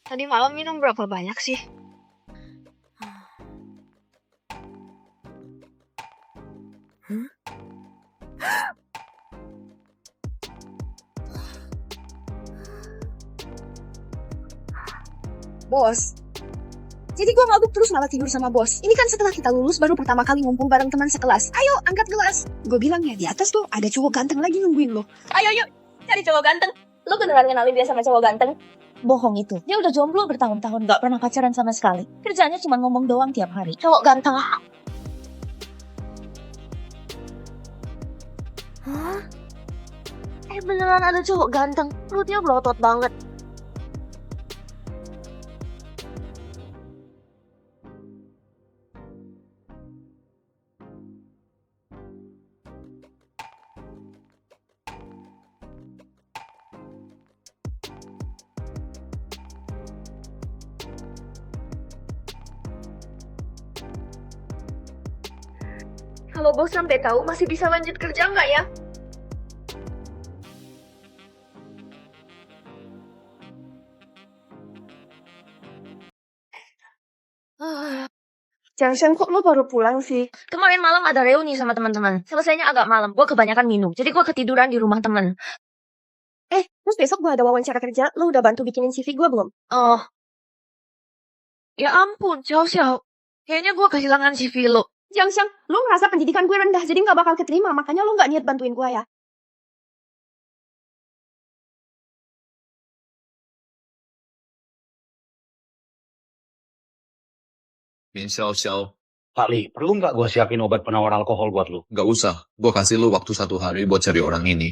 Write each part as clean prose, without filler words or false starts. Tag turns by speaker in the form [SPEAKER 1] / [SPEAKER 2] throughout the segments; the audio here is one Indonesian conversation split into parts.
[SPEAKER 1] Tadi malam minum berapa banyak sih?
[SPEAKER 2] Bos, jadi gue mabuk terus malah tidur sama bos. Ini kan setelah kita lulus baru pertama kali ngumpul bareng teman sekelas. Ayo, angkat gelas. Gue bilang ya, di atas tuh ada cowok ganteng lagi nungguin lo.
[SPEAKER 3] Ayo yuk, cari cowok ganteng. Lu beneran kenalin dia sama cowok ganteng? Bohong itu. Dia udah jomblo bertahun-tahun, gak pernah pacaran sama sekali. Kerjanya cuma ngomong doang tiap hari. Cowok ganteng. Hah? Beneran ada cowok ganteng. Perutnya belotot banget.
[SPEAKER 1] Kalau bos sampai tahu masih bisa lanjut kerja nggak ya?
[SPEAKER 2] Jangan kok lo baru pulang sih?
[SPEAKER 3] Kemarin malam ada reuni sama teman-teman. Selesainya agak malam. Gue kebanyakan minum. Jadi gue ketiduran di rumah temen.
[SPEAKER 2] Terus besok gue ada wawancara kerja. Lo udah bantu bikinin CV gue belum?
[SPEAKER 3] Oh. Ya ampun, Xiao. Kayaknya gue kehilangan CV lo.
[SPEAKER 2] Siang, lo ngerasa pendidikan gue rendah jadi gak bakal keterima. Makanya lo gak niat bantuin gue ya.
[SPEAKER 4] Min Xiao,
[SPEAKER 5] Pak Li, perlu nggak gue siapin obat penawar alkohol buat lu?
[SPEAKER 4] nggak usah. Gue kasih lu waktu 1 hari buat cari orang ini.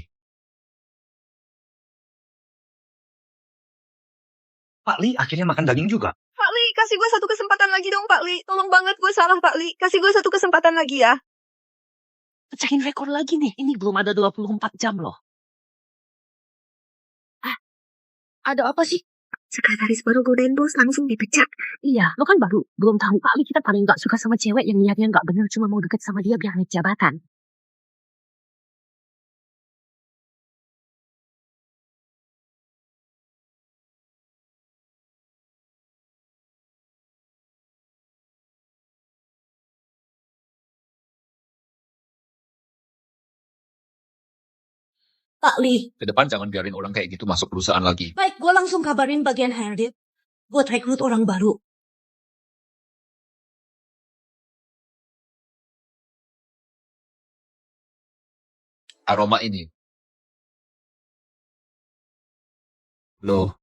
[SPEAKER 5] Pak Li akhirnya makan daging juga.
[SPEAKER 2] Pak Li, kasih gue satu kesempatan lagi dong Pak Li. Tolong banget gue salah Pak Li. Kasih gue satu kesempatan lagi ya.
[SPEAKER 6] Pecahin rekor lagi nih. Ini belum ada 24 jam loh.
[SPEAKER 3] Ada apa sih?
[SPEAKER 2] Sekretaris baru godain bos langsung dipecat.
[SPEAKER 6] Iya, lo kan baru. Belum tahu kali kita paling gak suka sama cewek yang niatnya gak bener cuma mau deket sama dia biar naik jabatan.
[SPEAKER 3] Pak Li.
[SPEAKER 4] Ke depan jangan biarin orang kayak gitu masuk perusahaan lagi.
[SPEAKER 3] Baik, gue langsung kabarin bagian Handit. Buat rekrut orang baru.
[SPEAKER 4] Aroma ini. Loh.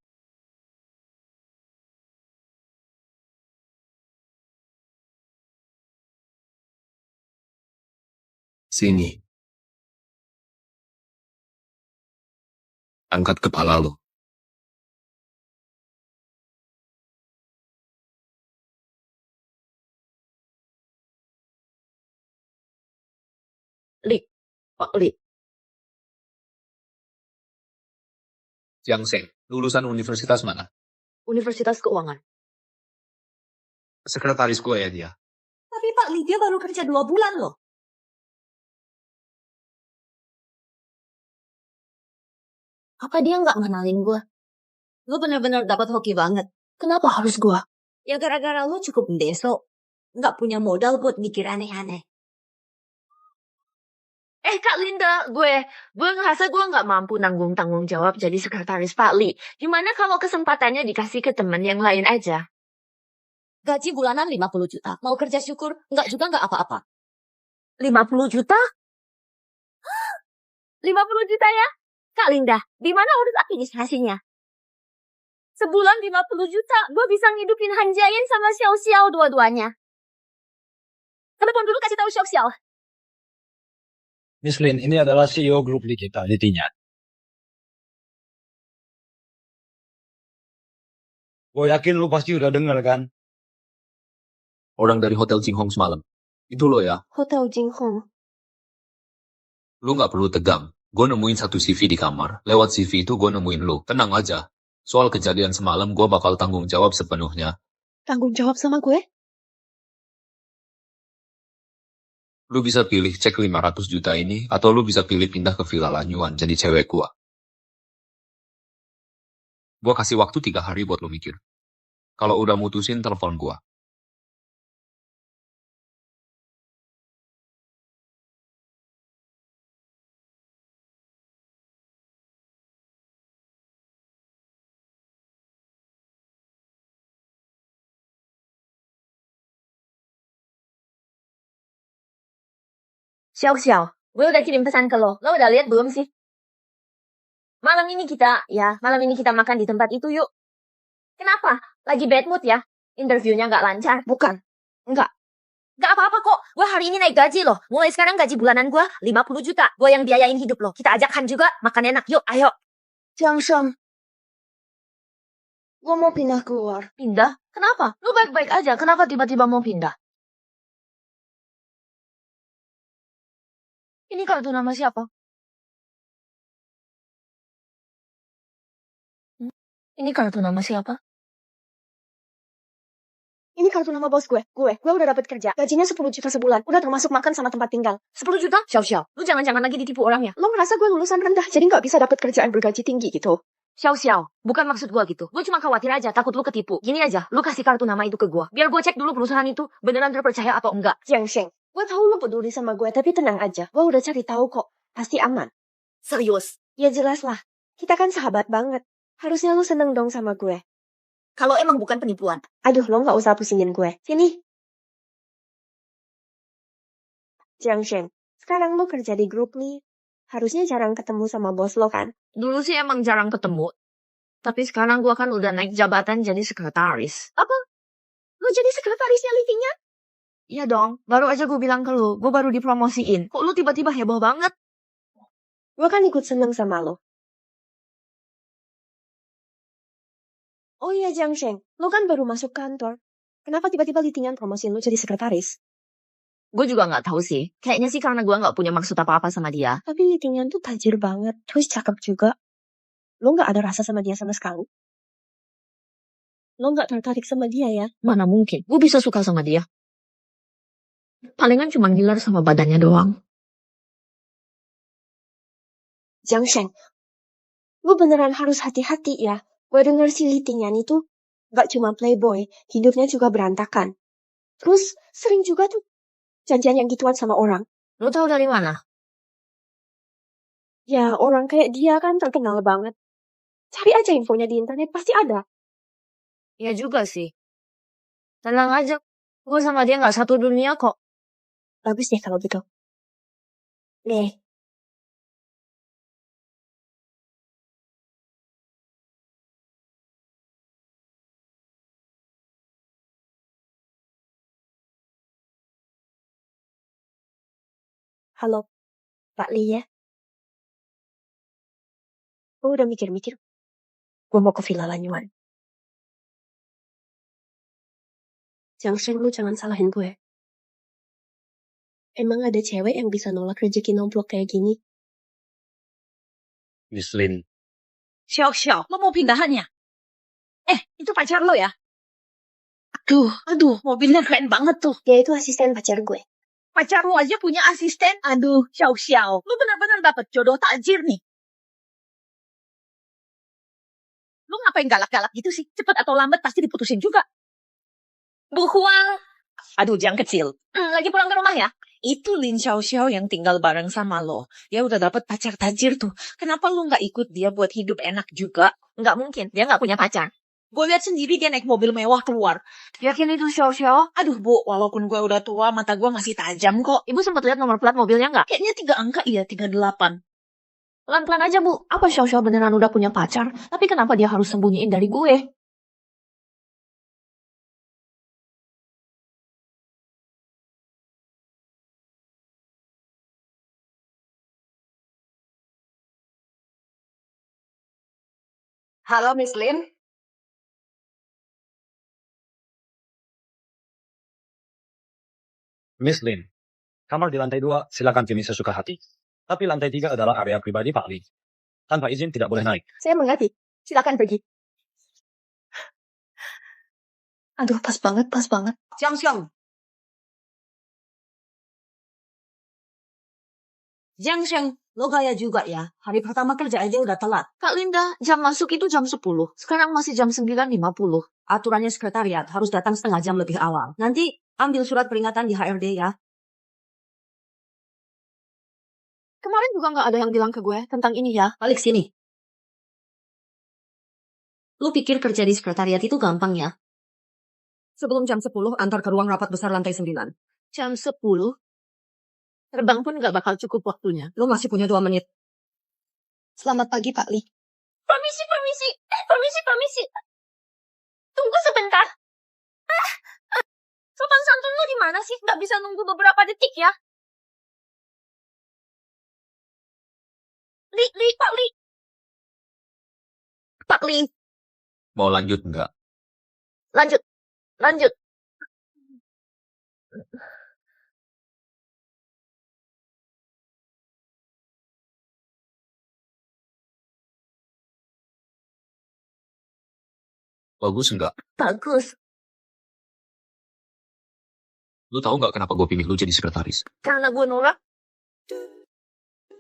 [SPEAKER 4] Sini. Angkat kepala lo.
[SPEAKER 3] Pak Li.
[SPEAKER 4] Jiang Seng, lulusan universitas mana?
[SPEAKER 3] Universitas Keuangan.
[SPEAKER 4] Sekretaris gue ya dia.
[SPEAKER 3] Tapi Pak Li, dia baru kerja 2 bulan loh. Apa dia nggak ngenalin gue? Lu bener-bener dapat hoki banget. Kenapa harus gue? Ya gara-gara lu cukup besok. Nggak punya modal buat mikir aneh-aneh. Kak Linda, gue ngerasa gue nggak mampu nanggung tanggung jawab jadi sekretaris Pak Li. Gimana kalau kesempatannya dikasih ke teman yang lain aja? Gaji bulanan 50 juta. Mau kerja syukur, nggak apa-apa. 50 juta? 50 juta ya? Kak Linda, di mana urus administrasinya? Sebulan 50 juta, gue bisa ngidupin Han Jiayin sama Xiao Xiao dua-duanya. Telepon dulu kasih tahu Xiao Xiao.
[SPEAKER 5] Miss Lin, ini adalah CEO grup di kita, intinya. Gue yakin lu pasti udah denger kan?
[SPEAKER 4] Orang dari Hotel Jinghong semalam. Itu lo ya.
[SPEAKER 2] Hotel Jinghong.
[SPEAKER 4] Lu nggak perlu tegang. Gue nemuin satu CV di kamar. Lewat CV itu gue nemuin lu. Tenang aja. Soal kejadian semalam gue bakal tanggung jawab sepenuhnya.
[SPEAKER 2] Tanggung jawab sama gue?
[SPEAKER 4] Lu bisa pilih cek 500 juta ini, atau lu bisa pilih pindah ke Villa Lanyuan jadi cewek gua. Gua kasih waktu 3 hari buat lu mikir. Kalau udah mutusin, telepon gua.
[SPEAKER 3] Xiao Xiao, gue udah kirim pesan ke lo. Lo udah lihat belum sih? Malam ini kita makan di tempat itu yuk. Kenapa? Lagi bad mood ya? Interviewnya nggak lancar?
[SPEAKER 2] Bukan. Enggak.
[SPEAKER 3] Nggak apa-apa kok. Gue hari ini naik gaji loh. Mulai sekarang gaji bulanan gue 50 juta. Gue yang biayain hidup lo. Kita ajakkan juga makan enak. Yuk, ayo.
[SPEAKER 2] Jiangsheng. Gue mau pindah keluar.
[SPEAKER 3] Pindah? Kenapa? Lu baik-baik aja. Kenapa tiba-tiba mau pindah? Ini kartu nama siapa? Ini kartu nama siapa?
[SPEAKER 2] Ini kartu nama bos gue. Gue udah dapet kerja. Gajinya 10 juta sebulan. Udah termasuk makan sama tempat tinggal.
[SPEAKER 3] 10 juta? Xiao Xiao, lu jangan-jangan lagi ditipu orang ya?
[SPEAKER 2] Lo ngerasa gue lulusan rendah, jadi nggak bisa dapet kerjaan bergaji tinggi gitu.
[SPEAKER 3] Xiao Xiao, bukan maksud gua gitu. Gue cuma khawatir aja, takut lu ketipu. Gini aja, lu kasih kartu nama itu ke gua. Biar gue cek dulu perusahaan itu beneran terpercaya atau enggak.
[SPEAKER 2] Jiangsheng, gue tahu lo peduli sama gue, tapi tenang aja. Gue udah cari tahu kok. Pasti aman.
[SPEAKER 3] Serius?
[SPEAKER 2] Ya jelas lah. Kita kan sahabat banget. Harusnya lo seneng dong sama gue.
[SPEAKER 3] Kalau emang bukan penipuan.
[SPEAKER 2] Aduh, lo nggak usah pusingin gue. Sini. Jiangsheng, sekarang lo kerja di grup nih. Harusnya jarang ketemu sama bos lo kan?
[SPEAKER 3] Dulu sih emang jarang ketemu. Tapi sekarang gua kan udah naik jabatan jadi sekretaris.
[SPEAKER 2] Apa? Lo jadi sekretarisnya Livingnya?
[SPEAKER 3] Iya dong, baru aja gue bilang ke lu, gue baru dipromosiin. Kok lu tiba-tiba heboh banget?
[SPEAKER 2] Gue kan ikut seneng sama lo. Oh iya Jiangsheng, lo kan baru masuk kantor. Kenapa tiba-tiba Livingnya promosiin lo jadi sekretaris?
[SPEAKER 3] Gue juga nggak tahu sih. Kayaknya sih karena gue nggak punya maksud apa-apa sama dia.
[SPEAKER 2] Tapi Livingnya tuh tajir banget. Terus cakep juga. Lo nggak ada rasa sama dia sama sekali? Lo nggak tertarik sama dia ya?
[SPEAKER 3] Mana mungkin? Gue bisa suka sama dia. Palingan cuma gilar sama badannya doang.
[SPEAKER 2] Jiangsheng, lo beneran harus hati-hati ya. Gue denger si Livingnya itu nggak cuma playboy, hidupnya juga berantakan. Terus sering juga tuh janjian yang gituan sama orang.
[SPEAKER 3] Lu tahu dari mana?
[SPEAKER 2] Ya orang kayak dia kan terkenal banget. Cari aja infonya di internet, pasti ada.
[SPEAKER 3] Ya juga sih. Tenang aja. Gue sama dia nggak satu dunia kok.
[SPEAKER 2] Bagus deh kalau gitu. Nih. Halo, Pak Li ya. Gue udah mikir-mikir. Gue mau ke Villa Lanyuan. Jiangsheng, lu jangan salahin gue. Emang ada cewek yang bisa nolak rezeki nomplok kayak gini?
[SPEAKER 5] Miss Lin.
[SPEAKER 6] Xiao Xiao, lo mau pindahannya? Itu pacar lo ya? Aduh, mobilnya keren banget tuh.
[SPEAKER 2] Dia itu asisten pacar gue.
[SPEAKER 6] Pacar lo aja punya asisten. Aduh, Xiao Xiao, lo benar-benar dapet jodoh tajir nih. Lo ngapain galak-galak gitu sih? Cepet atau lambat pasti diputusin juga.
[SPEAKER 3] Bu Huang,
[SPEAKER 6] Aduh, jangan kecil.
[SPEAKER 3] lagi pulang ke rumah ya?
[SPEAKER 6] Itu Lin Xiao Xiao yang tinggal bareng sama lo. Dia udah dapet pacar tajir tuh. Kenapa lo nggak ikut dia buat hidup enak juga?
[SPEAKER 3] Nggak mungkin, dia nggak punya pacar.
[SPEAKER 6] Gue lihat sendiri dia naik mobil mewah keluar.
[SPEAKER 3] Yakin itu Xiao Xiao?
[SPEAKER 6] Aduh, Bu, walaupun gue udah tua, mata gue masih tajam kok.
[SPEAKER 3] Ibu sempat lihat nomor plat mobilnya nggak?
[SPEAKER 6] Kayaknya 3 angka iya, 38.
[SPEAKER 3] Pelan-pelan aja bu, apa Xiao Xiao beneran udah punya pacar? Tapi kenapa dia harus sembunyiin dari gue?
[SPEAKER 1] Halo Miss Lin.
[SPEAKER 5] Miss Lin. Kamar di lantai 2 silakan pilih sesuka hati. Tapi lantai 3 adalah area pribadi Pak Li. Tanpa izin tidak boleh naik.
[SPEAKER 2] Saya mengerti. Silakan pergi. Aduh, pas banget, pas banget.
[SPEAKER 6] Xiang Xiang. Jiang Xiang, lo gaya juga ya. Hari pertama kerja aja udah telat.
[SPEAKER 3] Kak Linda, jam masuk itu jam 10. Sekarang masih jam 9.50.
[SPEAKER 7] aturannya sekretariat harus datang setengah jam lebih awal. Nanti ambil surat peringatan di HRD ya.
[SPEAKER 3] Kemarin juga nggak ada yang bilang ke gue tentang ini ya.
[SPEAKER 7] Balik sini. Lu pikir kerja di sekretariat itu gampang ya? Sebelum jam 10, antar ke ruang rapat besar lantai 9.
[SPEAKER 3] Jam 10. Terbang pun nggak bakal cukup waktunya.
[SPEAKER 7] Lu masih punya 2 menit.
[SPEAKER 2] Selamat pagi, Pak Li.
[SPEAKER 3] Permisi, permisi. Permisi. Tunggu sebentar. Sopan santun lu di mana sih? Nggak bisa nunggu beberapa detik ya? Pak Li. Pak Li,
[SPEAKER 4] Mau lanjut nggak?
[SPEAKER 3] lanjut.
[SPEAKER 4] Bagus nggak?
[SPEAKER 3] Bagus.
[SPEAKER 4] Lu tahu nggak kenapa gue pilih lu jadi sekretaris?
[SPEAKER 3] Karena gue norak.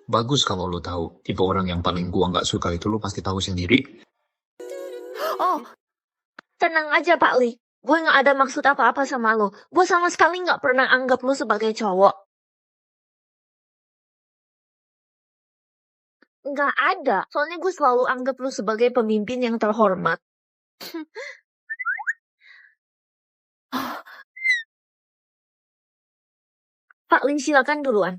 [SPEAKER 4] Bagus kalau lu tahu. Tipe orang yang paling gua nggak suka itu lu pasti tahu sendiri.
[SPEAKER 3] Oh, tenang aja Pak Li. Gue nggak ada maksud apa-apa sama lo. Gue sama sekali nggak pernah anggap lo sebagai cowok. Nggak ada. Soalnya gue selalu anggap lo sebagai pemimpin yang terhormat. Pak Li, silakan duluan.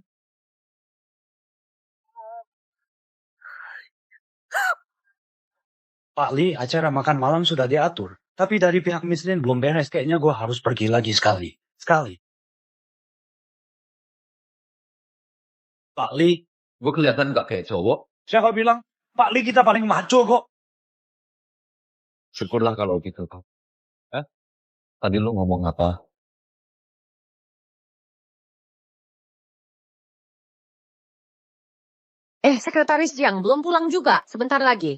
[SPEAKER 5] Pak Li, acara makan malam sudah diatur. Tapi dari pihak Michelin belum beres. Kayaknya gue harus pergi lagi sekali. Pak Li,
[SPEAKER 4] Gue kelihatan nggak kayak cowok.
[SPEAKER 5] siapa bilang? Pak Li kita paling maco kok.
[SPEAKER 4] Syukurlah kalau gitu kau. Tadi lu ngomong apa?
[SPEAKER 6] Sekretaris Jiang belum pulang juga. Sebentar lagi.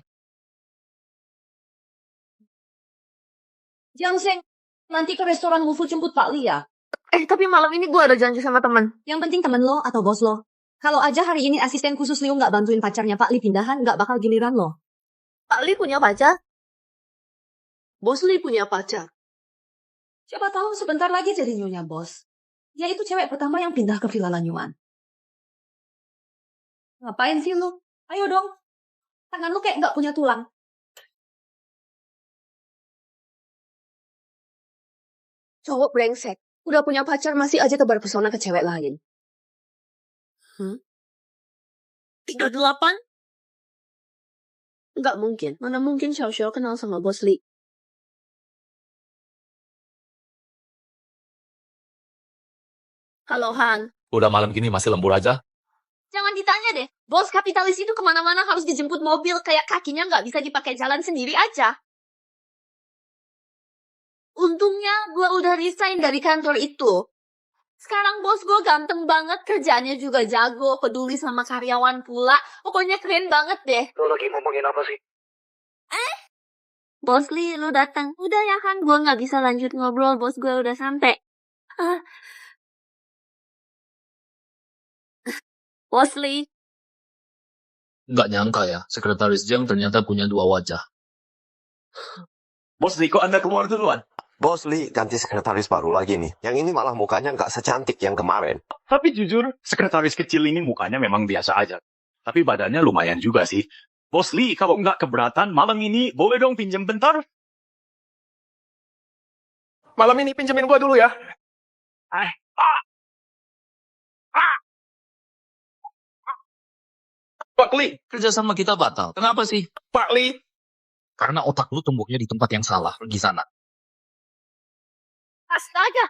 [SPEAKER 7] Jiang Seng, nanti ke restoran Wufu jemput Pak Li ya.
[SPEAKER 3] Tapi malam ini gue ada janji sama teman.
[SPEAKER 7] Yang penting temen lo atau bos lo. Kalau aja hari ini asisten khusus Liu nggak bantuin pacarnya Pak Li pindahan, nggak bakal giliran lo.
[SPEAKER 3] Pak Li punya pacar? Bos Li punya pacar?
[SPEAKER 7] Siapa tahu sebentar lagi jadi nyonya bos. Dia itu cewek pertama yang pindah ke Villa Lanyuan. Ngapain sih lu? Ayo dong. Tangan lu kayak nggak punya tulang.
[SPEAKER 1] Cowok brengsek. Udah punya pacar masih aja tebar pesona ke cewek lain.
[SPEAKER 3] 38?
[SPEAKER 1] Nggak mungkin. Mana mungkin Xiao Xiao kenal sama Bos Li. Halo Han.
[SPEAKER 4] Udah malam gini masih lembur aja?
[SPEAKER 3] Jangan ditanya deh. Bos kapitalis itu kemana-mana harus dijemput mobil. Kayak kakinya nggak bisa dipakai jalan sendiri aja. Untungnya gue udah resign dari kantor itu. Sekarang bos gue ganteng banget. Kerjaannya juga jago. Peduli sama karyawan pula. Pokoknya keren banget deh.
[SPEAKER 5] Lo lagi ngomongin apa sih?
[SPEAKER 3] Bos Li, lu datang. Udah ya Han, gue nggak bisa lanjut ngobrol. Bos gue udah sampai. Bos Li.
[SPEAKER 4] Nggak nyangka ya, sekretaris Jiang ternyata punya dua wajah.
[SPEAKER 5] Bos Li, kok Anda keluar duluan?
[SPEAKER 8] Bos Li ganti sekretaris baru lagi nih. Yang ini malah mukanya nggak secantik yang kemarin.
[SPEAKER 9] Tapi jujur, sekretaris kecil ini mukanya memang biasa aja. Tapi badannya lumayan juga sih. Bos Li, kalau nggak keberatan, malam ini boleh dong pinjam bentar? Malam ini pinjemin gua dulu ya. Pak Li,
[SPEAKER 4] Kerja sama kita batal. Kenapa sih?
[SPEAKER 9] Pak Li.
[SPEAKER 4] Karena otak lu tumbuhnya di tempat yang salah. Pergi sana.
[SPEAKER 3] Astaga.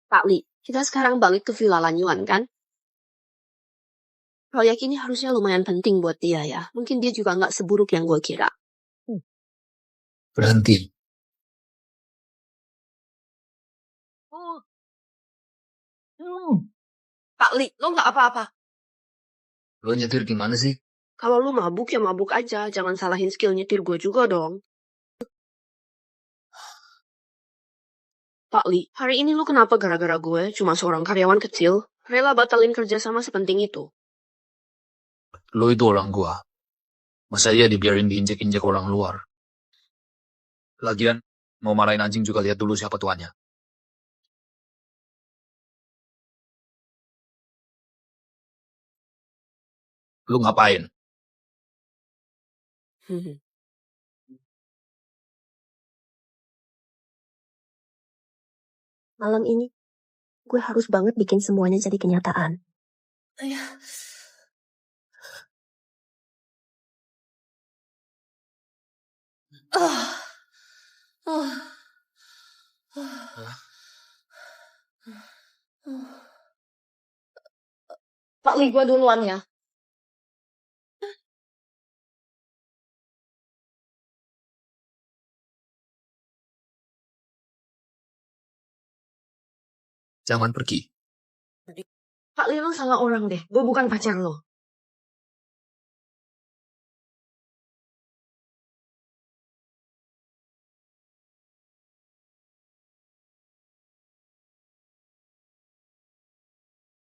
[SPEAKER 1] Pak Li, kita sekarang balik ke Villa Lanyuan kan? Proyek ini harusnya lumayan penting buat dia ya. Mungkin dia juga nggak seburuk yang gue kira.
[SPEAKER 4] Berhenti.
[SPEAKER 1] Pak Li, lo nggak apa-apa.
[SPEAKER 4] Lu nyetir gimana sih?
[SPEAKER 1] Kalau lu mabuk ya mabuk aja. Jangan salahin skill nyetir gue juga dong. Pak Li, hari ini lu kenapa gara-gara gue, cuma seorang karyawan kecil, rela batalin kerja sama sepenting itu?
[SPEAKER 4] Lu itu orang gua. Masa iya dibiarin diinjek-injek orang luar? Lagian, mau marahin anjing juga lihat dulu siapa tuannya. Lu ngapain?
[SPEAKER 2] Malam ini, gue harus banget bikin semuanya jadi kenyataan.
[SPEAKER 3] Pak Li, gue duluan ya.
[SPEAKER 4] Jangan pergi.
[SPEAKER 1] Pak Li, lo salah orang deh. Gue bukan pacar lo.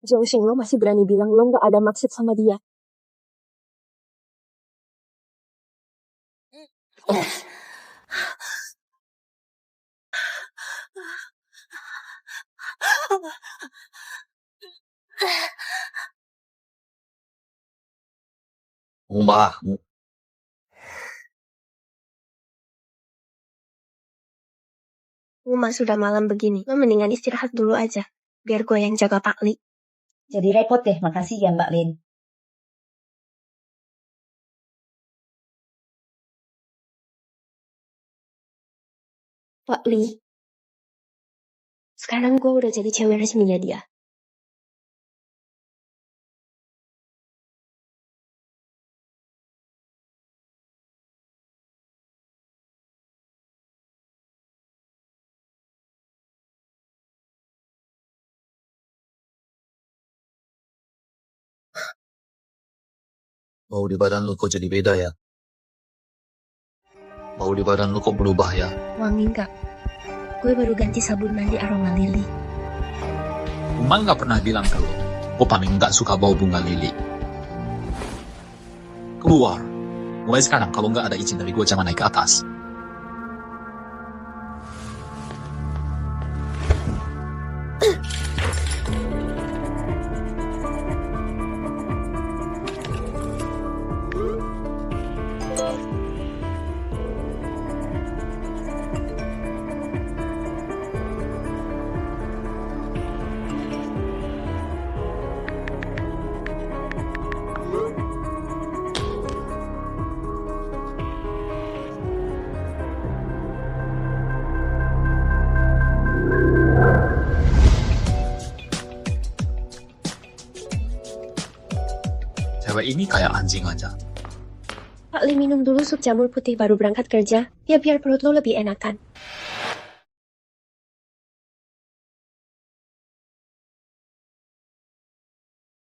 [SPEAKER 2] Jongsheng, lo masih berani bilang lo nggak ada maksud sama dia.
[SPEAKER 4] Mbahmu.
[SPEAKER 2] Uma, sudah malam begini. Lo mendingan istirahat dulu aja. Biar gue yang jaga Pak Li.
[SPEAKER 3] Jadi repot deh, makasih ya Mbak Lin.
[SPEAKER 2] Pak Li. Sekarang gue udah jadi cewek resminya dia.
[SPEAKER 4] Bau di badan lu kok jadi beda ya? Bau di badan lu kok berubah ya?
[SPEAKER 2] Wangi nggak? Gue baru ganti sabun mandi aroma lili.
[SPEAKER 4] Uma nggak pernah bilang ke lu, gue paling nggak suka bau bunga lili. Keluar. Mulai sekarang kalau nggak ada izin dari gue jangan naik ke atas. Cewek ini kayak anjing aja.
[SPEAKER 2] Pak Li, minum dulu sup jamur putih baru berangkat kerja. Ya biar perut lo lebih enakan.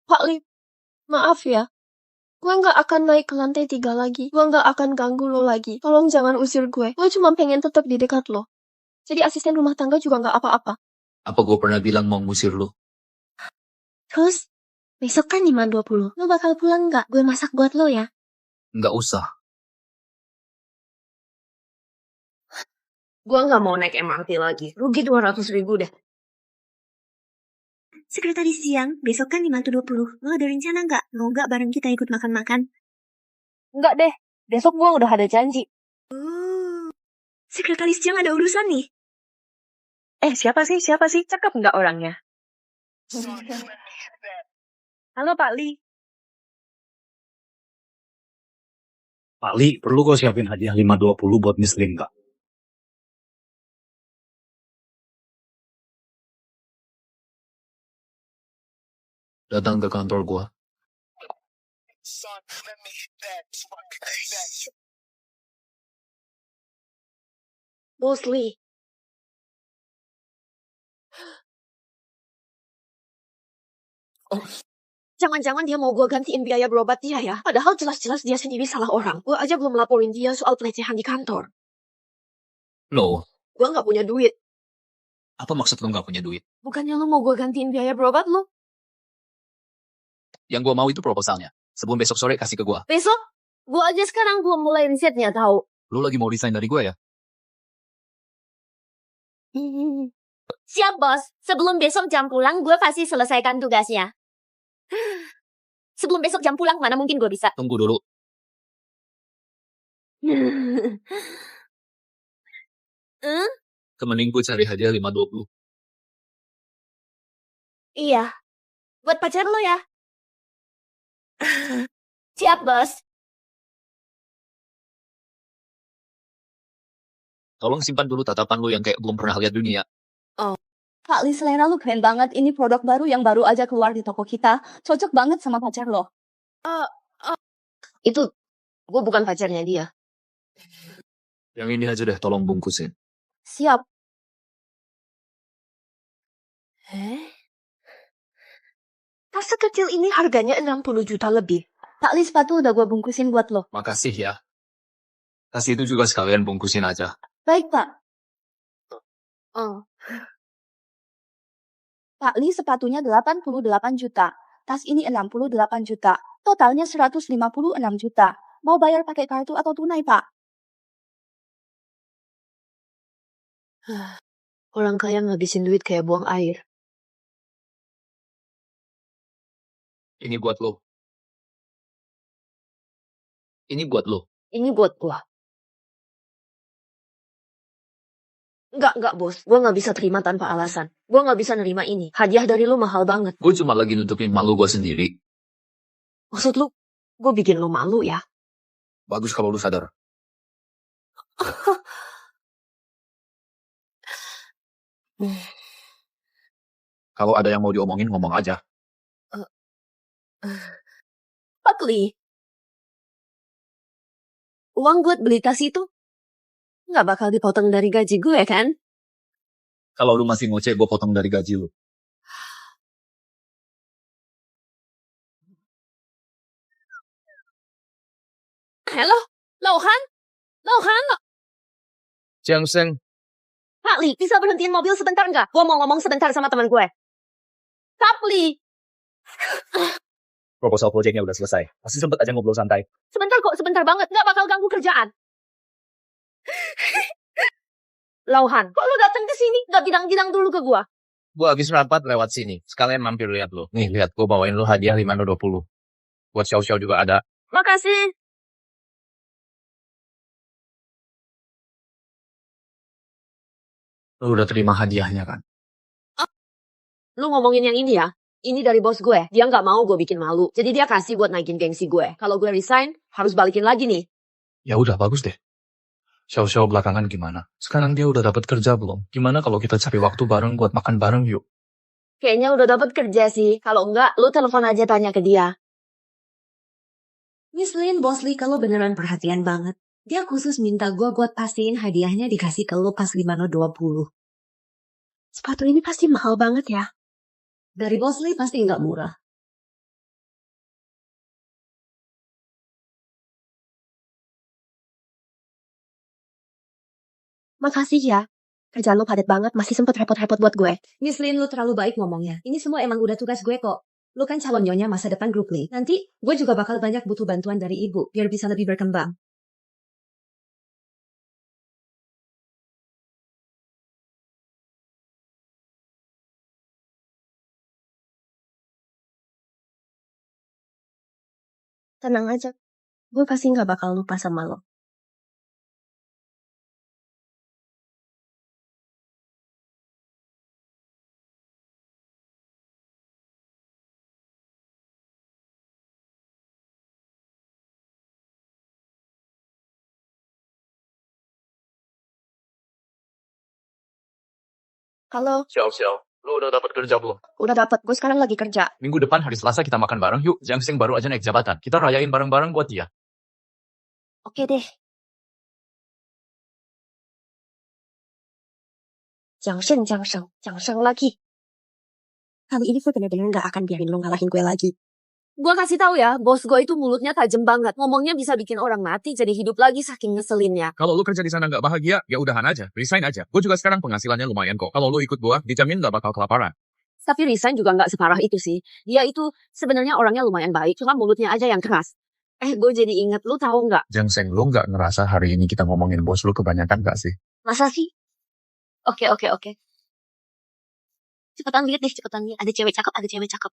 [SPEAKER 2] Pak Li, maaf ya. Gue nggak akan naik ke lantai 3 lagi. Gue nggak akan ganggu lo lagi. Tolong jangan usir gue. Gue cuma pengen tetap di dekat lo. Jadi asisten rumah tangga juga nggak apa-apa.
[SPEAKER 4] Apa gue pernah bilang mau ngusir lu?
[SPEAKER 2] Terus, besok kan 5.20. Lo bakal pulang nggak? Gue masak buat lo ya.
[SPEAKER 4] Nggak usah.
[SPEAKER 1] Gue nggak mau naik MRT lagi. Rugi 200.000 deh.
[SPEAKER 2] Sekretaris siang, besok kan 5.20. Lo ada rencana nggak? Mau nggak bareng kita ikut makan-makan?
[SPEAKER 3] Enggak deh, besok gue udah ada janji.
[SPEAKER 2] Sekretaris siang ada urusan nih.
[SPEAKER 6] Siapa sih? Cakep nggak orangnya? Halo Pak Li.
[SPEAKER 5] Pak Li, perlu kau siapin hadiah 520 buat Miss Lim, Kak.
[SPEAKER 4] Datang ke kantor gue.
[SPEAKER 1] Bos Li. Jangan-jangan dia mau gue gantiin biaya berobat dia ya. Padahal jelas-jelas dia sendiri salah orang. Gue aja belum laporin dia soal pelecehan di kantor.
[SPEAKER 4] Lo,
[SPEAKER 1] Gue nggak punya duit.
[SPEAKER 4] apa maksud lo nggak punya duit?
[SPEAKER 1] Bukannya lo mau gue gantiin biaya berobat lo?
[SPEAKER 4] Yang gue mau itu proposalnya. Sebelum besok sore kasih ke gue.
[SPEAKER 1] Besok? Gue aja sekarang belum mulai risetnya tahu.
[SPEAKER 4] Lo lagi mau resign dari gue ya?
[SPEAKER 3] Siap, Bos. Sebelum besok jam pulang, gue pasti selesaikan tugasnya. Sebelum besok jam pulang, mana mungkin gue bisa.
[SPEAKER 4] Tunggu dulu. Temenin gue cari hadiah 520.
[SPEAKER 3] Iya. Buat pacar lo ya. Siap, Bos.
[SPEAKER 4] Tolong simpan dulu tatapan lu yang kayak belum pernah lihat dunia.
[SPEAKER 7] Kak Li, selera lu keren banget. Ini produk baru yang baru aja keluar di toko kita. Cocok banget sama pacar lo.
[SPEAKER 1] Itu, gue bukan pacarnya dia.
[SPEAKER 4] Yang ini aja deh, tolong bungkusin.
[SPEAKER 1] Siap. Tas sekecil ini harganya 60 juta lebih.
[SPEAKER 7] Kak Li, sepatu udah gue bungkusin buat lo.
[SPEAKER 4] Makasih ya. Tas itu juga sekalian bungkusin aja.
[SPEAKER 7] Baik, Pak.
[SPEAKER 1] Oh,
[SPEAKER 7] Kak Li, sepatunya 88 juta. Tas ini 68 juta. Totalnya 156 juta. Mau bayar pakai kartu atau tunai, Pak?
[SPEAKER 1] orang kaya ngabisin duit kayak buang air.
[SPEAKER 4] Ini buat lo. Ini buat lo.
[SPEAKER 1] Ini buat gua. Enggak, Bos. Gua nggak bisa terima tanpa alasan. Gua nggak bisa nerima ini. Hadiah dari lu mahal banget.
[SPEAKER 4] Gue cuma lagi nutupin malu gue sendiri.
[SPEAKER 1] Maksud lu, gue bikin lu malu ya?
[SPEAKER 4] Bagus kalau lu sadar. Kalau ada yang mau diomongin, ngomong aja.
[SPEAKER 1] Pak Li, uang buat beli tas itu nggak bakal dipotong dari gaji gue kan?
[SPEAKER 4] Kalau lu masih ngoceh, gue potong dari gaji lu.
[SPEAKER 1] Halo, Lohan? Lohan?
[SPEAKER 10] Jiang Seng,
[SPEAKER 1] Pak Li, bisa berhentiin mobil sebentar nggak? Gue mau ngomong sebentar sama teman gue. Pak Li,
[SPEAKER 5] Proposal projectnya udah selesai. Masih sempet aja ngobrol santai.
[SPEAKER 1] sebentar kok, sebentar banget. Nggak bakal ganggu kerjaan. Lohan, kok lu datang ke sini nggak bilang-bilang dulu ke gue?
[SPEAKER 10] gua habis rapat lewat sini. Sekalian mampir lihat lo. Nih, lihat gua bawain lo hadiah 520. Buat Xiao-Xiao juga ada.
[SPEAKER 1] Makasih.
[SPEAKER 4] Lu udah terima hadiahnya kan?
[SPEAKER 1] Lu ngomongin yang ini ya? Ini dari bos gue. Dia nggak mau gue bikin malu. Jadi dia kasih buat naikin gengsi gue. Kalau gue resign, harus balikin lagi nih.
[SPEAKER 4] Ya udah, bagus deh. Xiao-Xiao belakangan gimana? Sekarang dia udah dapat kerja belum? Gimana kalau kita cari waktu bareng buat makan bareng yuk?
[SPEAKER 1] Kayaknya udah dapat kerja sih. Kalau enggak, lu telepon aja tanya ke dia.
[SPEAKER 7] Miss Lin, Bos Li, kalau beneran perhatian banget. Dia khusus minta gue buat pastiin hadiahnya dikasih ke lo pas 5.20.
[SPEAKER 2] Sepatu ini pasti mahal banget ya.
[SPEAKER 7] Dari Bos Li pasti nggak murah.
[SPEAKER 2] Makasih ya. Kerjaan lo padat banget, masih sempet repot-repot buat gue.
[SPEAKER 7] Miss Lin, lu terlalu baik ngomongnya. Ini semua emang udah tugas gue kok. Lu kan calon nyonya masa depan grup Li. Nanti gue juga bakal banyak butuh bantuan dari ibu, biar bisa lebih berkembang.
[SPEAKER 2] Tenang aja. Gue pasti gak bakal lupa sama lo. Halo,
[SPEAKER 9] Xiao-Xiao, lu udah dapat kerja belum?
[SPEAKER 2] udah dapet. Gue sekarang lagi kerja.
[SPEAKER 9] Minggu depan hari Selasa kita makan bareng yuk. Jiang Seng baru aja naik jabatan. Kita rayain bareng-bareng buat dia.
[SPEAKER 2] Oke deh. Jangan lagi. Kali ini gue bener-bener gak akan biarin lo ngalahin gue lagi.
[SPEAKER 1] Gue kasih tahu ya, bos gue itu mulutnya tajam banget. Ngomongnya bisa bikin orang mati jadi hidup lagi saking ngeselinnya.
[SPEAKER 11] Kalau lu kerja di sana nggak bahagia, ya udahan aja, resign aja. Gue juga sekarang penghasilannya lumayan kok. Kalau lu ikut gua, dijamin nggak bakal kelaparan.
[SPEAKER 1] Tapi resign juga nggak separah itu sih. Dia itu sebenarnya orangnya lumayan baik, cuma mulutnya aja yang keras. Gue jadi inget, lu tahu nggak?
[SPEAKER 11] Jiang Seng, lu nggak ngerasa hari ini kita ngomongin bos lu kebanyakan nggak sih?
[SPEAKER 1] Masa sih?
[SPEAKER 3] Oke. Cepetan lihat deh, cepetan lihat. Ada cewek cakep.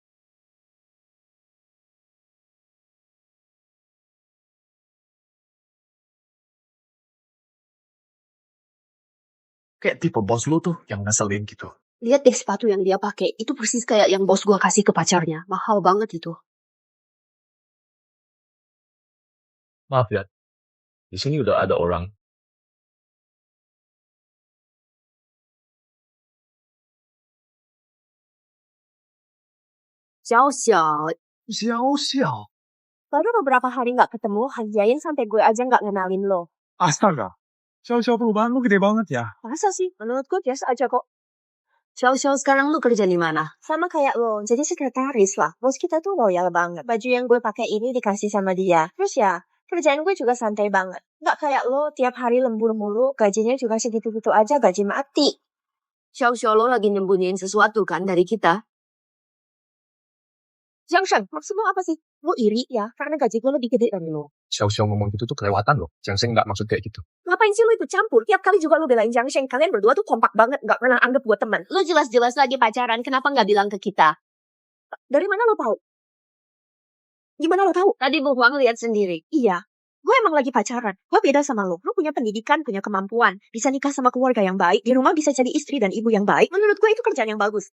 [SPEAKER 9] Kayak tipe bos lu tuh yang ngeselin gitu.
[SPEAKER 1] Lihat deh sepatu yang dia pakai. Itu persis kayak yang bos gua kasih ke pacarnya. Mahal banget itu.
[SPEAKER 10] Maaf ya, di sini udah ada orang.
[SPEAKER 1] Xiao.
[SPEAKER 9] Sial.
[SPEAKER 2] Baru beberapa hari nggak ketemu, Hajiain sampai gue aja nggak ngenalin lo.
[SPEAKER 9] Astaga. Xiao perubahan lu gede banget ya.
[SPEAKER 2] Masa sih? Menurut gue biasa aja kok.
[SPEAKER 1] Xiao, sekarang lu kerja di mana?
[SPEAKER 2] Sama kayak lo, jadi sekretaris lah. Bos kita tuh loyal banget. Baju yang gue pakai ini dikasih sama dia. Terus ya, kerjaan gue juga santai banget. Nggak kayak lo, tiap hari lembur mulu, gajinya juga segitu-gitu aja, gaji mati.
[SPEAKER 1] Xiao, lo lagi nyembunyiin sesuatu kan dari kita?
[SPEAKER 2] Jiangsheng, maksud lo apa sih? Lo iri ya, karena gaji gue lebih gede dari lo.
[SPEAKER 10] Xiao ngomong gitu tuh kelewatan loh. Jiangsheng nggak maksud kayak gitu.
[SPEAKER 2] Ngapain sih lo ikut campur? Tiap kali juga lo belain Jiangsheng. Kalian berdua tuh kompak banget, nggak pernah anggap gue teman.
[SPEAKER 1] Lu jelas-jelas lagi pacaran, kenapa nggak bilang ke kita?
[SPEAKER 2] Dari mana lo tahu? Gimana lo tahu?
[SPEAKER 1] Tadi Bu Huang lihat sendiri.
[SPEAKER 2] Iya, gue emang lagi pacaran. Gue beda sama lo. Lo punya pendidikan, punya kemampuan. Bisa nikah sama keluarga yang baik. Di rumah bisa jadi istri dan ibu yang baik. Menurut gue itu kerjaan yang bagus.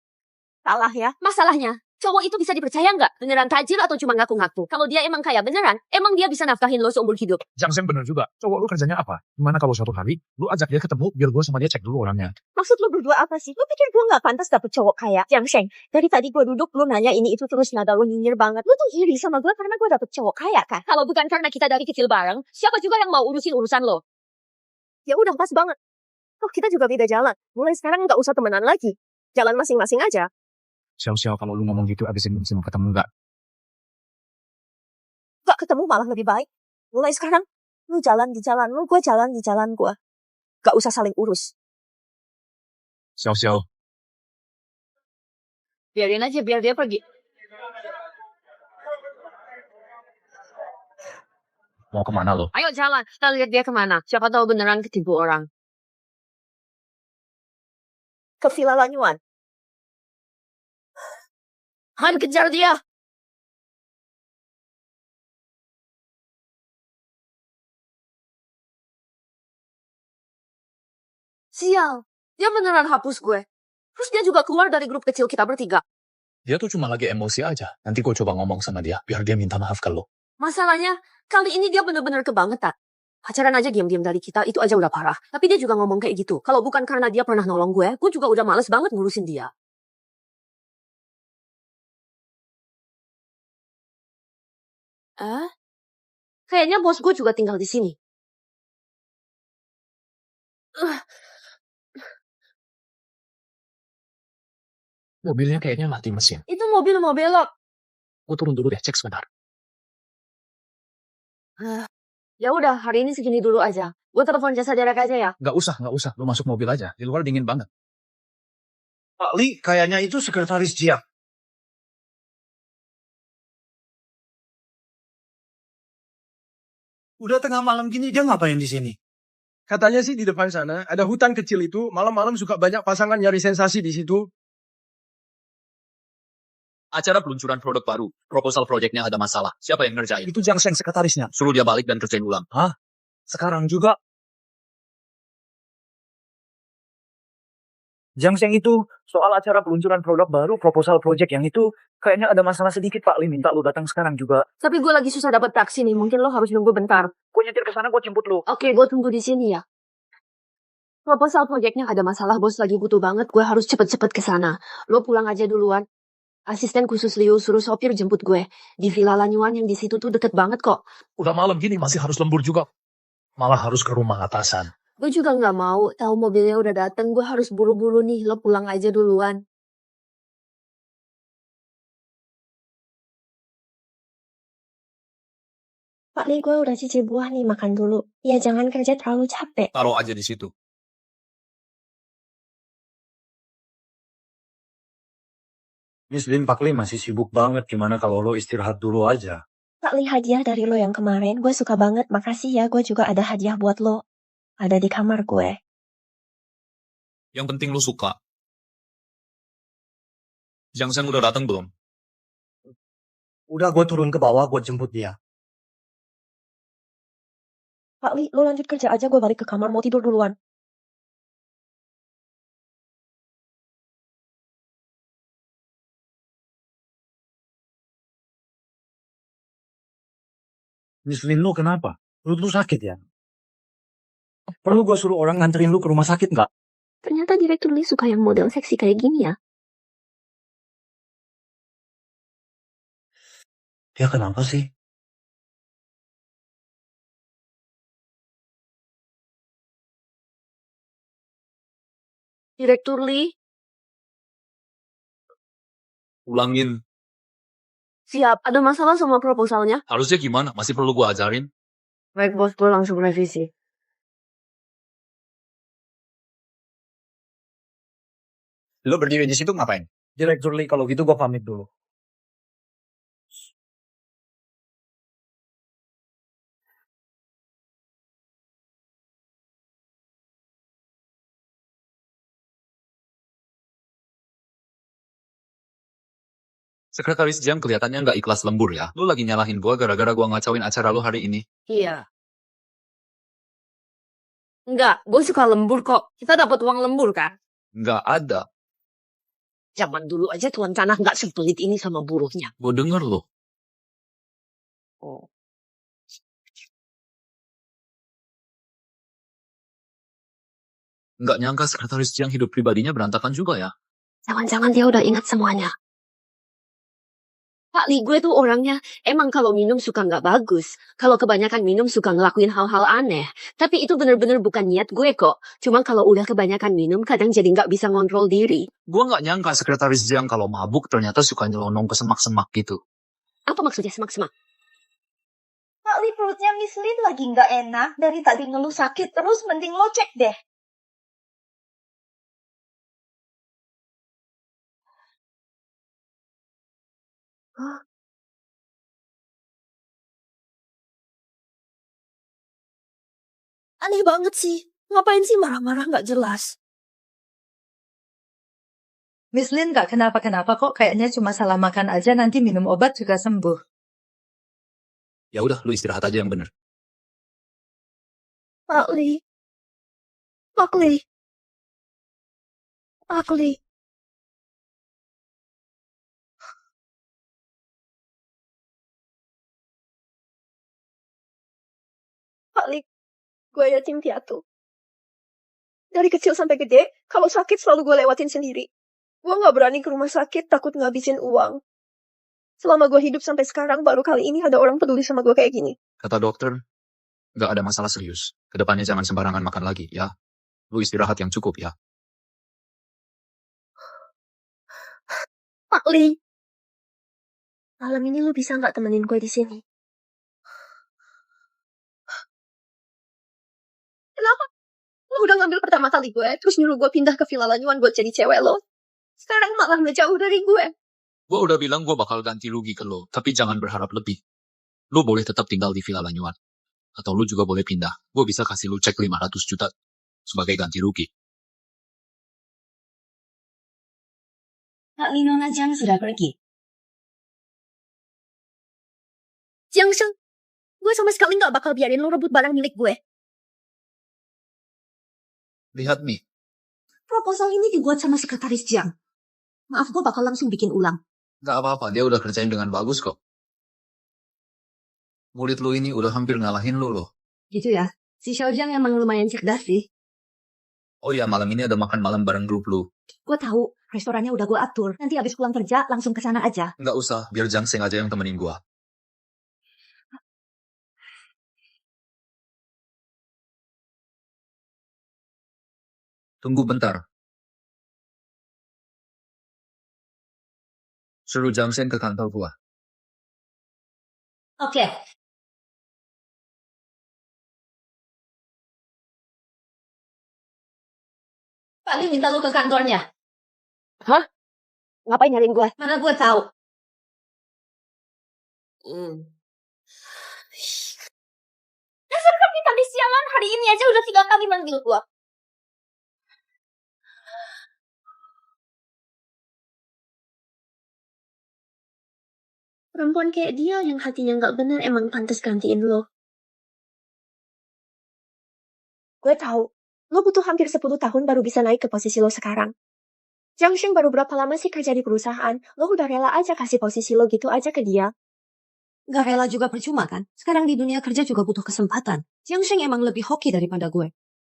[SPEAKER 2] Salah ya.
[SPEAKER 1] Masalahnya, cowok itu bisa dipercaya nggak? Beneran tajir atau cuma ngaku-ngaku? Kalau dia emang kaya beneran, emang dia bisa nafkahin lo seumur hidup.
[SPEAKER 11] Jiangsheng bener juga. Cowok lu kerjanya apa? Gimana kalau suatu hari lu ajak dia ketemu biar gue sama dia cek dulu orangnya.
[SPEAKER 2] Maksud lo berdua apa sih? Lo pikir gue gak pantas dapet cowok kaya? Jiangsheng, dari tadi gue duduk, lo nanya ini itu terus nada lo nyinyir banget. Lo tuh iri sama gue karena gue dapet cowok kaya kan?
[SPEAKER 1] Kalau bukan karena kita dari kecil bareng, siapa juga yang mau urusin urusan lo?
[SPEAKER 2] Ya udah pas banget. Toh kita juga beda jalan. Mulai sekarang gak usah temenan lagi. Jalan masing-masing aja.
[SPEAKER 11] Xiao kalau lu ngomong gitu abisin mau ketemu nggak?
[SPEAKER 2] Gak ketemu malah lebih baik. Mulai sekarang, lu jalan di jalan lu, gue jalan di jalan gue. Gak usah saling urus.
[SPEAKER 11] Xiao.
[SPEAKER 1] Biarin aja, biar dia pergi.
[SPEAKER 10] Mau kemana lo?
[SPEAKER 1] Ayo jalan, kita lihat dia kemana. Siapa tahu beneran ketipu orang.
[SPEAKER 2] Ke Villa Lanyuan.
[SPEAKER 1] Han, kejar dia! Sial, dia beneran hapus gue. Terus dia juga keluar dari grup kecil kita bertiga.
[SPEAKER 10] Dia tuh cuma lagi emosi aja. Nanti gue coba ngomong sama dia biar dia minta maaf ke lo.
[SPEAKER 1] Masalahnya, kali ini dia bener-bener kebangetan. Pacaran aja diam-diam dari kita, itu aja udah parah. Tapi dia juga ngomong kayak gitu. Kalau bukan karena dia pernah nolong gue juga udah males banget ngurusin dia. Kayaknya bos gue juga tinggal di sini.
[SPEAKER 10] Mobilnya kayaknya mati mesin.
[SPEAKER 1] Itu mobil mau belok.
[SPEAKER 10] Gue turun dulu deh, cek sebentar.
[SPEAKER 1] Ya udah, hari ini segini dulu aja. Gue telepon jasa derek aja ya.
[SPEAKER 11] Nggak usah. Lu masuk mobil aja. Di luar dingin banget.
[SPEAKER 5] Pak Li, kayaknya itu sekretaris Jiang. Udah tengah malam gini, dia ngapain di sini?
[SPEAKER 12] Katanya sih di depan sana ada hutan kecil itu, malam-malam suka banyak pasangan nyari sensasi di situ.
[SPEAKER 4] Acara peluncuran produk baru. Proposal proyeknya ada masalah. Siapa yang ngerjain?
[SPEAKER 5] Itu Jiangsheng sekretarisnya.
[SPEAKER 4] Suruh dia balik dan kerjain ulang.
[SPEAKER 5] Hah? Sekarang juga? Jiangsheng itu soal acara peluncuran produk baru, proposal project yang itu kayaknya ada masalah sedikit Pak Li, minta lu datang sekarang juga.
[SPEAKER 1] Tapi gue lagi susah dapat taksi nih, mungkin lo harus nunggu bentar.
[SPEAKER 5] Gue nyetir ke sana, gue jemput lu.
[SPEAKER 1] Oke, gue tunggu di sini ya. Proposal proyeknya ada masalah, bos lagi butuh banget, gue harus cepet-cepet ke sana. Lo pulang aja duluan. Asisten khusus Liu suruh sopir jemput gue. Di Villa Lanyuan yang di situ tuh deket banget kok.
[SPEAKER 5] Udah malam gini masih harus lembur juga. Malah harus ke rumah atasan.
[SPEAKER 1] Gue juga nggak mau, tahu mobilnya udah dateng, gue harus buru-buru nih, lo pulang aja duluan.
[SPEAKER 2] Pak Li, gue udah cicil buah nih, makan dulu. Ya jangan kerja terlalu capek.
[SPEAKER 4] Taruh aja di situ.
[SPEAKER 5] Miss Lin, Pak Li masih sibuk banget. Gimana kalau lo istirahat dulu aja?
[SPEAKER 2] Pak Li, hadiah dari lo yang kemarin, gue suka banget. Makasih ya, gue juga ada hadiah buat lo. Ada di kamar gue.
[SPEAKER 4] Yang penting lu suka. Jangsen udah datang belum?
[SPEAKER 5] Udah gue turun ke bawah buat jemput dia.
[SPEAKER 2] Pak Li, lo lanjut kerja aja, gue balik ke kamar mau tidur duluan.
[SPEAKER 5] Nyusulin lu kenapa? Perut lu sakit ya? Perlu gue suruh orang nganterin lu ke rumah sakit nggak?
[SPEAKER 1] Ternyata Direktur Lee suka yang model seksi kayak gini ya.
[SPEAKER 5] Ya kenapa sih?
[SPEAKER 3] Direktur Lee,
[SPEAKER 4] Ulangin.
[SPEAKER 1] Siap, ada masalah sama proposalnya?
[SPEAKER 4] Harusnya gimana? Masih perlu gua ajarin?
[SPEAKER 1] Baik bos, gue langsung revisi.
[SPEAKER 10] Lu berdiri di situ ngapain?
[SPEAKER 5] Direktur Lee, kalau gitu gue pamit dulu.
[SPEAKER 4] Sekretaris Jiang kelihatannya nggak ikhlas lembur ya. Lu lagi nyalahin gua gara-gara gua ngacauin acara lu hari ini.
[SPEAKER 1] Iya. Enggak, gue suka lembur kok. Kita dapat uang lembur kan?
[SPEAKER 4] Nggak ada.
[SPEAKER 1] Zaman dulu aja tuan tanah nggak sepelit ini sama buruhnya.
[SPEAKER 4] Gua denger lo.
[SPEAKER 1] Oh.
[SPEAKER 4] Nggak nyangka sekretaris Jiang hidup pribadinya berantakan juga ya.
[SPEAKER 1] Jangan-jangan dia udah ingat semuanya. Pak Li, gue tuh orangnya emang kalau minum suka nggak bagus. Kalau kebanyakan minum suka ngelakuin hal-hal aneh. Tapi itu bener-bener bukan niat gue kok. Cuma kalau udah kebanyakan minum kadang jadi nggak bisa ngontrol diri.
[SPEAKER 4] Gua nggak nyangka sekretaris Jiang kalau mabuk ternyata suka nyelonong ke semak-semak gitu.
[SPEAKER 1] Apa maksudnya semak-semak?
[SPEAKER 2] Pak Li, perutnya Miss Lin lagi nggak enak. Dari tadi ngeluh sakit terus, mending lo cek deh. Hah? Aneh banget sih. Ngapain sih marah-marah nggak jelas?
[SPEAKER 13] Miss Lin gak kenapa-kenapa kok, kayaknya cuma salah makan aja, nanti minum obat juga sembuh.
[SPEAKER 4] Ya udah, lu istirahat aja yang bener.
[SPEAKER 2] Pak Li. Pak Li. Pak Li. Pak Li, gue yatim piatu. Dari kecil sampai gede, kalau sakit selalu gue lewatin sendiri. Gue gak berani ke rumah sakit, takut ngabisin uang. Selama gue hidup sampai sekarang, baru kali ini ada orang peduli sama gue kayak gini.
[SPEAKER 4] Kata dokter, nggak ada masalah serius. Kedepannya jangan sembarangan makan lagi, ya. Lu istirahat yang cukup, ya.
[SPEAKER 2] Pak Li. Malam ini lu bisa gak temenin gue di sini? Kenapa? Lu udah ngambil pertama kali gue, terus nyuruh gue pindah ke Villa Lanyuan buat jadi cewek lo. Sekarang malah ngejauh dari gue.
[SPEAKER 4] Gua udah bilang gua bakal ganti rugi ke lo, tapi jangan berharap lebih. Lu boleh tetap tinggal di Villa Lanyuan. Atau lu juga boleh pindah. Gua bisa kasih lu cek 500 juta sebagai ganti rugi.
[SPEAKER 7] Pak Nona Jiang sudah pergi.
[SPEAKER 2] Jiang Sheng, gue sama sekali gak bakal biarin lo rebut barang milik gue.
[SPEAKER 4] Lihat nih.
[SPEAKER 7] Proposal ini dibuat sama sekretaris Jiang. Maaf, gue bakal langsung bikin ulang.
[SPEAKER 4] Gak apa-apa, dia udah kerjain dengan bagus kok. Murid lu ini udah hampir ngalahin lu loh.
[SPEAKER 7] Gitu ya. Si Xiao Jiang emang lumayan cerdas sih.
[SPEAKER 4] Oh iya, malam ini ada makan malam bareng grup lu.
[SPEAKER 7] Gue tahu, restorannya udah gue atur. Nanti abis pulang kerja, langsung ke sana aja.
[SPEAKER 4] Nggak usah, biar Jangseng aja yang temenin gua. Tunggu bentar. Suruh Jangseng ke kantor gua.
[SPEAKER 7] Oke. Pak Li minta lu ke kantornya.
[SPEAKER 1] Hah? Ngapain nyariin gue?
[SPEAKER 7] Mana gue tahu.
[SPEAKER 2] Dasar kapitalis sialan, hari ini aja udah 3 kali manggil gue.
[SPEAKER 1] Perempuan kayak dia yang hatinya nggak bener emang pantas gantiin lo.
[SPEAKER 2] Gue tahu, lo butuh hampir 10 tahun baru bisa naik ke posisi lo sekarang. Jiang Sheng baru berapa lama sih kerja di perusahaan? Lo udah rela aja kasih posisi lo gitu aja ke dia.
[SPEAKER 7] Gak rela juga percuma kan? Sekarang di dunia kerja juga butuh kesempatan. Jiang Sheng emang lebih hoki daripada gue.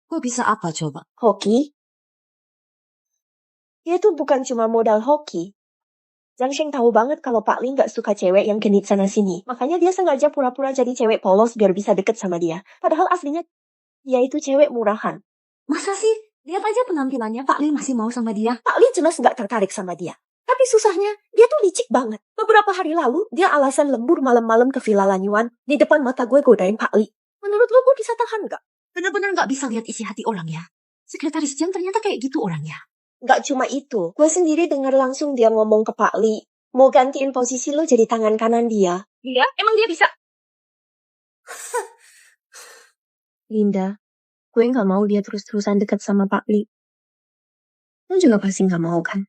[SPEAKER 7] Gue bisa apa coba?
[SPEAKER 2] Hoki? Dia tuh bukan cuma modal hoki. Jiang Sheng tahu banget kalau Pak Li nggak suka cewek yang genit sana-sini. Makanya dia sengaja pura-pura jadi cewek polos biar bisa deket sama dia. Padahal aslinya dia itu cewek murahan.
[SPEAKER 7] Masa sih? Lihat aja penampilannya, Pak Li masih mau sama dia.
[SPEAKER 2] Pak Li jelas nggak tertarik sama dia. Tapi susahnya, dia tuh licik banget. Beberapa hari lalu, dia alasan lembur malam-malam ke Villa Lanyuan. Di depan mata gue godain Pak Li. Menurut lo gue bisa tahan nggak?
[SPEAKER 7] Bener-bener gak bisa lihat isi hati orang ya. Sekretaris Jiang ternyata kayak gitu orangnya.
[SPEAKER 2] Nggak cuma itu. Gue sendiri dengar langsung dia ngomong ke Pak Li. Mau gantiin posisi lo jadi tangan kanan dia.
[SPEAKER 1] Iya, emang dia bisa. Linda, gue nggak mau dia terus-terusan deket sama Pak Li. Lo juga pasti nggak mau kan?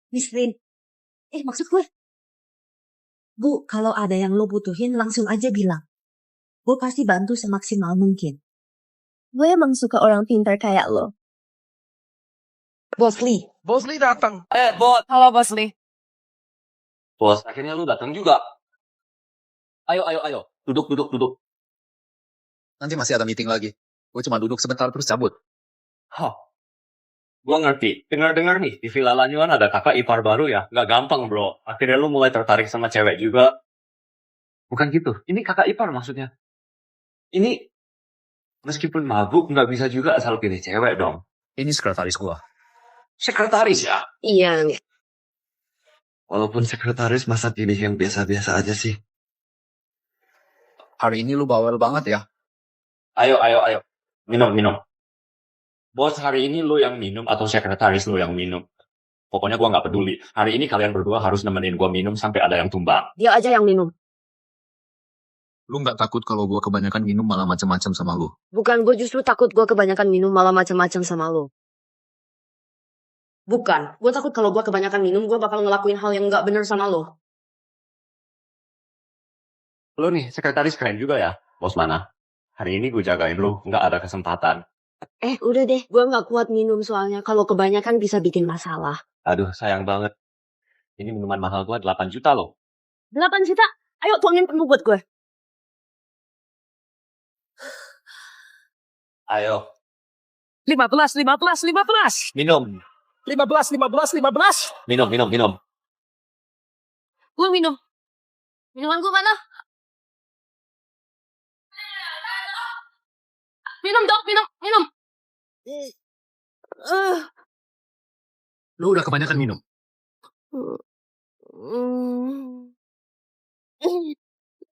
[SPEAKER 7] Miss Rin. Maksud gue. Bu, kalau ada yang lo butuhin langsung aja bilang. Gue pasti bantu semaksimal mungkin.
[SPEAKER 1] Gue emang suka orang pintar kayak lo.
[SPEAKER 10] Bos Lee.
[SPEAKER 12] Bos Lee datang.
[SPEAKER 10] Bos.
[SPEAKER 6] Halo Bos Lee.
[SPEAKER 10] Bos, akhirnya lu datang juga. Ayo. Duduk.
[SPEAKER 4] Nanti masih ada meeting lagi. Gue cuma duduk sebentar terus cabut.
[SPEAKER 5] Hah. Gua ngerti. Dengar-dengar nih, di Villa Lanyuan ada kakak ipar baru ya. Nggak gampang, bro. Akhirnya lu mulai tertarik sama cewek juga. Bukan gitu. Ini kakak ipar maksudnya. Ini, meskipun mabuk, nggak bisa juga asal pilih cewek dong.
[SPEAKER 4] Ini sekretaris gue.
[SPEAKER 5] Sekretaris ya?
[SPEAKER 1] Iya.
[SPEAKER 8] Walaupun sekretaris, masa pilih yang biasa-biasa aja sih?
[SPEAKER 4] Hari ini lu bawel banget ya.
[SPEAKER 5] Ayo. Minum. Bos, hari ini lu yang minum atau sekretaris lu yang minum? Pokoknya gua nggak peduli. Hari ini kalian berdua harus nemenin gua minum sampai ada yang tumbang.
[SPEAKER 1] Dia aja yang minum.
[SPEAKER 4] Lu nggak takut kalau gue kebanyakan minum malah macam-macam sama lu?
[SPEAKER 1] Bukan, gue justru takut gue kebanyakan minum malah macam-macam sama lo. Bukan, gue takut kalau gue kebanyakan minum gue bakal ngelakuin hal yang nggak bener sama lo.
[SPEAKER 5] Lu nih, sekretaris keren juga ya, bos mana? Hari ini gue jagain lu, nggak ada kesempatan.
[SPEAKER 1] Udah deh, gue nggak kuat minum soalnya kalau kebanyakan bisa bikin masalah.
[SPEAKER 5] Aduh, sayang banget. Ini minuman mahal gua 8 juta loh.
[SPEAKER 1] 8 juta? Ayo tuangin penuh buat gue.
[SPEAKER 5] Ayo,
[SPEAKER 6] 15.
[SPEAKER 5] minum.
[SPEAKER 6] 15.
[SPEAKER 5] Minum.
[SPEAKER 1] Gue minum. Minuman gue mana? Minum dong, minum.
[SPEAKER 4] Lu udah kebanyakan minum.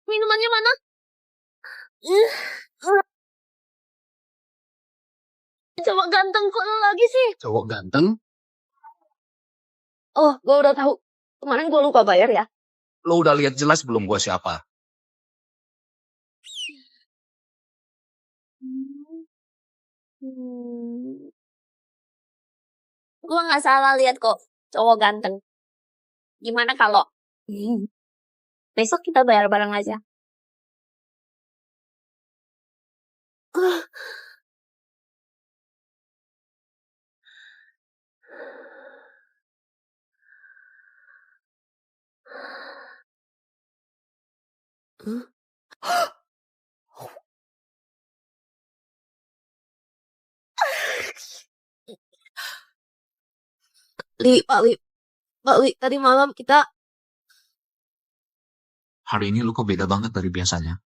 [SPEAKER 1] Minumannya mana? Coba ganteng kok lo lagi sih?
[SPEAKER 4] Cowok ganteng?
[SPEAKER 1] Oh, gue udah tahu. Kemarin gue lupa bayar ya.
[SPEAKER 4] Lu udah lihat jelas belum gue siapa?
[SPEAKER 1] Gue nggak salah lihat kok. Cowok ganteng. Gimana kalau besok kita bayar bareng aja? Pak Li, tadi malam kita...
[SPEAKER 4] Hari ini lu kok beda banget dari biasanya.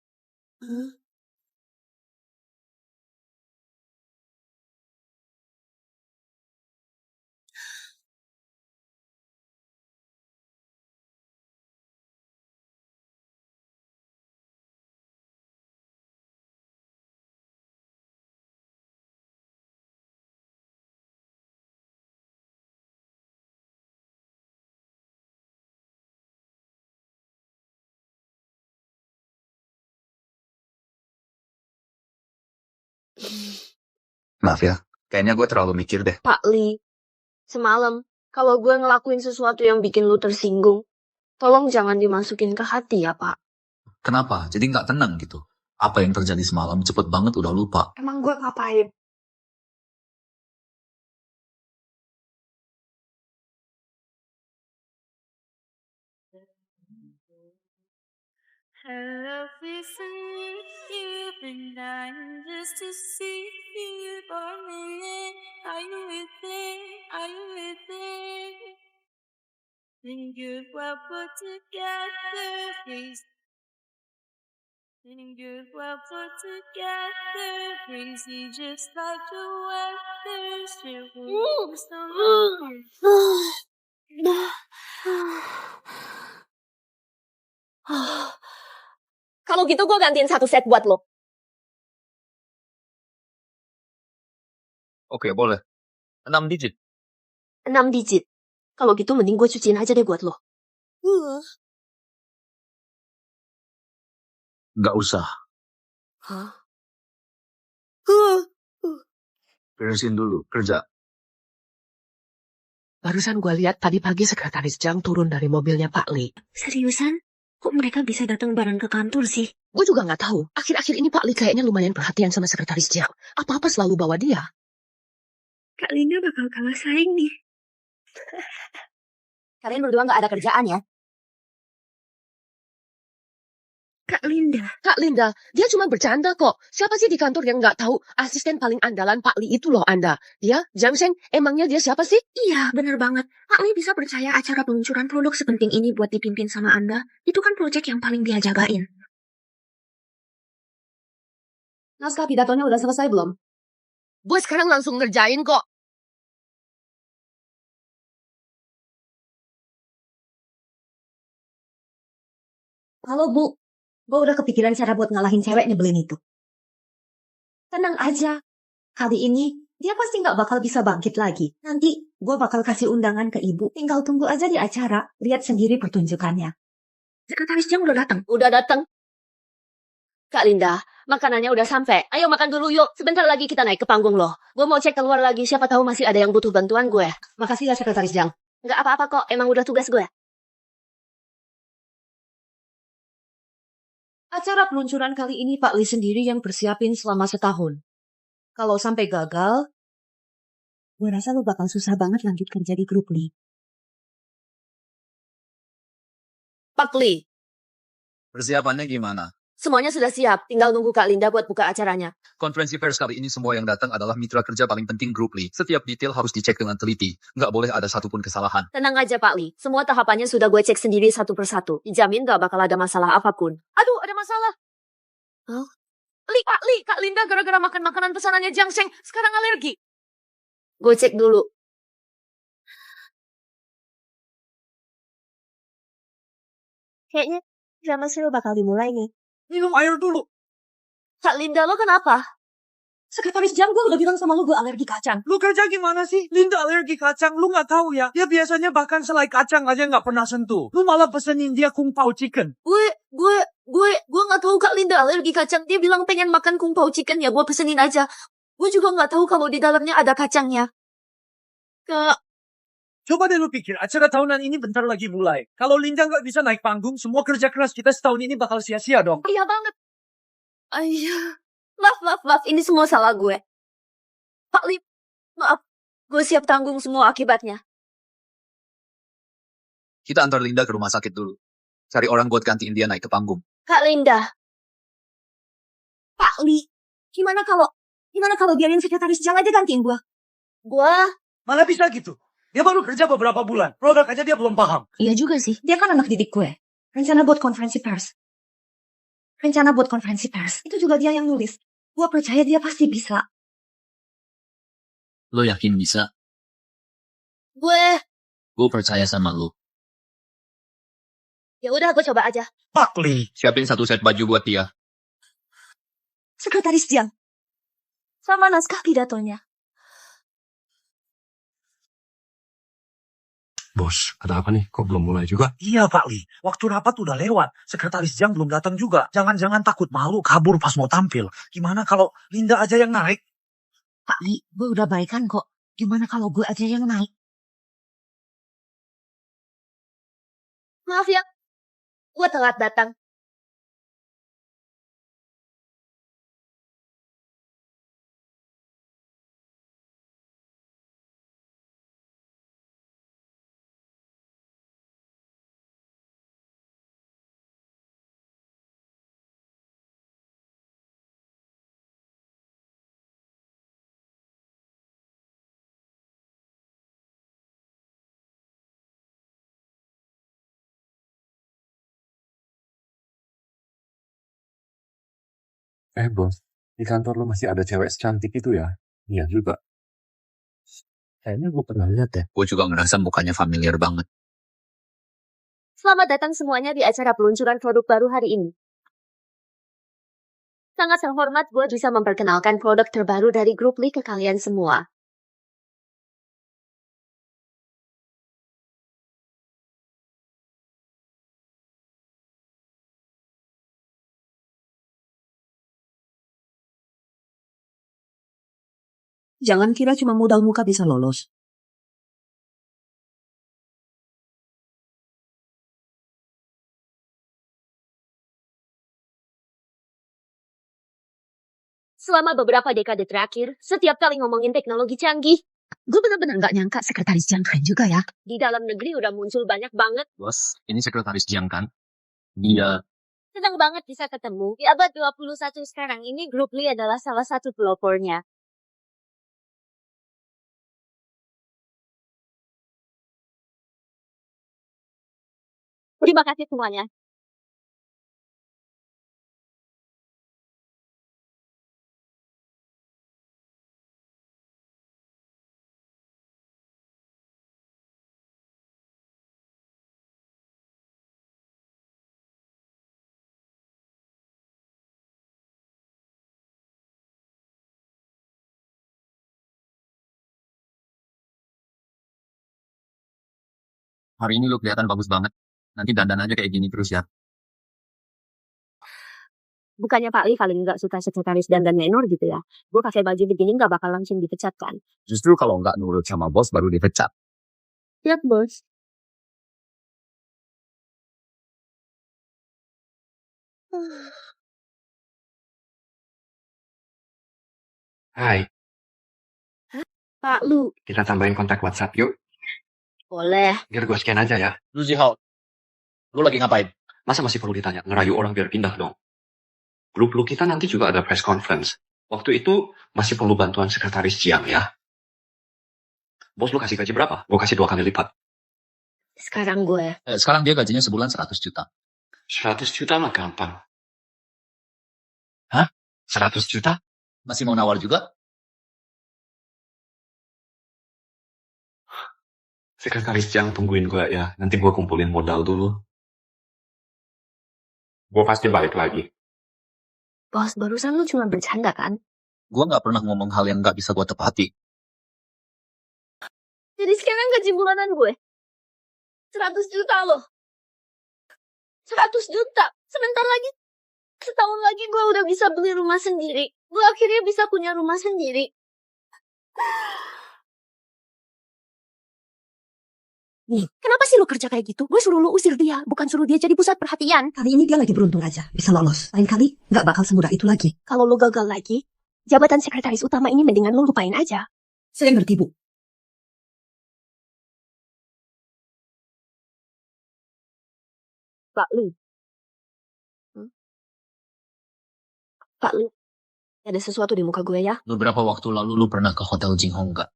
[SPEAKER 4] Maaf ya, kayaknya gue terlalu mikir deh.
[SPEAKER 1] Pak Li, semalam kalau gue ngelakuin sesuatu yang bikin lu tersinggung, Tolong jangan dimasukin ke hati ya, Pak.
[SPEAKER 4] Kenapa? Jadi nggak tenang gitu. Apa yang terjadi semalam cepet banget udah lupa.
[SPEAKER 1] Emang gue ngapain?
[SPEAKER 14] Everything you've been dying just to see you for a minute. Are you with it? Are you with it? Think you're well put together, please. Think you're well put together, crazy just like the weather. Still moves
[SPEAKER 1] Kalau gitu gue gantiin 1 set buat lo.
[SPEAKER 4] Oke, boleh. 6 digit.
[SPEAKER 1] 6 digit. Kalau gitu mending gue cuciin aja deh buat lo.
[SPEAKER 9] Nggak usah.
[SPEAKER 1] Hah?
[SPEAKER 9] Beresin dulu, kerja.
[SPEAKER 15] Barusan gue lihat tadi pagi sekretaris Jang turun dari mobilnya Pak Li.
[SPEAKER 1] Seriusan? Kok mereka bisa datang bareng ke kantor sih?
[SPEAKER 15] Gue juga nggak tahu. Akhir-akhir ini Pak Li kayaknya lumayan perhatian sama sekretaris Jang. Apa-apa selalu bawa dia.
[SPEAKER 1] Kak Linda bakal kalah saing nih.
[SPEAKER 7] Kalian berdua nggak ada kerjaan ya?
[SPEAKER 1] Kak Linda.
[SPEAKER 15] Kak Linda, dia cuma bercanda kok. Siapa sih di kantor yang nggak tahu asisten paling andalan Pak Li itu loh Anda? Dia, Jang Sheng, emangnya dia siapa sih?
[SPEAKER 1] Iya, bener banget. Pak Li bisa percaya acara peluncuran produk sepenting ini buat dipimpin sama Anda. Itu kan proyek yang paling dia jagain.
[SPEAKER 7] Naskah pidatonya udah selesai belum?
[SPEAKER 15] Gue sekarang langsung ngerjain kok.
[SPEAKER 7] Halo Bu, gue udah kepikiran cara buat ngalahin cewek nyebelin itu. Tenang aja, kali ini dia pasti nggak bakal bisa bangkit lagi. Nanti gue bakal kasih undangan ke ibu, tinggal tunggu aja di acara, lihat sendiri pertunjukannya.
[SPEAKER 1] Sekretaris Jang udah datang.
[SPEAKER 15] Udah datang.
[SPEAKER 1] Kak Linda, makanannya udah sampai. Ayo makan dulu yuk. Sebentar lagi kita naik ke panggung loh. Gue mau cek keluar lagi, siapa tahu masih ada yang butuh bantuan gue.
[SPEAKER 7] Makasih ya Sekretaris Jang.
[SPEAKER 1] Nggak apa-apa kok, emang udah tugas gue.
[SPEAKER 7] Acara peluncuran kali ini Pak Li sendiri yang persiapin selama setahun. Kalau sampai gagal, gue rasa lu bakal susah banget lanjut kerja di grup Li.
[SPEAKER 1] Pak Li,
[SPEAKER 4] Persiapannya gimana?
[SPEAKER 1] semuanya sudah siap. Tinggal nunggu Kak Linda buat buka acaranya.
[SPEAKER 4] Konferensi pers kali ini semua yang datang adalah mitra kerja paling penting grup Li. Setiap detail harus dicek dengan teliti. Nggak boleh ada satupun kesalahan.
[SPEAKER 1] Tenang aja Pak Li, semua tahapannya sudah gue cek sendiri satu persatu. Dijamin gak bakal ada masalah apapun. Aduh, ada masalah. Hah? Pak Li, Kak Linda gara-gara makan makanan pesanannya Jang Sheng, sekarang alergi. Gue cek dulu.
[SPEAKER 2] Kayaknya drama seru bakal dimulai nih.
[SPEAKER 12] Minum air dulu.
[SPEAKER 1] Kak Linda, lo kenapa?
[SPEAKER 7] Sekretaris Jang, gue udah bilang sama lu gue alergi kacang.
[SPEAKER 12] Lu kerja gimana sih? Linda alergi kacang, lu nggak tahu ya? Dia biasanya bahkan selai kacang aja nggak pernah sentuh. Lu malah pesenin dia kung pao chicken.
[SPEAKER 1] Gue nggak tahu Kak Linda alergi kacang. Dia bilang pengen makan kung pao chicken ya, gue pesenin aja. Gue juga nggak tahu kalau di dalamnya ada kacangnya. Kak,
[SPEAKER 12] Coba deh lu pikir, acara tahunan ini bentar lagi mulai. Kalau Linda nggak bisa naik panggung, semua kerja keras kita setahun ini bakal sia-sia dong.
[SPEAKER 1] iya banget. Ayah, maaf, ini semua salah gue. Pak Li, maaf, gue siap tanggung semua akibatnya.
[SPEAKER 4] Kita antar Linda ke rumah sakit dulu. Cari orang buat gantiin dia naik ke panggung.
[SPEAKER 1] Kak Linda.
[SPEAKER 7] Pak Li, gimana kalau biarin sekretaris Jang aja gantiin gue?
[SPEAKER 12] Malah bisa gitu. Dia baru kerja beberapa bulan. Produk aja dia belum paham.
[SPEAKER 7] Iya juga sih, dia kan anak didik gue. Rencana buat konferensi pers. Itu juga dia yang nulis. Gue percaya dia pasti bisa.
[SPEAKER 4] Lo yakin bisa?
[SPEAKER 1] Gue
[SPEAKER 4] percaya sama lo.
[SPEAKER 1] ya udah gue coba aja.
[SPEAKER 12] Pak Li.
[SPEAKER 4] Siapin 1 set baju buat dia.
[SPEAKER 2] Sekretaris Jang. Sama naskah pidatonya.
[SPEAKER 8] Bos, ada apa nih? Kok belum mulai juga?
[SPEAKER 12] Iya Pak Li, waktu rapat udah lewat. Sekretaris Jang belum datang juga. Jangan-jangan takut malu kabur pas mau tampil. Gimana kalau Linda aja yang naik?
[SPEAKER 7] Pak Li, gue udah baikan kok. Gimana kalau gue aja yang naik?
[SPEAKER 1] Maaf ya, Gue telat datang.
[SPEAKER 5] Bos, di kantor lo masih ada cewek secantik itu ya? Iya juga.
[SPEAKER 4] Kayaknya gue pernah lihat ya. Gue juga ngerasa mukanya familiar banget.
[SPEAKER 1] Selamat datang semuanya di acara peluncuran produk baru hari ini. Sangat terhormat gue bisa memperkenalkan produk terbaru dari grup Lee ke kalian semua.
[SPEAKER 7] Jangan kira cuma modal muka bisa lolos.
[SPEAKER 1] Selama beberapa dekade terakhir, setiap kali ngomongin teknologi canggih,
[SPEAKER 7] Gue bener-bener gak nyangka sekretaris Jiang keren juga ya.
[SPEAKER 1] di dalam negeri udah muncul banyak banget.
[SPEAKER 4] Bos, ini sekretaris Jiang kan? Dia
[SPEAKER 1] Senang banget bisa ketemu. Di abad 21 sekarang ini, grup Lee adalah salah satu pelopornya. Terima kasih semuanya.
[SPEAKER 4] hari ini lu kelihatan bagus banget. Nanti dandan aja kayak gini terus ya.
[SPEAKER 1] Bukannya Pak Lee paling nggak suka sekretaris dandan menor gitu ya. Gue pakai baju begini nggak bakal langsung dipecat kan.
[SPEAKER 4] Justru kalau nggak nurut sama bos baru dipecat.
[SPEAKER 1] Siap, bos.
[SPEAKER 5] Hai,
[SPEAKER 1] Pak Lu,
[SPEAKER 5] kita tambahin kontak WhatsApp yuk.
[SPEAKER 1] boleh.
[SPEAKER 5] Biar gue scan aja ya.
[SPEAKER 4] Lu Jihao, lu lagi ngapain?
[SPEAKER 5] Masa masih perlu ditanya? Ngerayu orang biar pindah dong. Grup lu kita nanti juga ada press conference. Waktu itu masih perlu bantuan sekretaris Jiang ya. Bos lu kasih gaji berapa? Gue kasih 2 kali lipat.
[SPEAKER 1] Sekarang gue.
[SPEAKER 4] Sekarang dia gajinya sebulan 100 juta.
[SPEAKER 5] 100 juta mah gampang.
[SPEAKER 4] Hah?
[SPEAKER 5] 100 juta?
[SPEAKER 4] Masih mau nawar juga?
[SPEAKER 5] Sekretaris Jiang tungguin gue ya. Nanti gue kumpulin modal dulu. Gue pasti balik lagi.
[SPEAKER 1] Bos, barusan lu cuma bercanda kan?
[SPEAKER 4] Gue nggak pernah ngomong hal yang nggak bisa gue tepati.
[SPEAKER 1] Jadi sekarang gaji bulanan gue 100 juta loh. 100 juta. Sebentar lagi, setahun lagi gue udah bisa beli rumah sendiri. Gue akhirnya bisa punya rumah sendiri.
[SPEAKER 7] Nih, kenapa sih lu kerja kayak gitu? Gue suruh lu usir dia, bukan suruh dia jadi pusat perhatian. Kali ini dia lagi beruntung aja, bisa lolos. Lain kali, gak bakal semudah itu lagi.
[SPEAKER 1] Kalau lu gagal lagi, jabatan sekretaris utama ini mendingan lu lupain aja.
[SPEAKER 7] Saya ngerti, Bu.
[SPEAKER 1] Pak Lu. Pak Lu, ada sesuatu di muka gue ya.
[SPEAKER 4] Beberapa waktu lalu lu pernah ke Hotel Jinghong nggak?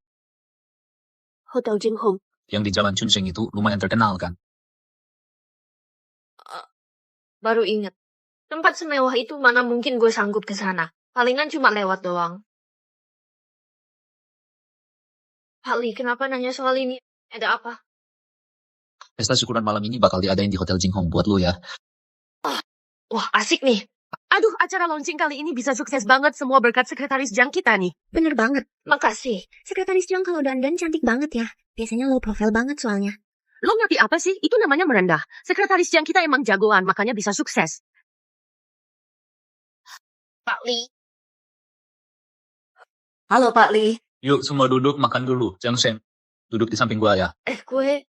[SPEAKER 1] Hotel Jinghong.
[SPEAKER 4] Yang di Jalan Chunsheng itu lumayan terkenal kan?
[SPEAKER 3] Baru inget. Tempat semewah itu mana mungkin gue sanggup ke sana. Palingan cuma lewat doang. Pak Lee, kenapa nanya soal ini? Ada apa?
[SPEAKER 4] Pesta syukuran malam ini bakal diadain di Hotel Jinghong buat lu ya.
[SPEAKER 3] Wah, asik nih.
[SPEAKER 15] Aduh, acara launching kali ini bisa sukses banget semua berkat sekretaris Jiang kita nih.
[SPEAKER 1] Bener banget.
[SPEAKER 3] Makasih.
[SPEAKER 1] Sekretaris Jiang kalau dandan cantik banget ya. Biasanya low profile banget soalnya.
[SPEAKER 15] Lo ngerti apa sih? Itu namanya merendah. Sekretaris Jiang kita emang jagoan, makanya bisa sukses.
[SPEAKER 3] Pak Lee.
[SPEAKER 1] Halo Pak Lee.
[SPEAKER 4] Yuk semua duduk makan dulu. Jiang Shen, duduk di samping gua ya.
[SPEAKER 3] Gue...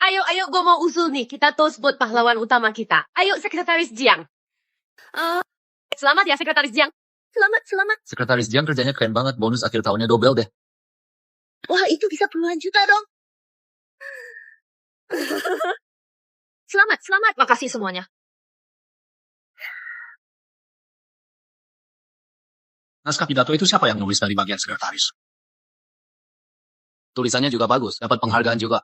[SPEAKER 15] Ayo, gue mau usul nih. Kita toast buat pahlawan utama kita. Ayo, Sekretaris Jiang. Selamat ya, Sekretaris Jiang. Selamat.
[SPEAKER 4] Sekretaris Jiang kerjanya keren banget. Bonus akhir tahunnya double deh.
[SPEAKER 15] Wah, itu bisa puluhan juta dong. Selamat. Makasih semuanya.
[SPEAKER 4] Naskah pidato itu siapa yang nulis dari bagian sekretaris? Tulisannya juga bagus. Dapat penghargaan juga.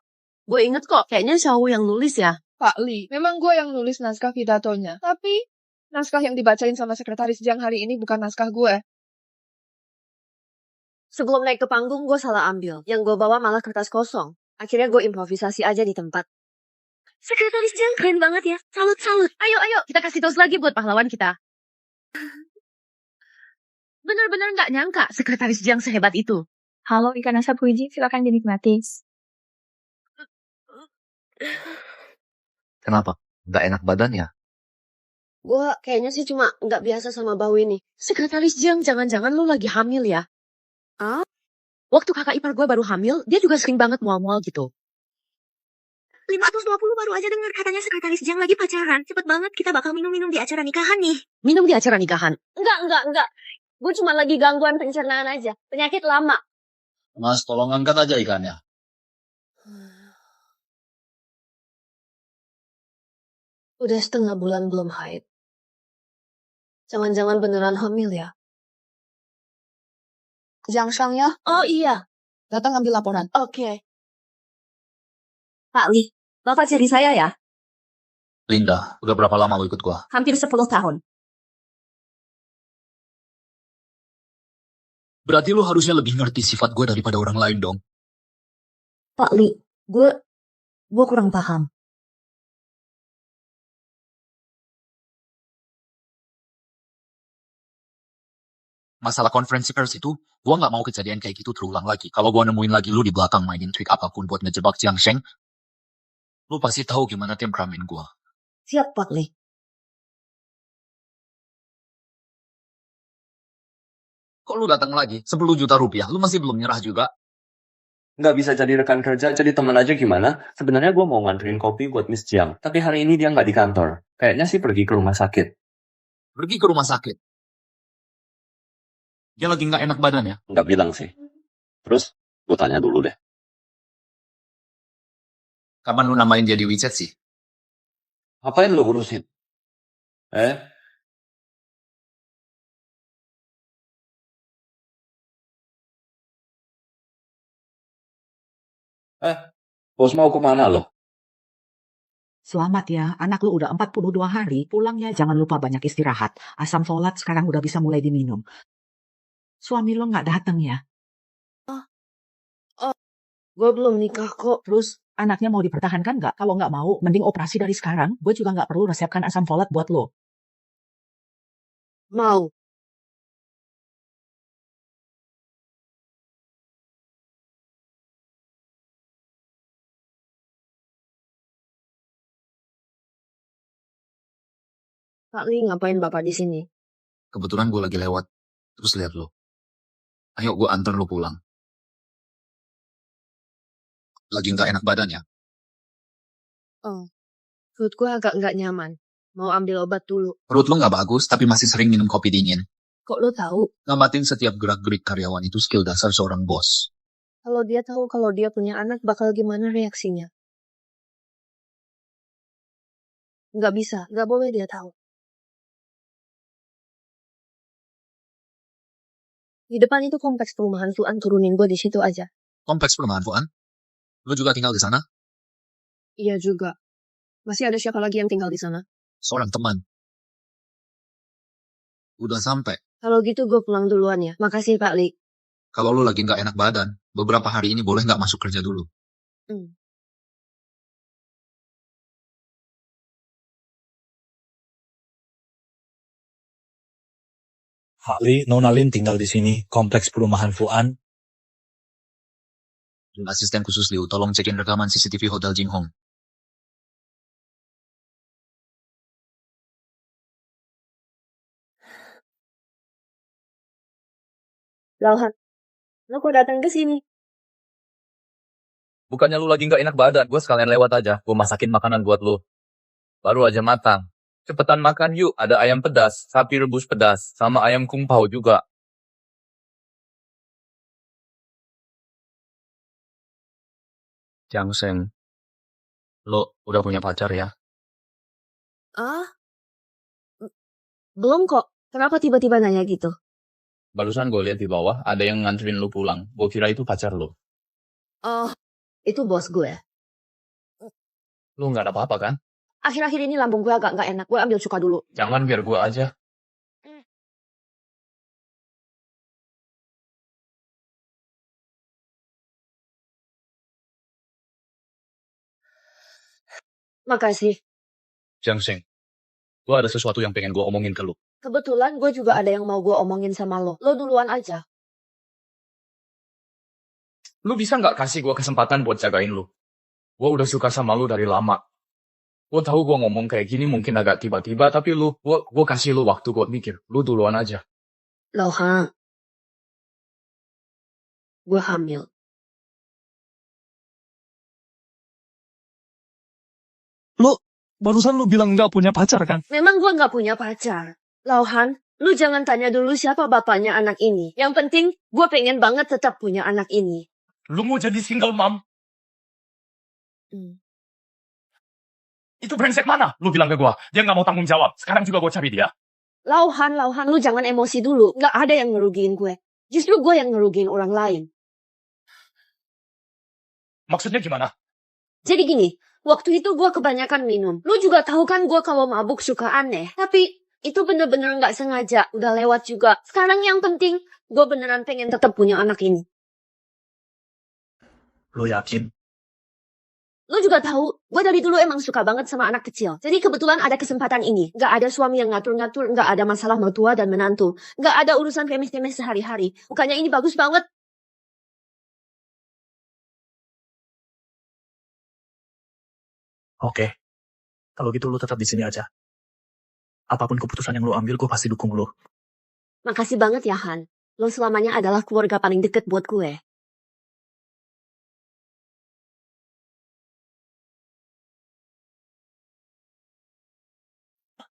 [SPEAKER 15] Gue inget kok, kayaknya Xiao yang nulis ya.
[SPEAKER 16] Pak Li, memang gue yang nulis naskah pidatonya. Tapi, naskah yang dibacain sama Sekretaris Jiang hari ini bukan naskah gue.
[SPEAKER 1] Sebelum naik ke panggung, gue salah ambil. Yang gue bawa malah kertas kosong. Akhirnya gue improvisasi aja di tempat.
[SPEAKER 15] Sekretaris Jiang keren banget ya. Salut. Ayo, kita kasih toast lagi buat pahlawan kita. Bener-bener nggak nyangka Sekretaris Jiang sehebat itu.
[SPEAKER 17] Halo ikan asap Huiji, silakan dinikmati.
[SPEAKER 10] Kenapa? Nggak enak badan ya?
[SPEAKER 1] Gue kayaknya sih cuma nggak biasa sama bau ini.
[SPEAKER 15] Sekretaris Jiang, jangan-jangan lu lagi hamil ya? Waktu kakak ipar gue baru hamil, dia juga sering banget mual-mual gitu.
[SPEAKER 3] 520 baru aja dengar katanya Sekretaris Jiang lagi pacaran. Cepet banget, kita bakal minum-minum di acara nikahan nih.
[SPEAKER 15] Minum di acara nikahan?
[SPEAKER 1] Enggak. Gue cuma lagi gangguan pencernaan aja. Penyakit lama.
[SPEAKER 4] Mas, tolong angkat aja ikannya.
[SPEAKER 1] Udah setengah bulan belum haid. Jangan-jangan beneran hamil ya?
[SPEAKER 18] Jiang Shang ya?
[SPEAKER 1] Oh iya.
[SPEAKER 18] Datang ambil laporan.
[SPEAKER 1] Oke.
[SPEAKER 7] Pak Li, Bapak jadi saya ya?
[SPEAKER 4] Linda, udah berapa lama lo ikut gua?
[SPEAKER 7] Hampir 10 tahun.
[SPEAKER 4] Berarti lo harusnya lebih ngerti sifat gue daripada orang lain dong.
[SPEAKER 7] Pak Li, gue kurang paham.
[SPEAKER 4] Masalah konferensi pers itu, gue nggak mau kejadian kayak gitu terulang lagi. Kalau gue nemuin lagi lu di belakang mainin trik apapun buat ngejebak Jiang Sheng, lu pasti tahu gimana temperamen gue.
[SPEAKER 7] Siap, Pak Li.
[SPEAKER 4] Kok lu datang lagi? 10 juta rupiah, lu masih belum nyerah juga?
[SPEAKER 5] Nggak bisa jadi rekan kerja, jadi teman aja gimana? Sebenarnya gue mau nganterin kopi buat Miss Jiang, tapi hari ini dia nggak di kantor. Kayaknya sih pergi ke rumah sakit.
[SPEAKER 4] Pergi ke rumah sakit? Dia lagi nggak enak badan ya?
[SPEAKER 5] Nggak bilang sih. Terus, gue tanya dulu deh.
[SPEAKER 4] Kapan lu namain dia di WeChat sih?
[SPEAKER 5] Apain lu urusin? Bos mau kemana lo?
[SPEAKER 19] Selamat ya, anak lu udah 42 hari, pulangnya jangan lupa banyak istirahat. Asam folat sekarang udah bisa mulai diminum. Suami lo nggak datang ya?
[SPEAKER 1] Gue belum nikah kok.
[SPEAKER 19] Terus, anaknya mau dipertahankan nggak? Kalau nggak mau, mending operasi dari sekarang. Gue juga nggak perlu resepkan asam folat buat lo.
[SPEAKER 1] Mau. Pak Li, ngapain Bapak di sini?
[SPEAKER 4] Kebetulan gue lagi lewat, terus lihat lo. Ayo gue antar lo pulang. Lagi nggak enak badan ya?
[SPEAKER 1] Oh, perut gue agak nggak nyaman. Mau ambil obat dulu.
[SPEAKER 4] Perut lo nggak bagus, tapi masih sering minum kopi dingin.
[SPEAKER 1] Kok lo tahu?
[SPEAKER 4] Ngamatin setiap gerak-gerik karyawan itu skill dasar seorang bos.
[SPEAKER 1] Kalau dia tahu kalau dia punya anak, bakal gimana reaksinya? Nggak bisa, nggak boleh dia tahu. Di depan itu kompleks perumahan Fuan, turunin gue di situ aja.
[SPEAKER 4] Kompleks perumahan Fuan? Lo juga tinggal di sana?
[SPEAKER 1] Iya juga. Masih ada siapa lagi yang tinggal di sana?
[SPEAKER 4] Seorang teman. Udah sampai.
[SPEAKER 1] Kalau gitu gue pulang duluan ya. Makasih Pak Li.
[SPEAKER 4] Kalau lo lagi nggak enak badan, beberapa hari ini boleh nggak masuk kerja dulu.
[SPEAKER 12] Pak Li, Nona Lin tinggal di sini, kompleks perumahan Fuan.
[SPEAKER 4] Asisten khusus Liu, tolong cekin rekaman CCTV Hotel Jinghong.
[SPEAKER 1] Lauhan, lo kok datang ke sini?
[SPEAKER 10] Bukannya lu lagi nggak enak badan, gue sekalian lewat aja. Gue masakin makanan buat lu. Baru aja matang. Cepetan makan yuk, ada ayam pedas, sapi rebus pedas, sama ayam kung pao juga. Jangseng, lo udah punya pacar ya?
[SPEAKER 1] Ah, belum kok. Kenapa tiba-tiba nanya gitu?
[SPEAKER 10] Barusan gue lihat di bawah, ada yang nganterin lu pulang. Gue kira itu pacar lu.
[SPEAKER 1] Oh, itu bos gue.
[SPEAKER 10] Lu nggak ada apa-apa kan?
[SPEAKER 1] Akhir-akhir ini lambung gue agak nggak enak. Gue ambil cuka dulu.
[SPEAKER 10] Jangan, biar gue aja.
[SPEAKER 1] Makasih.
[SPEAKER 10] Jangseng, gue ada sesuatu yang pengen gue omongin ke lu.
[SPEAKER 1] Kebetulan gue juga ada yang mau gue omongin sama lo. Lo duluan aja.
[SPEAKER 10] Lu bisa nggak kasih gue kesempatan buat jagain lu? Gue udah suka sama lu dari lama. Gue tahu gue ngomong kayak gini mungkin agak tiba-tiba, tapi gue kasih lu waktu buat mikir. Lu duluan aja.
[SPEAKER 1] Lohan. Gue hamil.
[SPEAKER 12] Barusan lu bilang nggak punya pacar kan?
[SPEAKER 1] Memang gue nggak punya pacar. Lauhan, lu jangan tanya dulu siapa bapaknya anak ini. Yang penting, gue pengen banget tetap punya anak ini.
[SPEAKER 12] Lu mau jadi single mom? Itu brengsek mana? Lu bilang ke gua, dia nggak mau tanggung jawab. Sekarang juga gua cari dia.
[SPEAKER 1] Lauhan, lu jangan emosi dulu. Nggak ada yang ngerugiin gue. Justru gue yang ngerugiin orang lain.
[SPEAKER 12] Maksudnya gimana?
[SPEAKER 1] Jadi gini, waktu itu gue kebanyakan minum. Lu juga tahu kan gue kalau mabuk suka aneh. Tapi itu bener-bener nggak sengaja. Udah lewat juga. Sekarang yang penting, gue beneran pengen tetap punya anak ini.
[SPEAKER 12] Lu yakin?
[SPEAKER 1] Lu juga tahu, gue dari dulu emang suka banget sama anak kecil. Jadi kebetulan ada kesempatan ini. Gak ada suami yang ngatur-ngatur, gak ada masalah mertua dan menantu. Gak ada urusan remes-remes sehari-hari. Bukannya ini bagus banget?
[SPEAKER 12] Oke. Kalau gitu lu tetap di sini aja. Apapun keputusan yang lu ambil, gue pasti dukung lu.
[SPEAKER 1] Makasih banget ya, Han. Lo selamanya adalah keluarga paling deket buat gue.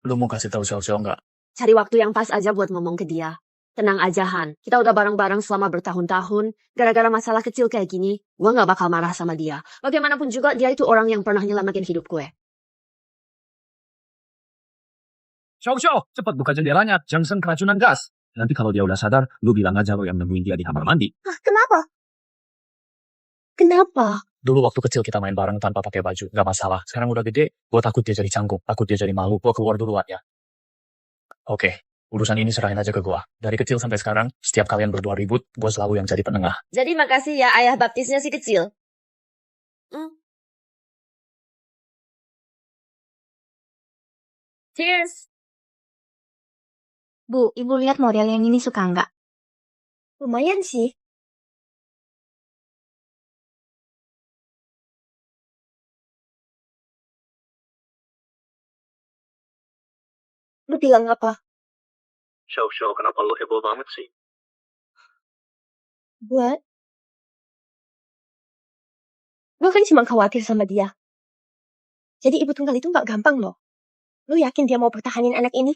[SPEAKER 12] Lu mau kasih tahu Xiao nggak?
[SPEAKER 1] Cari waktu yang pas aja buat ngomong ke dia. Tenang aja, Han. Kita udah bareng-bareng selama bertahun-tahun. Gara-gara masalah kecil kayak gini, gue gak bakal marah sama dia. Bagaimanapun juga, dia itu orang yang pernah nyelamatin hidup gue.
[SPEAKER 12] Xiao, cepat buka jendelanya. Jangseng keracunan gas. Nanti kalau dia udah sadar, lu bilang aja lo yang nemuin dia di kamar mandi.
[SPEAKER 2] Hah, kenapa? Kenapa?
[SPEAKER 12] Dulu waktu kecil kita main bareng tanpa pakai baju. Gak masalah. Sekarang udah gede, gue takut dia jadi canggung. Takut dia jadi malu. Gue keluar duluan ya. Oke. Urusan ini serahin aja ke gue. Dari kecil sampai sekarang, setiap kalian berdua ribut, gue selalu yang jadi penengah.
[SPEAKER 1] Jadi makasih ya ayah baptisnya si kecil. Cheers.
[SPEAKER 17] Bu, ibu lihat model yang ini suka nggak?
[SPEAKER 2] Lumayan sih. Lu bilang apa?
[SPEAKER 12] Xiao, kenapa lu heboh banget sih?
[SPEAKER 2] Gue kan cuma khawatir sama dia. Jadi ibu tunggal itu nggak gampang loh. Lu yakin dia mau pertahanin anak ini?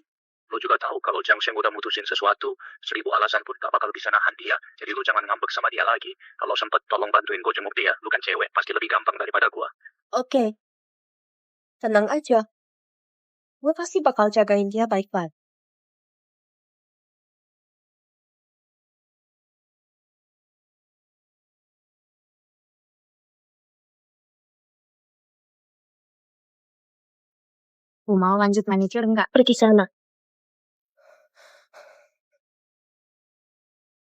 [SPEAKER 12] Lu juga tahu kalau Jangseng udah mutusin sesuatu, 1000 alasan pun gak bakal bisa nahan dia. Jadi lu jangan ngambek sama dia lagi. Kalau sempet tolong bantuin gue jenguk dia. Lu kan cewek, pasti lebih gampang daripada gue.
[SPEAKER 2] Oke. Tenang aja. Gue pasti bakal jagain dia baik-baik.
[SPEAKER 17] Mau lanjut manicure nggak?
[SPEAKER 2] Pergi sana.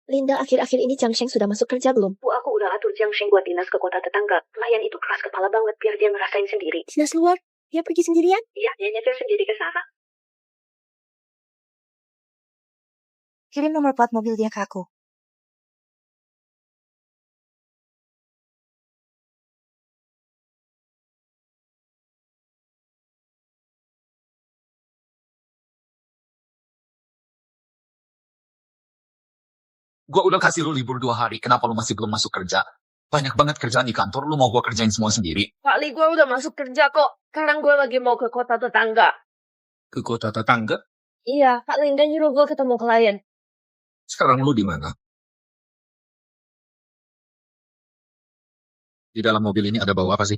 [SPEAKER 2] Linda, akhir-akhir ini Jangseng sudah masuk kerja belum?
[SPEAKER 1] Bu, aku udah atur Jangseng buat dinas ke kota tetangga. Klien itu keras kepala banget, biar dia ngerasain sendiri.
[SPEAKER 2] Dinas luar? Dia pergi sendirian?
[SPEAKER 1] Iya, dia nyetir sendiri ke sana.
[SPEAKER 13] Kirim nomor plat mobil dia ke aku.
[SPEAKER 4] Gue udah kasih lu libur 2 hari, kenapa lu masih belum masuk kerja? Banyak banget kerjaan di kantor, lu mau gue kerjain semua sendiri?
[SPEAKER 15] Pak Li, gue udah masuk kerja kok. Sekarang gue lagi mau ke kota tetangga.
[SPEAKER 4] Ke kota tetangga?
[SPEAKER 15] Iya, Pak Linda nyuruh gue ketemu klien.
[SPEAKER 4] Sekarang lu di mana? Di dalam mobil ini ada bawa apa sih?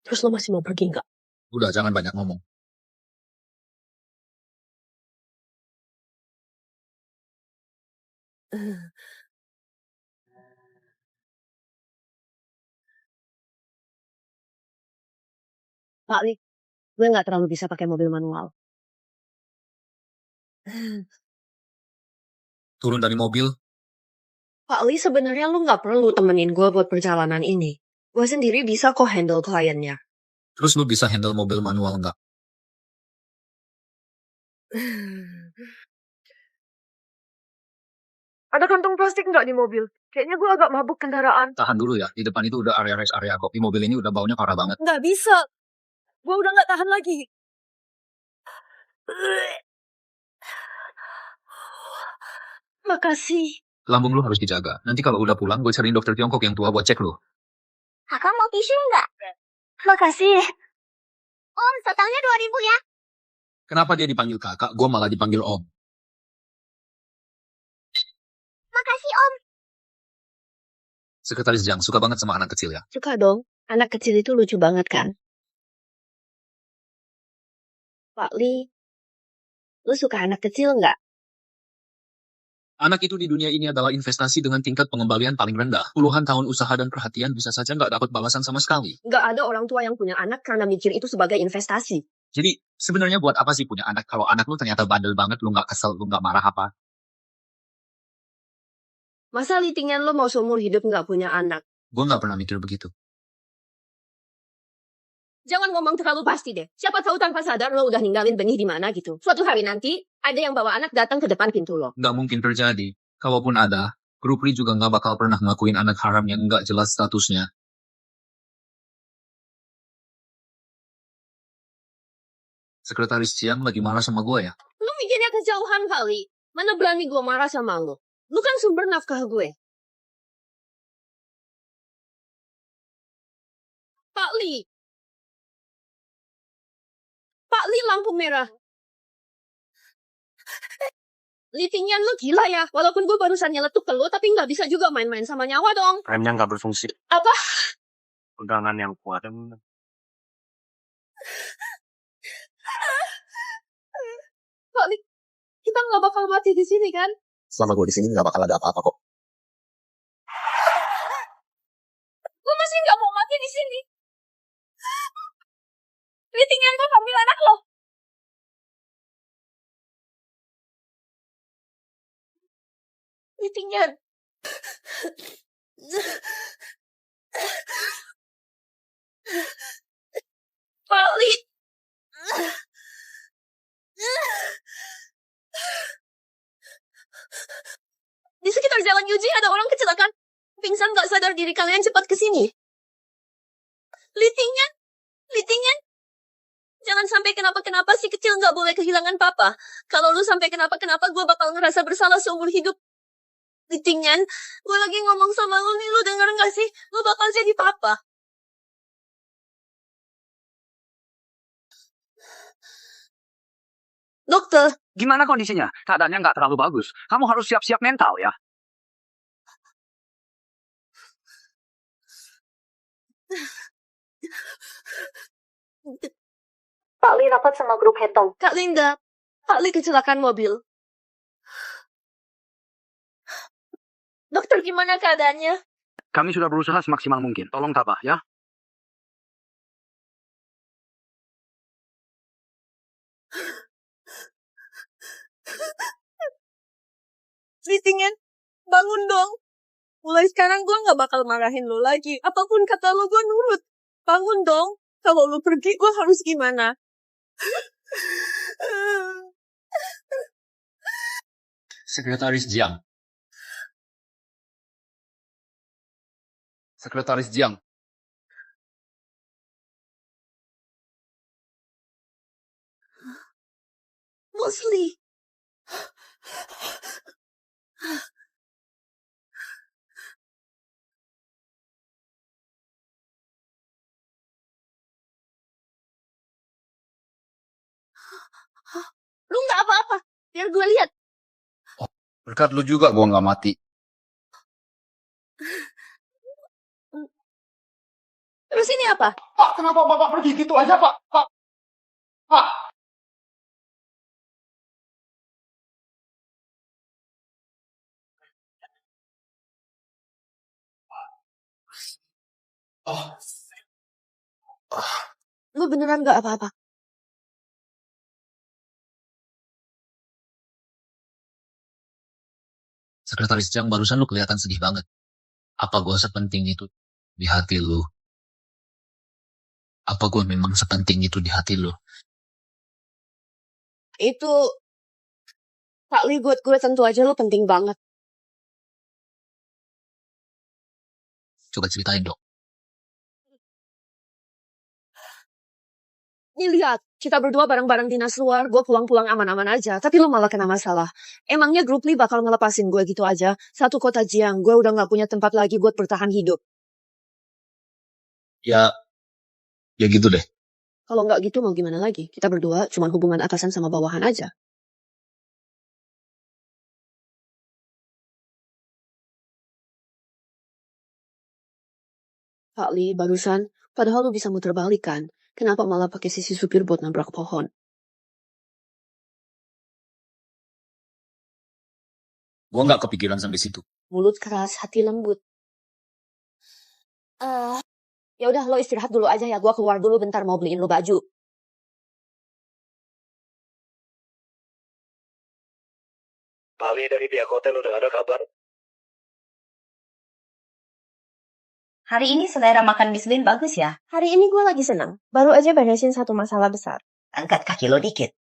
[SPEAKER 15] Terus lo masih mau pergi nggak?
[SPEAKER 4] Udah, jangan banyak ngomong.
[SPEAKER 1] Pak Li, gue nggak terlalu bisa pakai mobil manual.
[SPEAKER 4] Turun dari mobil,
[SPEAKER 1] Pak Li, sebenarnya lu nggak perlu temenin gue buat perjalanan ini. Gue sendiri bisa kok handle kliennya.
[SPEAKER 4] terus lu bisa handle mobil manual nggak?
[SPEAKER 15] Ada kantong plastik nggak di mobil? Kayaknya gue agak mabuk kendaraan.
[SPEAKER 4] Tahan dulu ya, di depan itu udah area rest area kok. Di mobil ini udah baunya parah banget.
[SPEAKER 15] Nggak bisa. Gue udah nggak tahan lagi. Makasih.
[SPEAKER 4] Lambung lu harus dijaga. Nanti kalau udah pulang, gue cariin dokter Tiongkok yang tua buat cek lu.
[SPEAKER 20] Kakak mau tisu nggak? Makasih. Om, totalnya 2000 ya.
[SPEAKER 4] Kenapa dia dipanggil kakak, gue malah dipanggil om?
[SPEAKER 20] Makasih Om.
[SPEAKER 4] Sekretaris Jang suka banget sama anak kecil ya.
[SPEAKER 1] Suka dong. Anak kecil itu lucu banget kan? Pak Li, lu suka anak kecil nggak?
[SPEAKER 4] Anak itu di dunia ini adalah investasi dengan tingkat pengembalian paling rendah. Puluhan tahun usaha dan perhatian bisa saja nggak dapat balasan sama sekali.
[SPEAKER 1] Nggak ada orang tua yang punya anak karena mikir itu sebagai investasi.
[SPEAKER 4] Jadi sebenarnya buat apa sih punya anak kalau anak lu ternyata bandel banget, lu nggak kesel, lu nggak marah apa?
[SPEAKER 1] Masa litingan lo mau seumur hidup nggak punya anak?
[SPEAKER 4] Gue nggak pernah mikir begitu.
[SPEAKER 1] Jangan ngomong terlalu pasti deh. Siapa tahu tanpa sadar lo udah ninggalin benih di mana gitu. Suatu hari nanti, ada yang bawa anak datang ke depan pintu lo.
[SPEAKER 4] Nggak mungkin terjadi. Kalaupun ada, grup Ri juga nggak bakal pernah ngakuin anak haram yang nggak jelas statusnya. Sekretaris Siang lagi marah sama gue ya?
[SPEAKER 1] Lo mikirnya kejauhan kali. Mana berani gue marah sama lo. Lo kan sumber nafkah gue. Pak Li. Pak Li, lampu merah. Litingan lo gila ya. Walaupun gue barusan nyeletuk ke lo, tapi nggak bisa juga main-main sama nyawa dong.
[SPEAKER 9] Remnya nggak berfungsi.
[SPEAKER 1] Apa?
[SPEAKER 9] Pegangan yang kuat.
[SPEAKER 1] Pak Li, kita nggak bakal mati di sini kan?
[SPEAKER 8] Selama gue di sini nggak bakal ada apa-apa kok.
[SPEAKER 1] Gue masih nggak mau mati di sini. Litingan kan hamil anak lo. Litingan. Pak Li. Di sekitar jalan Yuji ada orang kecelakaan. Pingsan gak sadar diri, kalian cepat ke sini. Litingan. Litingan. Jangan sampai kenapa-kenapa, si kecil gak boleh kehilangan papa. Kalau lu sampai kenapa-kenapa, gue bakal ngerasa bersalah seumur hidup. Litingan, gue lagi ngomong sama lu nih, lu denger gak sih? Lu bakal jadi papa. Dokter.
[SPEAKER 21] Gimana kondisinya? Keadaannya nggak terlalu bagus. Kamu harus siap-siap mental ya.
[SPEAKER 20] Pak Li rapat sama grup Hetong.
[SPEAKER 1] Kak Linda, Pak Li kecelakaan mobil. Dokter, gimana keadaannya?
[SPEAKER 21] Kami sudah berusaha semaksimal mungkin. Tolong tabah ya.
[SPEAKER 1] Litingan, bangun dong. Mulai sekarang gue gak bakal marahin lo lagi. Apapun kata lo, gue nurut. Bangun dong. Kalau lo pergi, gue harus gimana?
[SPEAKER 4] Sekretaris Jiang. Sekretaris Jiang.
[SPEAKER 1] Mostly.
[SPEAKER 15] Lu nggak apa-apa. Biar gue lihat.
[SPEAKER 10] Berkat lu juga gua nggak mati.
[SPEAKER 15] Terus ini apa?
[SPEAKER 9] Pak, kenapa Bapak pergi gitu aja, Pak? Pak, Pak.
[SPEAKER 1] Lu beneran gak apa-apa?
[SPEAKER 4] Sekretaris Jang, barusan lu kelihatan sedih banget. Apa gue sepenting itu di hati lu? Apa gue memang sepenting itu di hati lu?
[SPEAKER 1] Itu, Kak Li, buat gue tentu aja lu penting banget.
[SPEAKER 4] Coba ceritain dong.
[SPEAKER 1] Nih lihat, kita berdua bareng-bareng dinas luar, gue pulang-pulang aman-aman aja. Tapi lu malah kena masalah. Emangnya grup Li bakal ngelepasin gue gitu aja? Satu kota Jiang, gue udah gak punya tempat lagi buat bertahan hidup.
[SPEAKER 4] Ya gitu deh.
[SPEAKER 1] Kalau nggak gitu mau gimana lagi? Kita berdua cuma hubungan atasan sama bawahan aja. Kak Li, barusan, padahal lu bisa muter balik kan? Kenapa malah pakai sisi supir buat nabrak pohon?
[SPEAKER 4] Gue nggak kepikiran sampai situ.
[SPEAKER 1] Mulut keras, hati lembut. Ya udah lo istirahat dulu aja ya. Gua keluar dulu bentar mau beliin lo baju.
[SPEAKER 12] Bali dari pihak hotel udah ada kabar.
[SPEAKER 20] Hari ini selera makan Mislin bagus ya.
[SPEAKER 2] Hari ini gue lagi senang. Baru aja beresin satu masalah besar.
[SPEAKER 20] Angkat kaki lo dikit.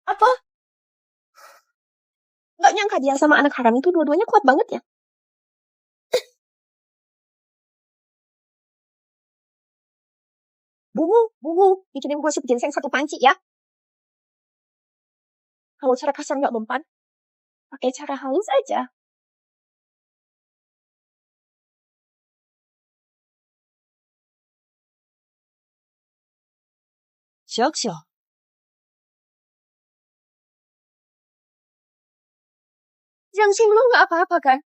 [SPEAKER 2] Apa? Gak nyangka dia sama anak haram itu dua-duanya kuat banget ya. Bungu, bikinin gue sup ginseng satu panci ya. Kalau cara kasar gak mempan, pakai cara halus aja.
[SPEAKER 1] Syok.
[SPEAKER 2] Jiangxing, lu gak apa-apa kan?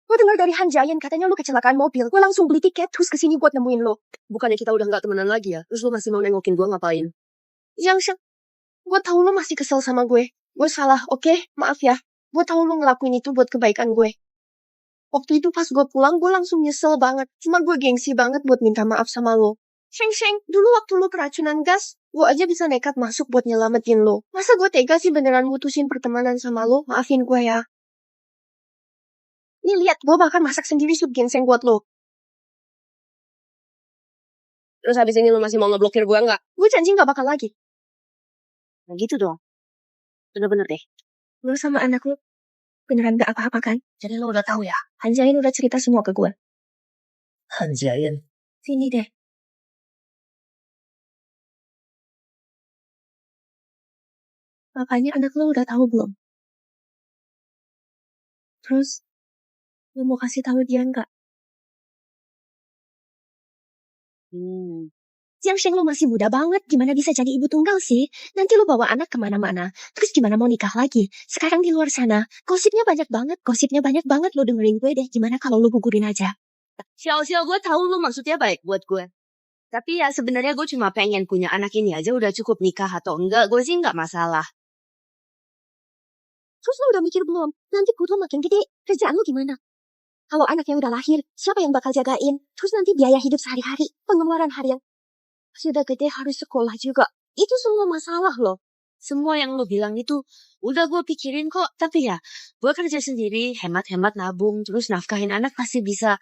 [SPEAKER 2] Gue dengar dari Han Jiayan katanya lu kecelakaan mobil. Gue langsung beli tiket terus kesini buat nemuin lo.
[SPEAKER 1] Bukannya kita udah gak temenan lagi ya? Terus lo masih mau nengokin gue ngapain?
[SPEAKER 2] Jiangxing, gue tahu lu masih kesel sama gue. Gue salah, oke? Maaf ya. Gue tahu lu ngelakuin itu buat kebaikan gue. Waktu itu pas gue pulang, gue langsung nyesel banget. Cuma gue gengsi banget buat minta maaf sama lo. Sheng, dulu waktu lo keracunan gas, gue aja bisa nekat masuk buat nyelamatin lo. Masa gue tega sih beneran mutusin pertemanan sama lo? Maafin gue ya. Nih lihat, gue bahkan masak sendiri sup ginseng buat lo.
[SPEAKER 1] Terus habis ini lo masih mau ngeblokir gue nggak?
[SPEAKER 2] Gue janji gak bakal lagi.
[SPEAKER 1] Nah gitu dong. Bener-bener deh.
[SPEAKER 2] Lo sama anak lo beneran gak apa-apa kan?
[SPEAKER 20] Jadi lo udah tahu ya?
[SPEAKER 2] Han Jiayan udah cerita semua ke gue.
[SPEAKER 20] Han Jiayan.
[SPEAKER 2] Sini deh. Makanya anak lo udah tahu belum? Terus, lo mau kasih tahu dia nggak? Jiangxing, lo masih muda banget. Gimana bisa jadi ibu tunggal sih? Nanti lo bawa anak kemana-mana. Terus gimana mau nikah lagi? Sekarang di luar sana, gosipnya banyak banget. Lo dengerin gue deh. Gimana kalau lo gugurin aja?
[SPEAKER 1] Xiao, gue tahu lo maksudnya baik buat gue. Tapi ya sebenarnya gue cuma pengen punya anak ini aja udah cukup nikah atau enggak. Gue sih nggak masalah.
[SPEAKER 2] Terus lo udah mikir belum? Nanti perut lo makin gede, kerjaan lo gimana? Kalau anaknya udah lahir, siapa yang bakal jagain? Terus nanti biaya hidup sehari-hari, pengeluaran harian. Sudah gede harus sekolah juga. Itu semua masalah loh.
[SPEAKER 1] Semua yang lo bilang itu udah gue pikirin kok. Tapi ya, gue kerja sendiri, hemat-hemat nabung, terus nafkahin anak pasti bisa.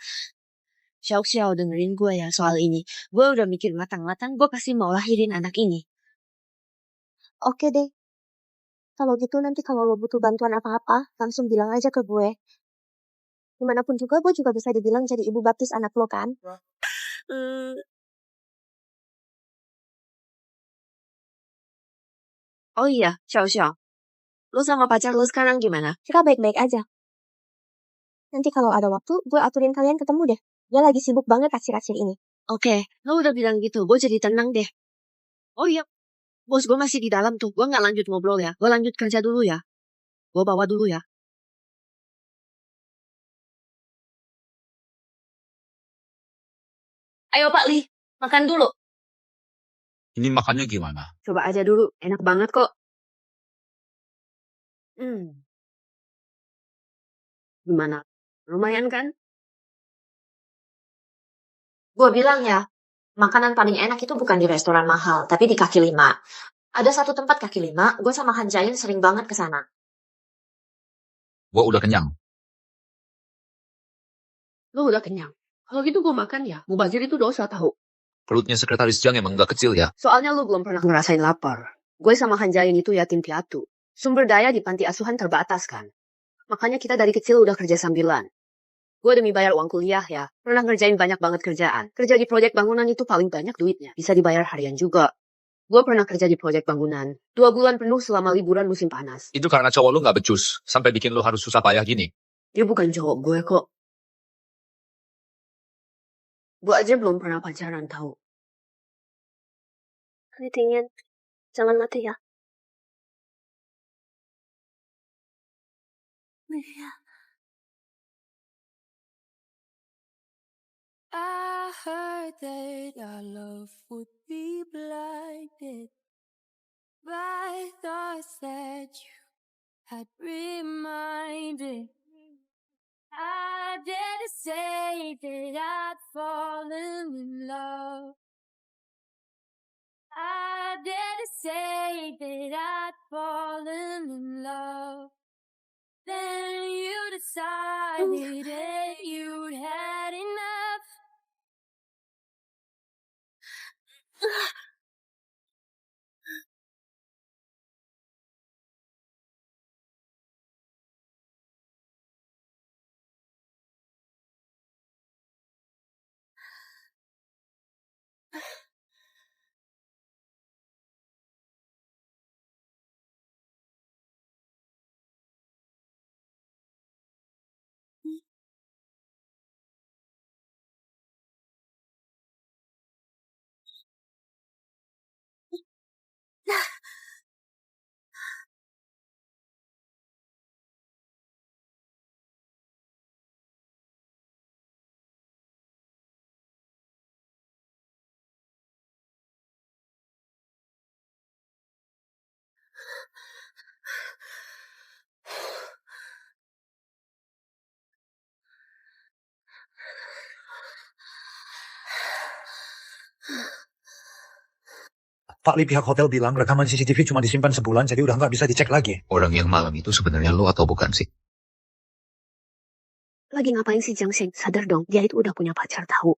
[SPEAKER 1] Xiao, dengerin gue ya soal ini. Gue udah mikir matang-matang, gue pasti mau lahirin anak ini.
[SPEAKER 2] Oke deh. Kalau gitu nanti kalau lo butuh bantuan apa-apa, langsung bilang aja ke gue. Dimanapun juga, gue juga bisa dibilang jadi ibu baptis anak lo kan?
[SPEAKER 1] Oh iya, Xiao. Lo sama pacar lo sekarang gimana?
[SPEAKER 2] Kita baik-baik aja. Nanti kalau ada waktu, gue aturin kalian ketemu deh. Dia lagi sibuk banget akhir-akhir ini.
[SPEAKER 1] Oke, lo udah bilang gitu. Gue jadi tenang deh. Oh iya, bos gue masih di dalam tuh. Gue nggak lanjut ngobrol ya. Gue lanjut kerja dulu ya. Gue bawa dulu ya.
[SPEAKER 3] Ayo Pak Li, makan dulu.
[SPEAKER 4] Ini makannya gimana?
[SPEAKER 1] Coba aja dulu. Enak banget kok. Gimana? Lumayan kan?
[SPEAKER 3] Gue bilang ya, makanan paling enak itu bukan di restoran mahal, tapi di kaki lima. Ada satu tempat kaki lima, gue sama Han Jain sering banget ke sana.
[SPEAKER 4] Gue udah kenyang.
[SPEAKER 1] Lo udah kenyang. Kalau gitu gue makan ya. Mubazir itu dosa tahu.
[SPEAKER 4] Perutnya sekretaris Jiang emang gak kecil ya.
[SPEAKER 1] Soalnya lo belum pernah ngerasain lapar. Gue sama Han Jain itu yatim piatu. Sumber daya di panti asuhan terbatas kan. Makanya kita dari kecil udah kerja sambilan. Gue demi bayar uang kuliah ya. Pernah ngerjain banyak banget kerjaan. Kerja di proyek bangunan itu paling banyak duitnya. Bisa dibayar harian juga. Gue pernah kerja di proyek bangunan. 2 bulan penuh selama liburan musim panas.
[SPEAKER 4] Itu karena cowok lu gak becus. Sampai bikin lu harus susah payah gini.
[SPEAKER 1] Dia bukan cowok gue kok. Gue aja belum pernah pacaran tahu.
[SPEAKER 2] Ini dingin. Jangan mati ya.
[SPEAKER 14] I heard that our love would be blinded by thoughts that you had reminded. I dare to say that I'd fallen in love. I dare to say that I'd fallen in love. Then you decided that you'd had enough.
[SPEAKER 11] Pak Li, pihak hotel bilang rekaman CCTV cuma disimpan sebulan, jadi udah nggak bisa dicek lagi.
[SPEAKER 4] Orang yang malam itu sebenarnya lo atau bukan sih?
[SPEAKER 1] Lagi ngapain sih Jiang Sheng? Sadar dong, dia itu udah punya pacar tahu.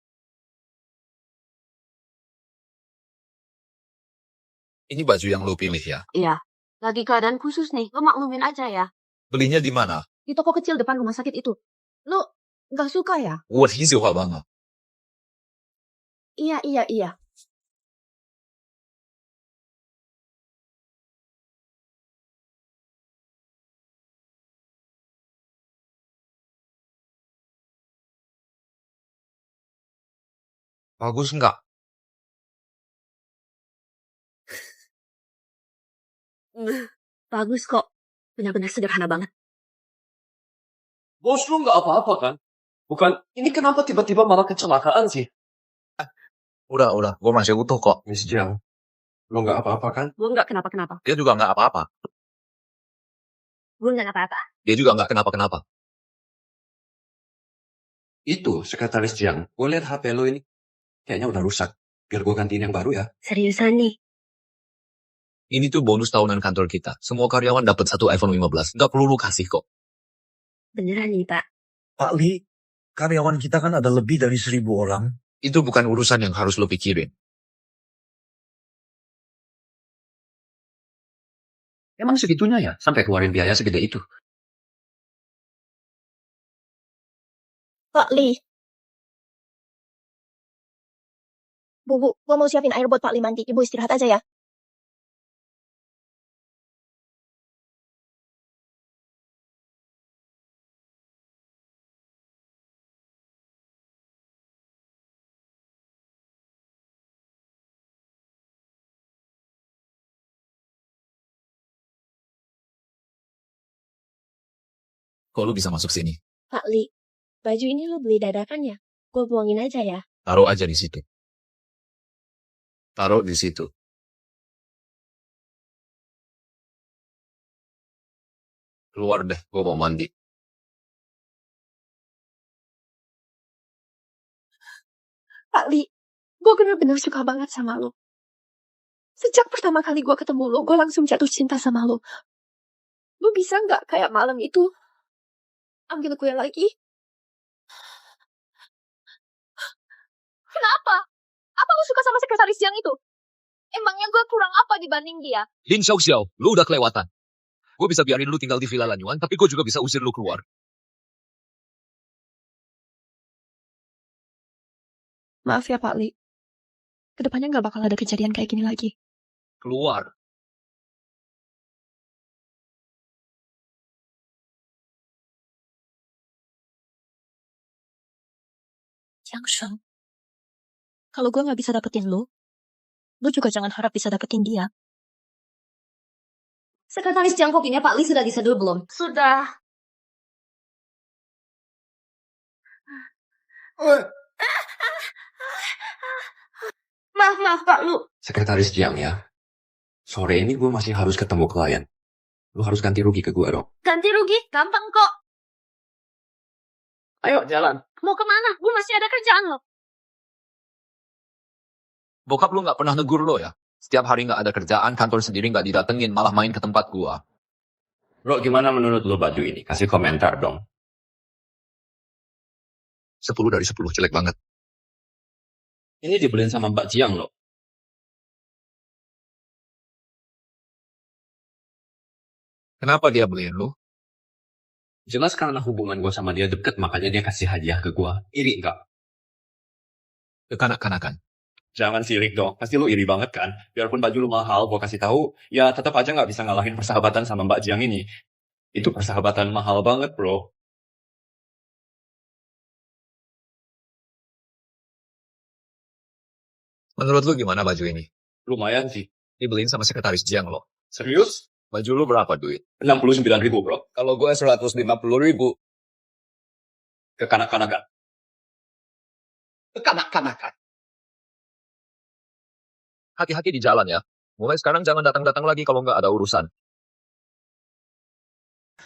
[SPEAKER 4] Ini baju yang lo pilih ya?
[SPEAKER 1] Iya. Lagi keadaan khusus nih. Lo maklumin aja ya.
[SPEAKER 4] Belinya di mana?
[SPEAKER 1] Di toko kecil depan rumah sakit itu. Lo nggak suka ya?
[SPEAKER 4] 我挺喜欢banget.
[SPEAKER 1] Iya.
[SPEAKER 4] Bagus nggak?
[SPEAKER 1] Bagus kok. Benar-benar sederhana banget.
[SPEAKER 5] Bos lu nggak apa-apa kan? Bukan, ini kenapa tiba-tiba malah kecelakaan sih?
[SPEAKER 4] Udah. Gue masih utuh kok.
[SPEAKER 8] Miss Jiang, lo nggak apa-apa kan?
[SPEAKER 1] Gue nggak kenapa-kenapa.
[SPEAKER 4] Dia juga nggak apa-apa.
[SPEAKER 1] Gue nggak apa-apa.
[SPEAKER 4] Dia juga nggak kenapa-kenapa.
[SPEAKER 8] Itu sekretaris Jiang. Gue lihat HP lo ini. Kayaknya udah rusak. Biar gue gantiin yang baru ya.
[SPEAKER 1] Seriusan nih?
[SPEAKER 4] Ini tuh bonus tahunan kantor kita. Semua karyawan dapat satu iPhone 15. Nggak perlu lu kasih kok.
[SPEAKER 1] Beneran nih, Pak.
[SPEAKER 11] Pak Li, karyawan kita kan ada lebih dari 1.000 orang.
[SPEAKER 4] Itu bukan urusan yang harus lo pikirin.
[SPEAKER 5] Emang segitunya ya? Sampai keluarin biaya segede itu?
[SPEAKER 2] Pak Li. Bu, gua mau siapin air buat Pak Li mandi. Ibu istirahat aja ya.
[SPEAKER 4] Kok lu bisa masuk sini?
[SPEAKER 2] Pak Li, baju ini lu beli dadakan ya? Gue buangin aja ya.
[SPEAKER 4] Taruh aja di situ. Taruh di situ. Keluar deh, gue mau mandi.
[SPEAKER 2] Pak Li, gue bener-bener suka banget sama lo. Sejak pertama kali gue ketemu lo, gue langsung jatuh cinta sama lo. Lo bisa nggak kayak malam itu ambil gue lagi? Kenapa? Apa lo suka sama sekretaris yang itu? Emangnya gue kurang apa dibanding dia?
[SPEAKER 4] Lin Xiao, lu udah kelewatan. Gue bisa biarin lu tinggal di Villa Lanyuan, tapi gue juga bisa usir lu keluar.
[SPEAKER 2] Maaf ya Pak Li. Kedepannya nggak bakal ada kejadian kayak gini lagi.
[SPEAKER 4] Keluar.
[SPEAKER 2] Jiang Sheng, kalau gue nggak bisa dapetin lo juga jangan harap bisa dapetin dia.
[SPEAKER 7] Sekretaris Jiang kopinya Pak Li sudah diseduh belum?
[SPEAKER 3] Sudah. Maaf Pak Lu.
[SPEAKER 8] Sekretaris Jiang ya. Sore ini gue masih harus ketemu klien. Lu harus ganti rugi ke gue dong.
[SPEAKER 3] Ganti rugi, gampang kok.
[SPEAKER 5] Ayo jalan.
[SPEAKER 3] Mau kemana? Gue masih ada kerjaan loh.
[SPEAKER 4] Bokap lu gak pernah negur lo ya? Setiap hari gak ada kerjaan, kantor sendiri gak didatengin, malah main ke tempat gua.
[SPEAKER 8] Bro, gimana menurut lu baju ini? Kasih komentar dong.
[SPEAKER 4] 10 dari 10, jelek banget.
[SPEAKER 8] Ini dibeliin sama Mbak Jiang loh.
[SPEAKER 4] Kenapa dia beliin lu?
[SPEAKER 8] Jelas karena hubungan gue sama dia deket, makanya dia kasih hadiah ke gue. Iri nggak?
[SPEAKER 4] Kekanak-kanakan.
[SPEAKER 8] Jangan sirik dong, pasti lu iri banget kan? Biarpun baju lu mahal, gue kasih tahu, ya tetap aja nggak bisa ngalahin persahabatan sama Mbak Jiang ini. Itu persahabatan mahal banget, bro.
[SPEAKER 4] Menurut lu gimana baju ini?
[SPEAKER 8] Lumayan sih.
[SPEAKER 4] Dibeliin sama sekretaris Jiang lo.
[SPEAKER 8] Serius?
[SPEAKER 4] Baju lu berapa duit?
[SPEAKER 8] 69.000, bro.
[SPEAKER 4] Kalau gue 150.000.
[SPEAKER 8] Kekanak-kanakan. Kekanak-kanakan.
[SPEAKER 4] Hati-hati di jalan ya. Mulai sekarang jangan datang-datang lagi kalau nggak ada urusan.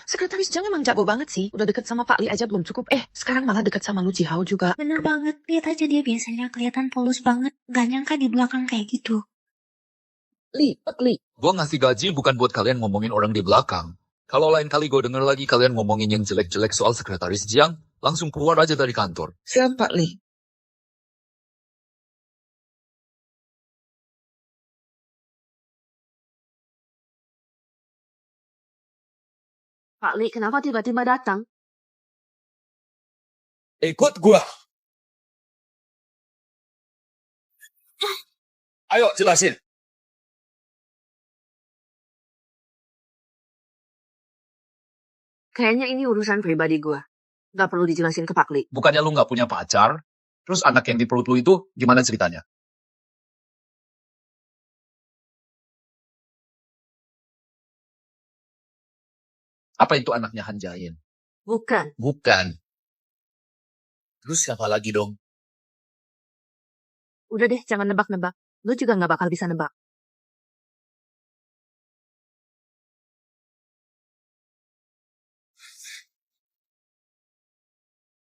[SPEAKER 19] Sekretaris Jiang emang jago banget sih. Udah deket sama Pak Li aja belum cukup. Sekarang malah deket sama Lu Jihao juga.
[SPEAKER 20] Bener banget. Lihat aja dia biasanya kelihatan polos banget. Gak nyangka di belakang kayak gitu.
[SPEAKER 4] Pak Li. Gue ngasih gaji bukan buat kalian ngomongin orang di belakang. Kalau lain kali gue denger lagi kalian ngomongin yang jelek-jelek soal sekretaris Jiang, langsung keluar aja dari kantor.
[SPEAKER 19] Siap Pak Li.
[SPEAKER 1] Pak Li, kenapa tiba-tiba datang?
[SPEAKER 9] Ikut gua. Ayo jelasin.
[SPEAKER 1] Kayaknya ini urusan pribadi gue. Gak perlu dijelasin ke Pak Li.
[SPEAKER 4] Bukannya lu nggak punya pacar? Terus anak yang di perut lu itu gimana ceritanya? Apa itu anaknya Han Jain?
[SPEAKER 1] Bukan.
[SPEAKER 4] Bukan. Terus siapa lagi dong?
[SPEAKER 1] Udah deh, jangan nebak-nebak. Lu juga gak bakal bisa nebak.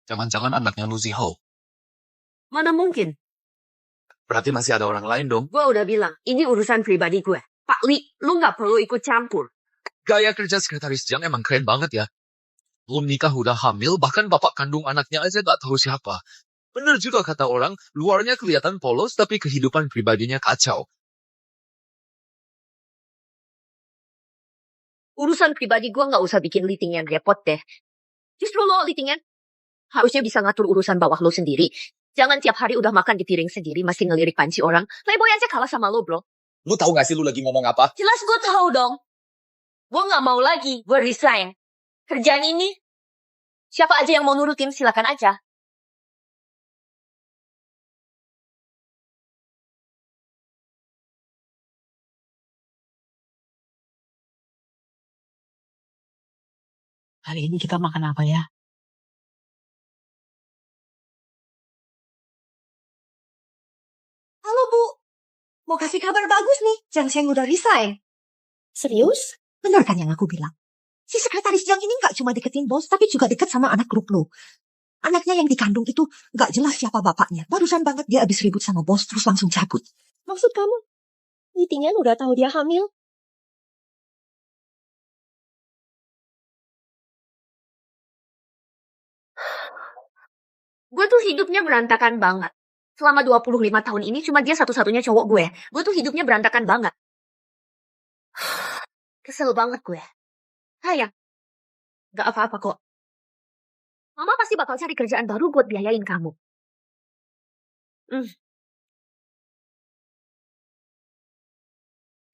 [SPEAKER 4] Jangan-jangan anaknya Lu Zihao.
[SPEAKER 1] Mana mungkin?
[SPEAKER 4] Berarti masih ada orang lain dong.
[SPEAKER 1] Gue udah bilang, ini urusan pribadi gue. Pak Li, lu gak perlu ikut campur.
[SPEAKER 4] Gaya kerja sekretaris Jiang emang keren banget ya. Belum nikah udah hamil, bahkan bapak kandung anaknya aja gak tahu siapa. Bener juga kata orang, luarnya kelihatan polos tapi kehidupan pribadinya kacau.
[SPEAKER 1] Urusan pribadi gue gak usah bikin litingan repot deh. Justru lo litingan harusnya bisa ngatur urusan bawah lo sendiri. Jangan tiap hari udah makan di piring sendiri masih ngelirik panci orang. Playboy aja kalah sama lo, bro.
[SPEAKER 4] Lu tahu gak sih lu lagi ngomong apa?
[SPEAKER 1] Jelas gue tahu dong. Gue gak mau lagi, gue resign. Kerjaan ini, siapa aja yang mau nurutin silakan aja.
[SPEAKER 19] Hari ini kita makan apa ya?
[SPEAKER 7] Halo Bu, mau kasih kabar bagus nih. Jiang Sheng udah resign.
[SPEAKER 2] Serius?
[SPEAKER 7] Benar kan yang aku bilang? Si sekretaris Jiang ini nggak cuma deketin bos, tapi juga deket sama anak grup lo. Anaknya yang dikandung itu nggak jelas siapa bapaknya. Barusan banget dia habis ribut sama bos, terus langsung cabut.
[SPEAKER 2] Maksud kamu, Litingan udah tahu dia hamil?
[SPEAKER 3] Gue tuh hidupnya berantakan banget. Selama 25 tahun ini cuma dia satu-satunya cowok gue. Gue tuh hidupnya berantakan banget. Kesel banget gue. Sayang, gak apa-apa kok. Mama pasti bakal cari kerjaan baru buat biayain kamu.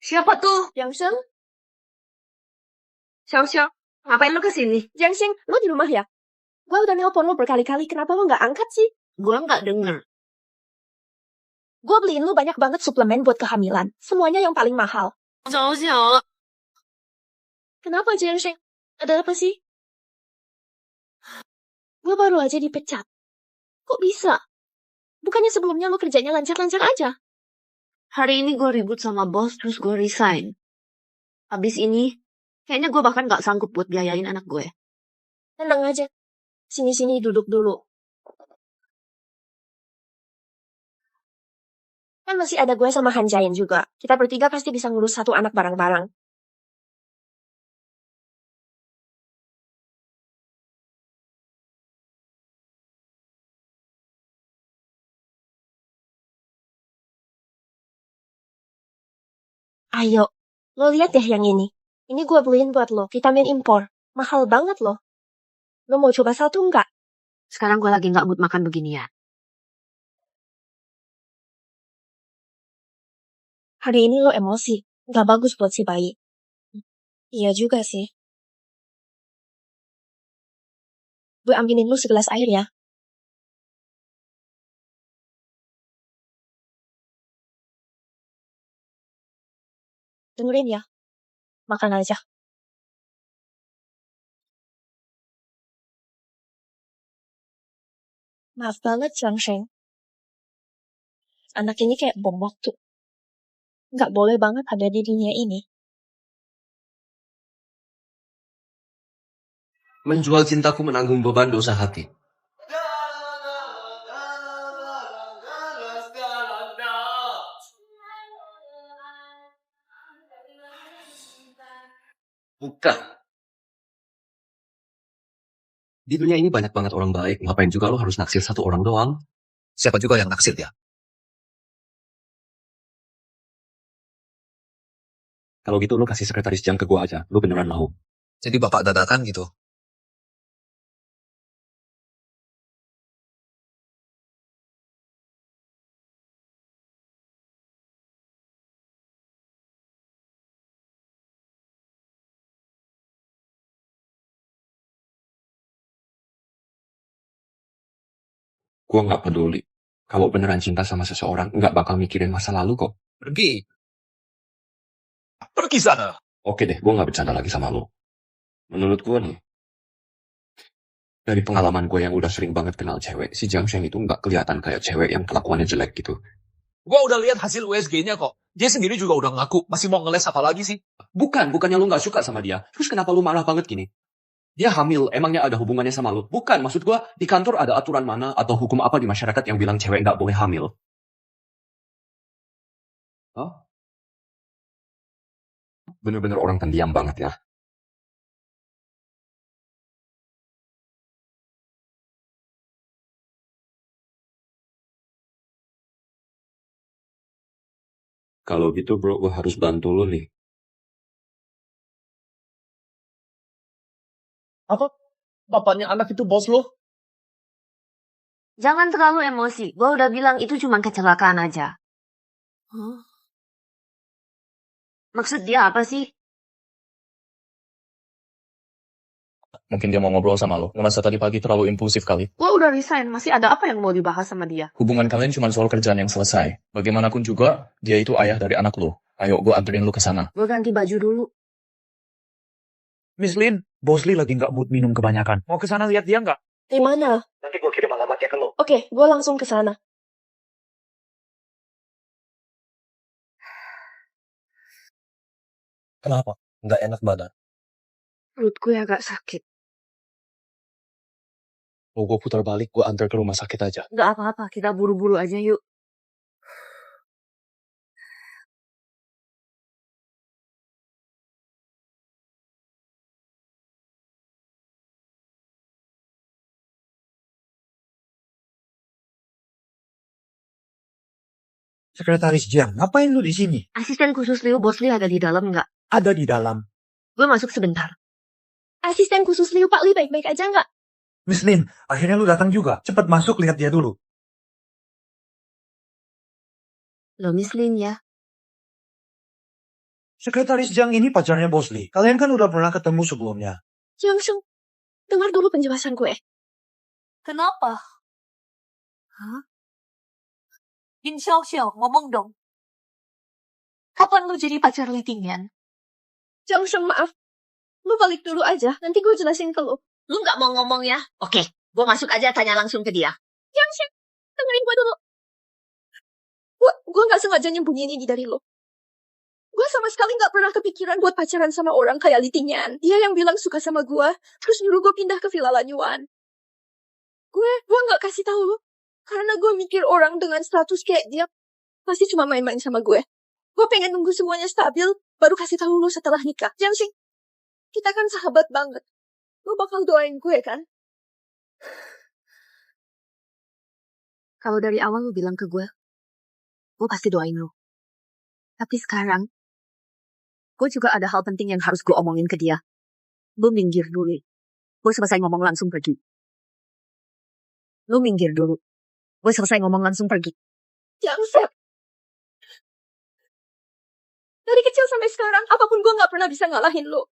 [SPEAKER 3] Siapa tuh?
[SPEAKER 2] Jiang Sheng?
[SPEAKER 3] Xiao, ngapain lu kesini?
[SPEAKER 2] Jiang Sheng, lo di rumah ya? Gue udah nelpon lo berkali-kali, kenapa lo nggak angkat sih?
[SPEAKER 3] Gue nggak denger.
[SPEAKER 2] Gue beliin lo banyak banget suplemen buat kehamilan. Semuanya yang paling mahal.
[SPEAKER 3] Xiao.
[SPEAKER 2] Kenapa Jiang Sheng? Ada apa sih? Gue baru aja dipecat. Kok bisa? Bukannya sebelumnya lo kerjanya lancar-lancar aja?
[SPEAKER 3] Hari ini gue ribut sama bos, terus gue resign. Habis ini, kayaknya gue bahkan gak sanggup buat biayain anak gue.
[SPEAKER 2] Tenang aja. Sini-sini duduk dulu. Kan masih ada gue sama Han Jain juga. Kita bertiga pasti bisa ngurus satu anak bareng-bareng. Ayo, lo lihat deh yang ini. Ini gue beliin buat lo, vitamin impor. Mahal banget lo. Lo mau coba satu nggak?
[SPEAKER 3] Sekarang gue lagi gak mood makan beginian.
[SPEAKER 2] Hari ini lo emosi. Nggak bagus buat si bayi. Iya juga sih. Gue ambilin lu segelas air ya. Dengerin ya. Makan aja. Maaf banget, Jiang Sheng. Anak ini kayak bom waktu. Nggak boleh banget ada di dunia ini.
[SPEAKER 5] Menjual cintaku menanggung beban dosa hati. Bukan. Di dunia ini banyak banget orang baik. Ngapain juga lo harus naksir satu orang doang?
[SPEAKER 4] Siapa juga yang naksir ya?
[SPEAKER 5] Kalau gitu lo kasih sekretaris Jiang ke gua aja. Lo beneran mau.
[SPEAKER 4] Jadi bapak dadakan gitu.
[SPEAKER 5] Gua nggak peduli. Kalau beneran cinta sama seseorang, nggak bakal mikirin masa lalu kok.
[SPEAKER 4] Pergi. Pergi sana.
[SPEAKER 5] Oke deh, gua nggak bercanda lagi sama lo. Menurut gua nih, dari pengalaman gue yang udah sering banget kenal cewek, si Jiang Sheng itu nggak kelihatan kayak cewek yang kelakuannya jelek gitu.
[SPEAKER 4] Gua udah lihat hasil USG-nya kok. Dia sendiri juga udah ngaku. Masih mau ngeles apa lagi sih?
[SPEAKER 5] Bukannya lu nggak suka sama dia. Terus kenapa lu marah banget gini? Dia hamil, emangnya ada hubungannya sama lu? Bukan, maksud gua di kantor ada aturan mana atau hukum apa di masyarakat yang bilang cewek nggak boleh hamil? Hah? Bener-bener orang pendiam banget ya. Kalau gitu bro, gue harus bantu lu nih.
[SPEAKER 10] Apa? Bapaknya anak itu bos lo?
[SPEAKER 3] Jangan terlalu emosi. Gue udah bilang itu cuma kecelakaan aja. Maksud dia apa sih?
[SPEAKER 12] Mungkin dia mau ngobrol sama lo. Ngerasa tadi pagi terlalu impulsif kali.
[SPEAKER 15] Gue udah resign, masih ada apa yang mau dibahas sama dia?
[SPEAKER 12] Hubungan kalian cuma soal kerjaan yang selesai. Bagaimanapun juga, dia itu ayah dari anak lo. Ayo, gue anterin lo ke sana.
[SPEAKER 3] Gue ganti baju dulu.
[SPEAKER 10] Miss Lin,
[SPEAKER 11] Bos Lee lagi nggak mood minum kebanyakan. Mau ke sana lihat dia nggak?
[SPEAKER 2] Di mana?
[SPEAKER 11] Nanti gue kirim alamatnya ke lo.
[SPEAKER 2] Oke, gue langsung ke sana.
[SPEAKER 12] Kenapa? Nggak enak badan.
[SPEAKER 1] Perut gue agak sakit.
[SPEAKER 12] Mau gue putar balik, gue antar ke rumah sakit aja.
[SPEAKER 1] Nggak apa-apa, kita buru-buru aja yuk.
[SPEAKER 11] Sekretaris Jiang, ngapain lu di sini?
[SPEAKER 1] Asisten khusus Liu, Bos Liu ada di dalam nggak?
[SPEAKER 11] Ada di dalam.
[SPEAKER 1] Gue masuk sebentar.
[SPEAKER 2] Asisten khusus Liu, Pak Li baik-baik aja nggak?
[SPEAKER 11] Miss Lin, akhirnya lu datang juga. Cepat masuk, lihat dia dulu.
[SPEAKER 1] Lo Miss Lin ya?
[SPEAKER 11] Sekretaris Jiang ini pacarnya Bos Lee. Kalian kan udah pernah ketemu sebelumnya.
[SPEAKER 2] Jiang Sheng, dengar dulu penjelasan gue.
[SPEAKER 7] Kenapa? Hah? Bin Xiao, ngomong dong. Kapan lu jadi pacar Li Tingyan?
[SPEAKER 2] Jiang Sheng, maaf. Lu balik dulu aja, nanti gue jelasin ke lu.
[SPEAKER 3] Lu nggak mau ngomong ya? Oke, gue masuk aja tanya langsung ke dia.
[SPEAKER 2] Jiang Sheng, dengerin gue dulu. Gue gak sengaja nyembunyiin ini dari lo. Gue sama sekali gak pernah kepikiran buat pacaran sama orang kayak Li Tingyan. Dia yang bilang suka sama gue, terus nyuruh gue pindah ke Villa Lanyuan. Gue gak kasih tahu lo. Karena gue mikir orang dengan status kayak dia pasti cuma main-main sama gue. Gue pengen nunggu semuanya stabil, baru kasih tahu lo setelah nikah. Jiang Sheng, kita kan sahabat banget. Lo bakal doain gue kan?
[SPEAKER 1] Kalau dari awal lu bilang ke gue pasti doain lu. Tapi sekarang, gue juga ada hal penting yang harus gue omongin ke dia. Lu minggir dulu. Gue selesai ngomong langsung pergi. Lu minggir dulu. Gue selesai ngomong langsung pergi.
[SPEAKER 2] Jiang Sheng. Dari kecil sampai sekarang, apapun gue gak pernah bisa ngalahin lo.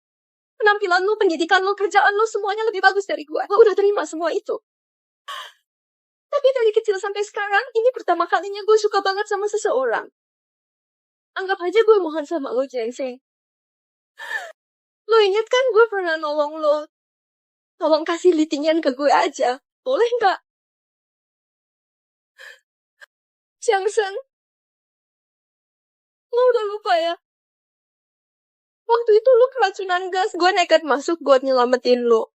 [SPEAKER 2] Penampilan lo, pendidikan lo, kerjaan lo, semuanya lebih bagus dari gue. Gue udah terima semua itu. Tapi dari kecil sampai sekarang, ini pertama kalinya gue suka banget sama seseorang. Anggap aja gue mohon sama lo, Jiang Sheng. Lo inget kan gue pernah nolong lo? Tolong kasih Li Tingyan ke gue aja. Boleh nggak? Jiang Sheng, lo udah lupa ya? Waktu itu lo keracunan gas, gue nekat masuk buat nyelamatin lo.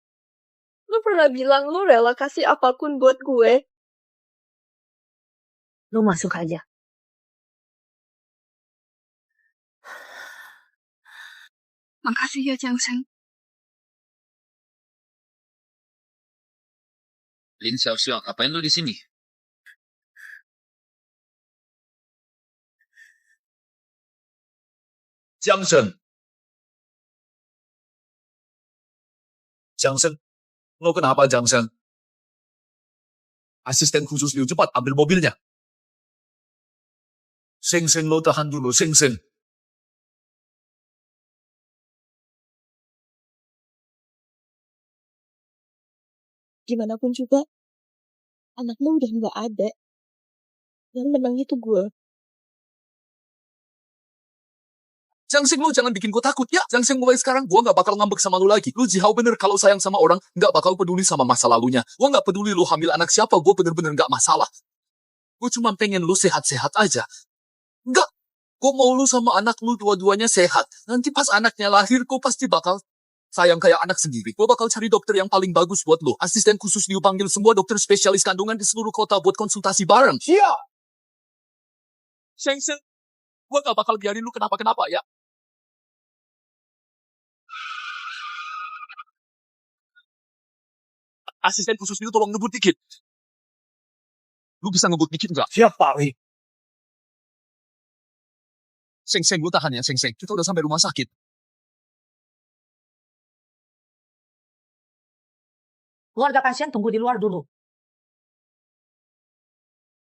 [SPEAKER 2] Lo pernah bilang lo rela kasih apapun buat gue.
[SPEAKER 1] Lu masuk aja.
[SPEAKER 2] Makasih ya, Jiang Sheng.
[SPEAKER 4] Lin Xiaoxiang, apain lu di sini? Jiang Sheng. Jiang Sheng, lo kenapa Jiang Sheng? Asisten khusus Liu, cepat ambil mobilnya. Sheng Sheng, lo tahan dulu, Sheng Sheng.
[SPEAKER 2] Gimana pun juga, anakmu udah nggak ada. Yang menang itu gue.
[SPEAKER 4] Jiang Sheng, lo jangan bikin gue takut ya. Jiang Sheng, mulai sekarang gue gak bakal ngambek sama lo lagi. Lo jihau bener kalau sayang sama orang, gak bakal peduli sama masa lalunya. Gue gak peduli lo hamil anak siapa, gue bener-bener gak masalah. Gue cuma pengen lo sehat-sehat aja. Enggak, gue mau lo sama anak lo dua-duanya sehat. Nanti pas anaknya lahir, gue pasti bakal sayang kayak anak sendiri. Gue bakal cari dokter yang paling bagus buat lo. Asisten khusus Liu panggil semua dokter spesialis kandungan di seluruh kota buat konsultasi bareng. Iya. Sheng Sheng, gue gak bakal biarin lo kenapa-kenapa ya. Asisten khusus Liu tolong ngebut dikit. Lu bisa ngebut dikit nggak?
[SPEAKER 11] Siap, Pak Li.
[SPEAKER 4] Sheng Sheng, lu tahan ya, Sheng Sheng. Kita udah sampai rumah sakit.
[SPEAKER 19] Keluarga pasien tunggu di luar dulu.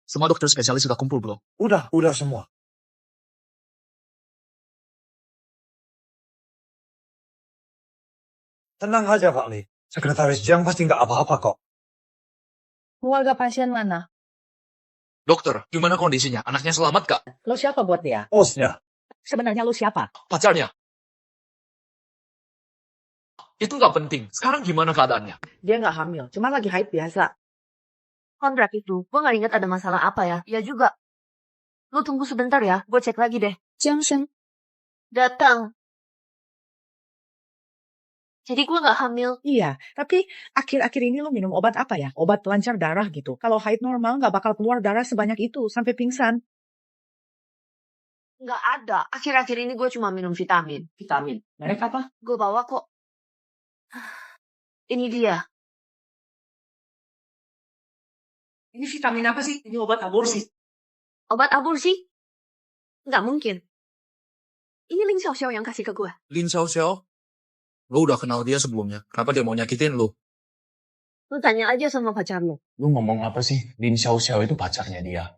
[SPEAKER 4] Semua dokter spesialis sudah kumpul belum?
[SPEAKER 11] Udah semua. Tenang aja, Pak Li. Sekretaris Jiang pasti nggak apa-apa kok.
[SPEAKER 13] Keluarga pasien mana?
[SPEAKER 4] Dokter, gimana kondisinya? Anaknya selamat kak?
[SPEAKER 19] Lo siapa buat dia?
[SPEAKER 11] Bosnya.
[SPEAKER 19] Sebenarnya lo siapa?
[SPEAKER 4] Pacarnya. Itu nggak penting. Sekarang gimana keadaannya?
[SPEAKER 19] Dia nggak hamil, cuma lagi haid biasa.
[SPEAKER 3] Kontrak itu, gue gak ingat ada masalah apa ya. Ya juga. Lu tunggu sebentar ya, gue cek lagi deh.
[SPEAKER 17] Jiangsheng,
[SPEAKER 3] Datang. Jadi gue gak hamil.
[SPEAKER 19] Iya, tapi akhir-akhir ini lo minum obat apa ya? Obat pelancar darah gitu. Kalau haid normal nggak bakal keluar darah sebanyak itu sampai pingsan.
[SPEAKER 3] Gak ada. Akhir-akhir ini gue cuma minum vitamin.
[SPEAKER 19] Vitamin. Merek apa?
[SPEAKER 3] Gue bawa kok. Ini dia.
[SPEAKER 19] Ini vitamin apa sih? Ini obat aborsi.
[SPEAKER 3] Obat aborsi? Gak mungkin. Ini Ling Xiaoxiao yang kasih ke gue.
[SPEAKER 10] Lin Xiaoxiao? Lu udah kenal dia sebelumnya. Kenapa dia mau nyakitin lu?
[SPEAKER 3] Lu tanya aja sama pacar lu.
[SPEAKER 10] Lu ngomong apa sih? Lin Xiaoxiao itu pacarnya dia.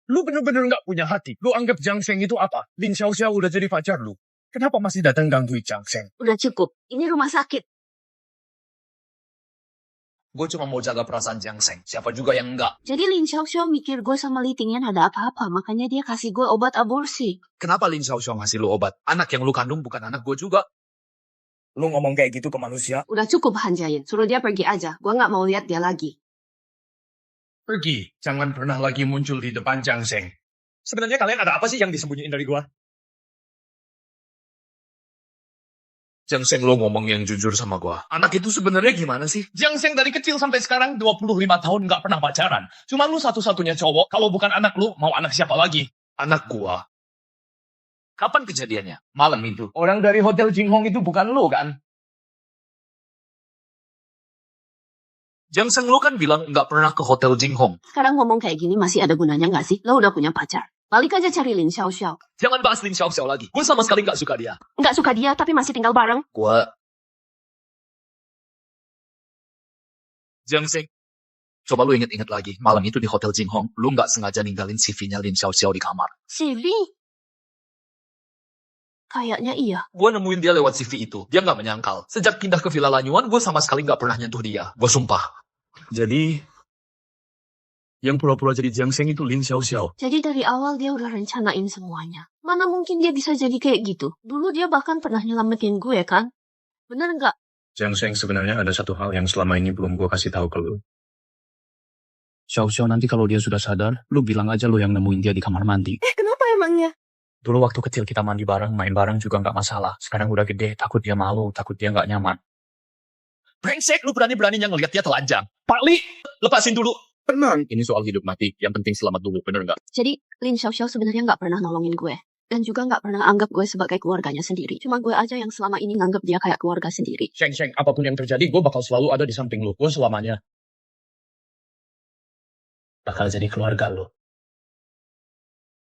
[SPEAKER 10] Lu bener-bener gak punya hati. Lu anggap Jiang Sheng itu apa? Lin Xiaoxiao udah jadi pacar lu. Kenapa masih datang gangguin Jiang Sheng?
[SPEAKER 3] Udah cukup. Ini rumah sakit.
[SPEAKER 10] Gue cuma mau jaga perasaan Jiang Sheng. Siapa juga yang enggak.
[SPEAKER 3] Jadi Lin Xiaoxiao mikir gue sama Li Tingyan ada apa-apa. Makanya dia kasih gue obat aborsi.
[SPEAKER 10] Kenapa Lin Xiaoxiao ngasih lu obat? Anak yang lu kandung bukan anak gue juga. Lu ngomong kayak gitu ke manusia?
[SPEAKER 3] Udah cukup Han Jain. Suruh dia pergi aja. Gue gak mau lihat dia lagi.
[SPEAKER 10] Pergi. Jangan pernah lagi muncul di depan Jiang Sheng. Sebenarnya kalian ada apa sih yang disembunyiin dari gua? Jiang Sheng, lo ngomong yang jujur sama gua. Anak itu sebenarnya gimana sih? Jiang Sheng dari kecil sampai sekarang 25 tahun nggak pernah pacaran. Cuma lu satu-satunya cowok. Kalau bukan anak lu, mau anak siapa lagi? Anak gua. Kapan kejadiannya? Malam itu. Orang dari Hotel Jinghong itu bukan lu kan? Jiang Sheng, lu kan bilang nggak pernah ke Hotel Jinghong.
[SPEAKER 3] Sekarang ngomong kayak gini masih ada gunanya gak sih? Lo udah punya pacar. Balik aja cari Lin Xiaoxiao.
[SPEAKER 10] Jangan bahas Lin Xiaoxiao lagi. Gue sama sekali nggak suka dia.
[SPEAKER 3] Nggak suka dia tapi masih tinggal bareng.
[SPEAKER 10] Gua... Jiang Sheng, coba lu inget-inget lagi. Malam itu di Hotel Jinghong, lu nggak sengaja ninggalin CV-nya Lin Xiaoxiao di kamar.
[SPEAKER 3] CV? Kayaknya iya.
[SPEAKER 10] Gue nemuin dia lewat CV itu. Dia nggak menyangkal. Sejak pindah ke Villa Lanyuan, gue sama sekali nggak pernah nyentuh dia. Gue sumpah. Jadi, yang pura-pura jadi Jiang Sheng itu Lin Xiaoxiao.
[SPEAKER 3] Jadi dari awal dia udah rencanain semuanya. Mana mungkin dia bisa jadi kayak gitu? Dulu dia bahkan pernah nyelamatin gue kan? Bener nggak?
[SPEAKER 12] Jiang Sheng, sebenarnya ada satu hal yang selama ini belum gue kasih tahu ke lu. Xiaoxiao, nanti kalau dia sudah sadar, lu bilang aja lu yang nemuin dia di kamar mandi.
[SPEAKER 2] Kenapa emangnya?
[SPEAKER 12] Dulu waktu kecil kita mandi bareng, main bareng juga nggak masalah. Sekarang udah gede, takut dia malu, takut dia nggak nyaman.
[SPEAKER 10] Brengsek, lu berani-beraninya ngeliat dia telanjang. Pak Li, lepasin dulu. Tenang. Ini soal hidup mati. Yang penting selamat dulu, bener nggak?
[SPEAKER 3] Jadi Lin Xiaoxiao sebenarnya nggak pernah nolongin gue. Dan juga nggak pernah anggap gue sebagai keluarganya sendiri. Cuma gue aja yang selama ini nganggap dia kayak keluarga sendiri.
[SPEAKER 10] Sheng, apapun yang terjadi, gue bakal selalu ada di samping lu. Gue selamanya
[SPEAKER 12] Bakal jadi keluarga lu.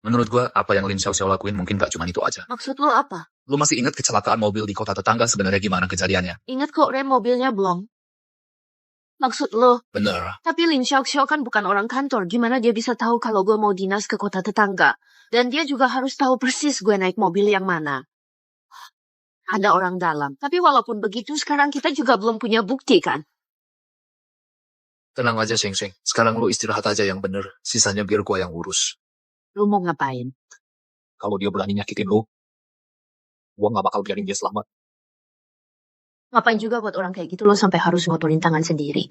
[SPEAKER 10] Menurut gue, apa yang Lin Xiaoxiao lakuin mungkin gak cuma itu aja.
[SPEAKER 3] Maksud lo apa?
[SPEAKER 10] Lu masih ingat kecelakaan mobil di kota tetangga sebenarnya gimana kejadiannya?
[SPEAKER 3] Ingat kok rem mobilnya belum? Maksud lo?
[SPEAKER 10] Bener.
[SPEAKER 3] Tapi Lin Xiaoxiao kan bukan orang kantor. Gimana dia bisa tahu kalau gue mau dinas ke kota tetangga? Dan dia juga harus tahu persis gue naik mobil yang mana. Ada orang dalam. Tapi walaupun begitu, sekarang kita juga belum punya bukti kan?
[SPEAKER 10] Tenang aja, Sheng. Sekarang lu istirahat aja yang bener. Sisanya biar gue yang urus.
[SPEAKER 3] Lu mau ngapain?
[SPEAKER 10] Kalau dia berani nyakitin lu, gue gak bakal biarin dia selamat.
[SPEAKER 3] Ngapain juga buat orang kayak gitu lo sampai harus ngotorin tangan sendiri.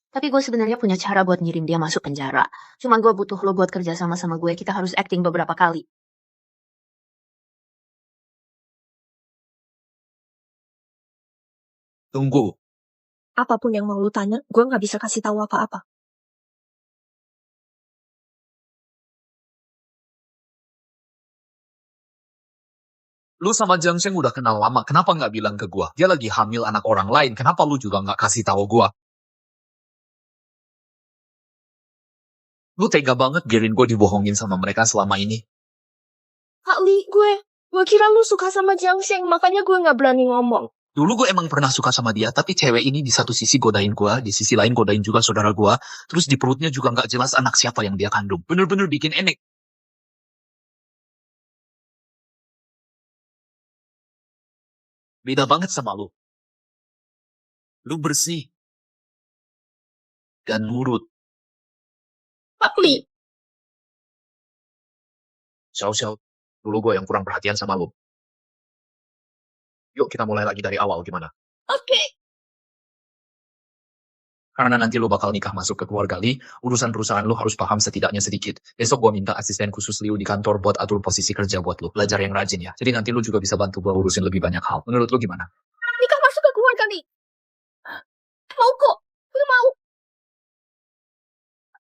[SPEAKER 3] Tapi gue sebenarnya punya cara buat ngirim dia masuk penjara. Cuma gue butuh lo buat kerja sama gue. Kita harus acting beberapa kali.
[SPEAKER 10] Tunggu.
[SPEAKER 2] Apapun yang mau lu tanya, gue nggak bisa kasih tahu apa-apa.
[SPEAKER 10] Lu sama Jiang Sheng udah kenal lama, kenapa nggak bilang ke gua? Dia lagi hamil anak orang lain, kenapa lu juga nggak kasih tahu gua? Lu tega banget biarin gua dibohongin sama mereka selama ini.
[SPEAKER 2] Kak Li, gue kira lu suka sama Jiang Sheng, makanya gue nggak berani ngomong.
[SPEAKER 10] Dulu gue emang pernah suka sama dia, tapi cewek ini di satu sisi godain gua, di sisi lain godain juga saudara gua, terus di perutnya juga nggak jelas anak siapa yang dia kandung. Bener-bener bikin enek. Beda banget sama lu. Lu bersih. Dan nurut.
[SPEAKER 2] Kak Li.
[SPEAKER 10] Xiao,
[SPEAKER 12] Dulu gue yang kurang perhatian sama lu. Yuk kita mulai lagi dari awal, gimana?
[SPEAKER 3] Oke.
[SPEAKER 12] Karena nanti lu bakal nikah masuk ke keluarga Li, urusan perusahaan lu harus paham setidaknya sedikit. Besok gue minta asisten khusus Liu di kantor buat atur posisi kerja buat lu. Belajar yang rajin ya. Jadi nanti lu juga bisa bantu gue urusin lebih banyak hal. Menurut lu gimana?
[SPEAKER 3] Nikah masuk ke keluarga nih. Mau kok. Gue mau.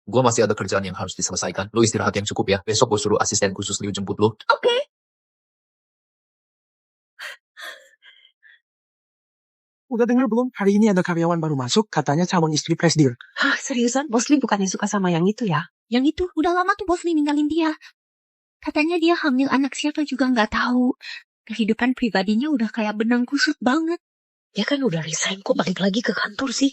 [SPEAKER 12] Gue masih ada kerjaan yang harus diselesaikan. Lu istirahat yang cukup ya. Besok gue suruh asisten khusus Liu jemput lu.
[SPEAKER 3] Oke.
[SPEAKER 6] Udah denger belum? Hari ini ada karyawan baru masuk, katanya calon istri presdir.
[SPEAKER 1] Hah, seriusan? Bos Lee bukannya suka sama yang itu ya?
[SPEAKER 17] Yang itu udah lama tuh Bos Lee ninggalin dia. Katanya dia hamil anak siapa juga nggak tahu. Kehidupan pribadinya udah kayak benang kusut banget.
[SPEAKER 1] Ya kan udah resign, kok balik lagi ke kantor sih?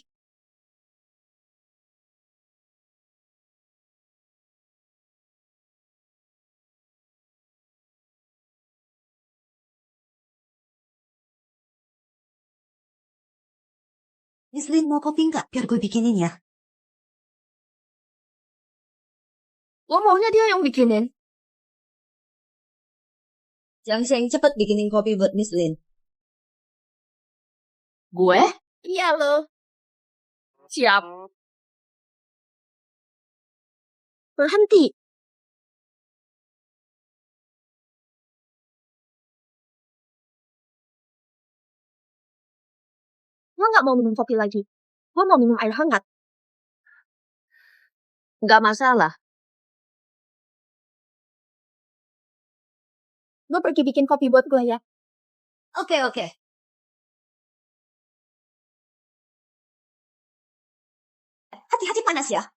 [SPEAKER 7] Miss Lin mau kopi nggak? Biar gue bikinin ya.
[SPEAKER 3] Lo maunya dia yang bikinin.
[SPEAKER 7] Jangan cepet bikinin kopi buat Miss Lin.
[SPEAKER 3] Gue? Iya lo. Siap.
[SPEAKER 1] Berhenti. Lo nggak mau minum kopi lagi? Gue mau minum air hangat.
[SPEAKER 3] Nggak masalah.
[SPEAKER 1] Lo pergi bikin kopi buat gue ya.
[SPEAKER 7] Oke. Hati-hati panas ya.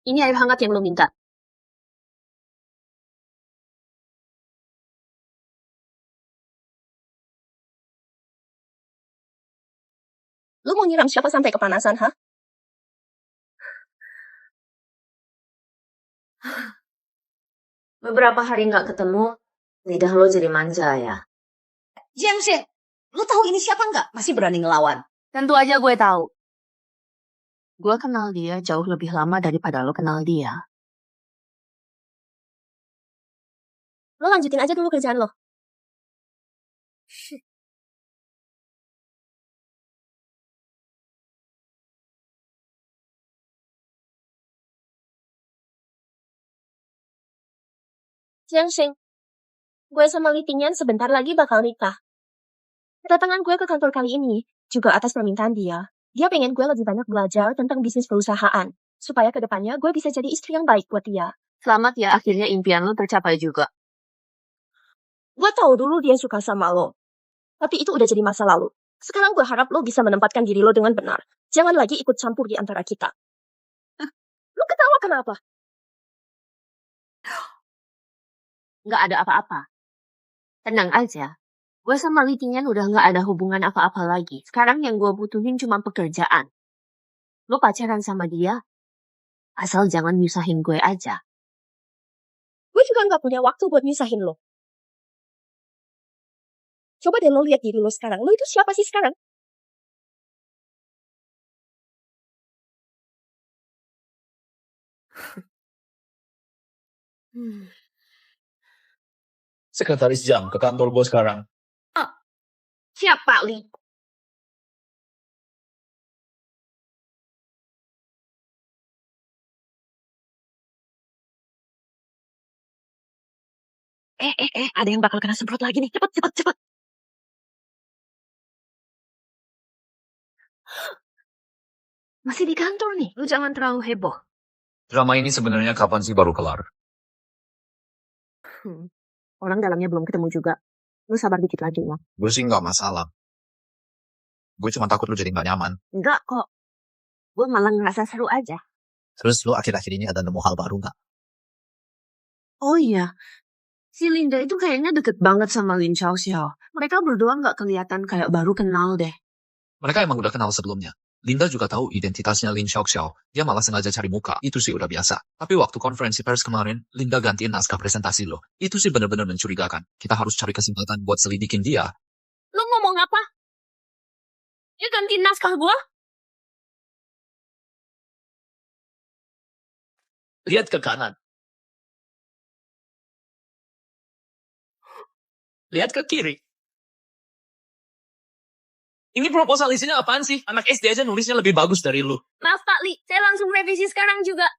[SPEAKER 1] Ini air hangat yang lo minta. Lo mau nyiram siapa sampai kepanasan, ha?
[SPEAKER 3] Beberapa hari nggak ketemu, lidah lo jadi manja ya.
[SPEAKER 7] Jiang Shen, lu tahu ini siapa nggak? Masih berani ngelawan.
[SPEAKER 3] Tentu aja gue tahu. Gue kenal dia jauh lebih lama daripada lo kenal dia.
[SPEAKER 1] Lo lanjutin aja dulu kerjaan lo. Jiang Shen, gue sama Li Tingyan sebentar lagi bakal nikah. Kedatangan gue ke kantor kali ini juga atas permintaan dia. Dia pengen gue lebih banyak belajar tentang bisnis perusahaan, supaya kedepannya gue bisa jadi istri yang baik buat dia.
[SPEAKER 3] Selamat ya, akhirnya impian lo tercapai juga.
[SPEAKER 1] Gue tahu dulu dia suka sama lo, tapi itu udah jadi masa lalu. Sekarang gue harap lo bisa menempatkan diri lo dengan benar. Jangan lagi ikut campur di antara kita. Lo ketawa kenapa?
[SPEAKER 3] Nggak ada apa-apa. Tenang aja. Gue sama Li Tingyan udah nggak ada hubungan apa-apa lagi. Sekarang yang gue butuhin cuma pekerjaan. Lo pacaran sama dia, asal jangan nyusahin gue aja.
[SPEAKER 1] Gue juga nggak punya waktu buat nyusahin lo. Coba deh lo lihat diri lo sekarang. Lo itu siapa sih sekarang?
[SPEAKER 12] Sekretaris Jiang ke kantor gue sekarang.
[SPEAKER 3] Siap, Pak Li.
[SPEAKER 1] Ada yang bakal kena semprot lagi nih. Cepet.
[SPEAKER 3] Masih di kantor nih. Lu jangan terlalu heboh.
[SPEAKER 12] Drama ini sebenarnya kapan sih baru kelar?
[SPEAKER 1] Orang dalamnya belum ketemu juga. Lu sabar dikit lagi ya.
[SPEAKER 12] Gue sih nggak masalah. Gue cuma takut lu jadi nggak nyaman.
[SPEAKER 1] Enggak kok. Gue malah ngerasa seru aja.
[SPEAKER 12] Terus lu akhir-akhir ini ada nemu hal baru nggak?
[SPEAKER 1] Oh iya. Si Linda itu kayaknya deket banget sama Lin Xiao Xiao. Mereka berdua nggak kelihatan kayak baru kenal deh.
[SPEAKER 12] Mereka emang udah kenal sebelumnya. Linda juga tahu identitasnya Lin Xiaoxiao. Dia malah sengaja cari muka. Itu sih udah biasa. Tapi waktu konferensi pers kemarin, Linda gantiin naskah presentasi lo. Itu sih bener-bener mencurigakan. Kita harus cari kesempatan buat selidikin dia.
[SPEAKER 3] Lu ngomong apa? Dia gantiin naskah gue?
[SPEAKER 10] Lihat ke kanan. Lihat ke kiri. Ini proposal isinya apaan sih? Anak SD aja nulisnya lebih bagus dari lu.
[SPEAKER 15] Maaf Pak Li, saya langsung revisi sekarang juga.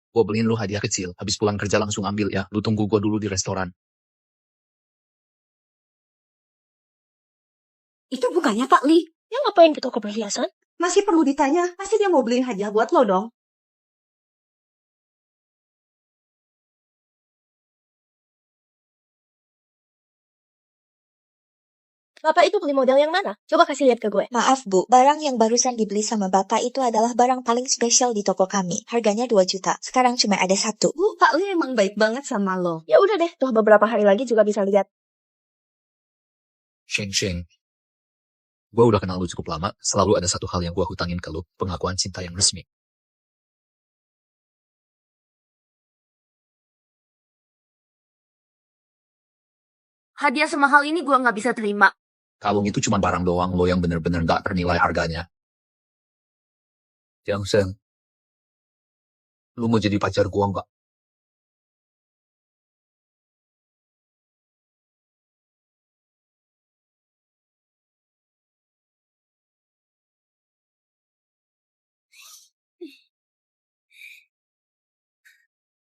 [SPEAKER 12] Gue beliin lu hadiah kecil. Habis pulang kerja langsung ambil ya. Lu tunggu gue dulu di restoran.
[SPEAKER 7] Itu bukannya Pak Li.
[SPEAKER 2] Yang ngapain ke toko perhiasan?
[SPEAKER 7] Masih perlu ditanya. Pasti dia mau beliin hadiah buat lo dong.
[SPEAKER 2] Bapak itu beli model yang mana? Coba kasih lihat ke gue.
[SPEAKER 16] Maaf Bu, barang yang barusan dibeli sama Bapak itu adalah barang paling spesial di toko kami. Harganya 2 juta. Sekarang cuma ada 1.
[SPEAKER 7] Bu, Pak Li emang baik banget sama lo.
[SPEAKER 2] Ya udah deh, toh beberapa hari lagi juga bisa lihat.
[SPEAKER 12] Sheng. Gue udah kenal lu cukup lama. Selalu ada satu hal yang gue hutangin ke lu. Pengakuan cinta yang resmi.
[SPEAKER 15] Hadiah semahal ini gue nggak bisa terima.
[SPEAKER 12] Kalung itu cuma barang doang. Lo yang bener-bener gak ternilai harganya. Sheng. Lu mau jadi pacar gue gak?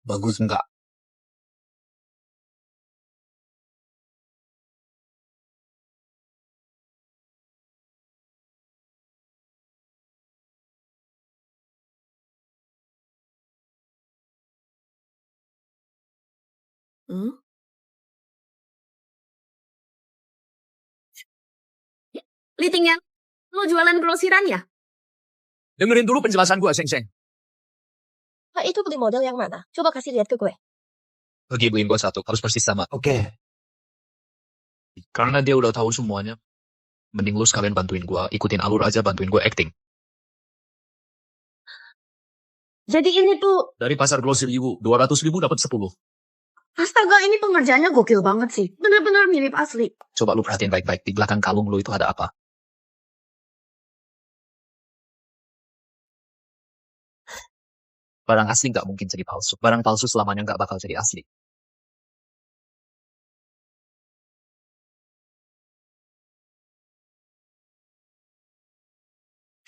[SPEAKER 12] Bagus enggak?
[SPEAKER 15] Li Tingyan, lo jualan grosiran ya?
[SPEAKER 10] Dengerin dulu penjelasan gue, Sheng.
[SPEAKER 2] Pak itu beli model yang mana? Coba kasih lihat ke gue.
[SPEAKER 12] Pergi beliin gue satu. Harus persis sama. Oke. Karena dia udah tahu semuanya. Mending lu sekalian bantuin gue. Ikutin alur aja, bantuin gue acting.
[SPEAKER 15] Jadi ini tuh,
[SPEAKER 12] Dari pasar grosir ibu, 200.000 dapat 10.
[SPEAKER 15] astaga ini pengerjaannya gokil banget sih. Bener-bener mirip asli.
[SPEAKER 12] Coba lu perhatiin baik-baik. Di belakang kalung lu itu ada apa? Barang asli nggak mungkin jadi palsu. Barang palsu selamanya nggak bakal jadi asli.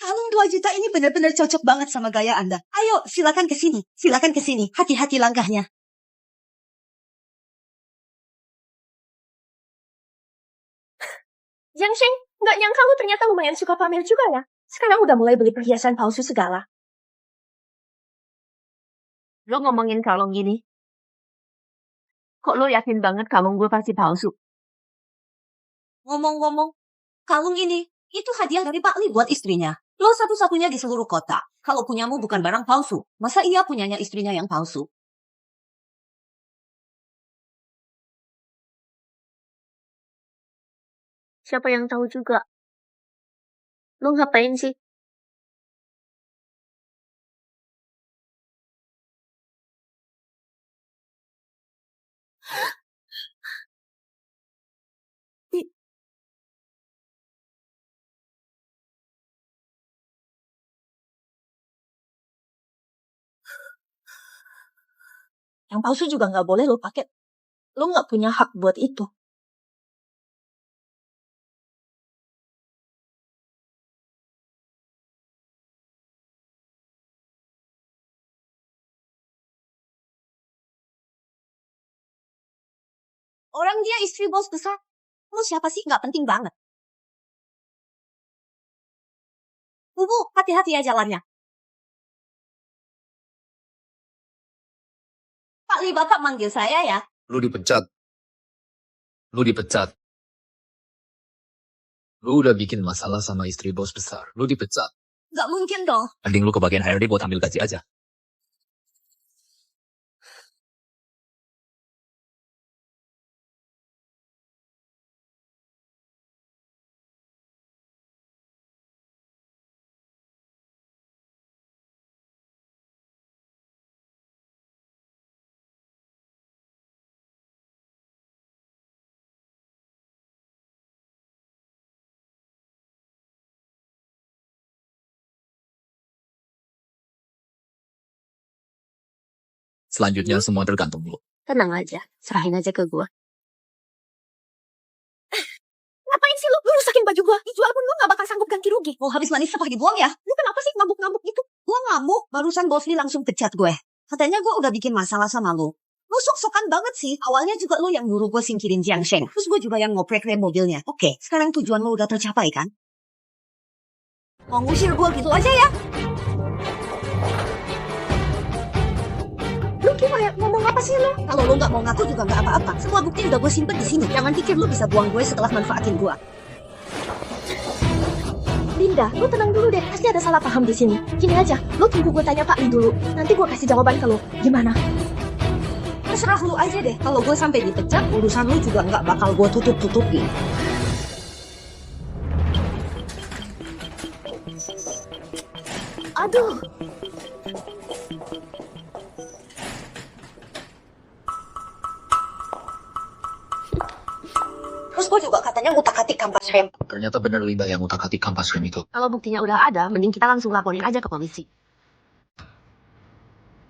[SPEAKER 7] Kalung 2 juta ini benar-benar cocok banget sama gaya Anda. Ayo, silakan ke sini. Silakan ke sini. Hati-hati langkahnya.
[SPEAKER 2] Yang Sheng, nggak nyangka lu ternyata lumayan suka pamer juga ya. Sekarang udah mulai beli perhiasan palsu segala.
[SPEAKER 15] Lo ngomongin kalung gini. Kok lo yakin banget kalung gue pasti palsu?
[SPEAKER 7] Ngomong-ngomong, kalung ini, itu hadiah dari Pak Li buat istrinya. Lo satu-satunya di seluruh kota. Kalau punyamu bukan barang palsu, masa iya punyanya istrinya yang palsu?
[SPEAKER 15] Siapa yang tahu juga? Lo ngapain sih?
[SPEAKER 2] Yang palsu juga nggak boleh lo pakai. Lo nggak punya hak buat itu. Orang dia istri bos besar. Lo siapa sih? Nggak penting banget. Bu, hati-hati ya jalannya. Pak Li, Bapak manggil saya ya.
[SPEAKER 12] Lu dipecat. Lu udah bikin masalah sama istri bos besar. Lu dipecat.
[SPEAKER 7] Gak mungkin dong.
[SPEAKER 12] Mending lu ke bagian HRD buat ambil gaji aja. Selanjutnya semua tergantung lu.
[SPEAKER 1] Tenang aja, serahin aja ke gue.
[SPEAKER 2] Ngapain sih lu? Lu rusakin baju gua. Dijual pun lu gak bakal sanggup ganti rugi.
[SPEAKER 7] Mau habis manis apa dibuang ya?
[SPEAKER 2] Lu kenapa sih ngambuk-ngambuk gitu?
[SPEAKER 7] Gue ngamuk, barusan bos Lee langsung pecat gue. Katanya gue udah bikin masalah sama lu. Lu sok-sokan banget sih. Awalnya juga lu yang nyuruh gue singkirin Jiang Sheng. Terus gue juga yang ngoprek rem mobilnya. Oke, sekarang tujuan lu udah tercapai kan? Mau ngusir gue gitu aja ya?
[SPEAKER 2] Lu gimana? Ngomong apa sih lu?
[SPEAKER 7] Kalau lu nggak mau ngaku juga nggak apa-apa. Semua bukti udah gue simpen di sini. Jangan pikir lu bisa buang gue setelah manfaatin gue.
[SPEAKER 2] Linda, lu tenang dulu deh. Pasti ada salah paham di sini. Gini aja, lu tunggu gue tanya Pak Lee dulu. Nanti gue kasih jawaban ke lu. Gimana?
[SPEAKER 7] Terserah lu aja deh. Kalau gue sampai dipecat, urusan lu juga nggak bakal gue tutup-tutupin.
[SPEAKER 2] Aduh.
[SPEAKER 7] Terus gue juga katanya ngutak-atik kampas rem.
[SPEAKER 12] Ternyata bener Linda yang utak-atik kampas rem itu.
[SPEAKER 1] Kalau buktinya udah ada, mending kita langsung laporin aja ke polisi.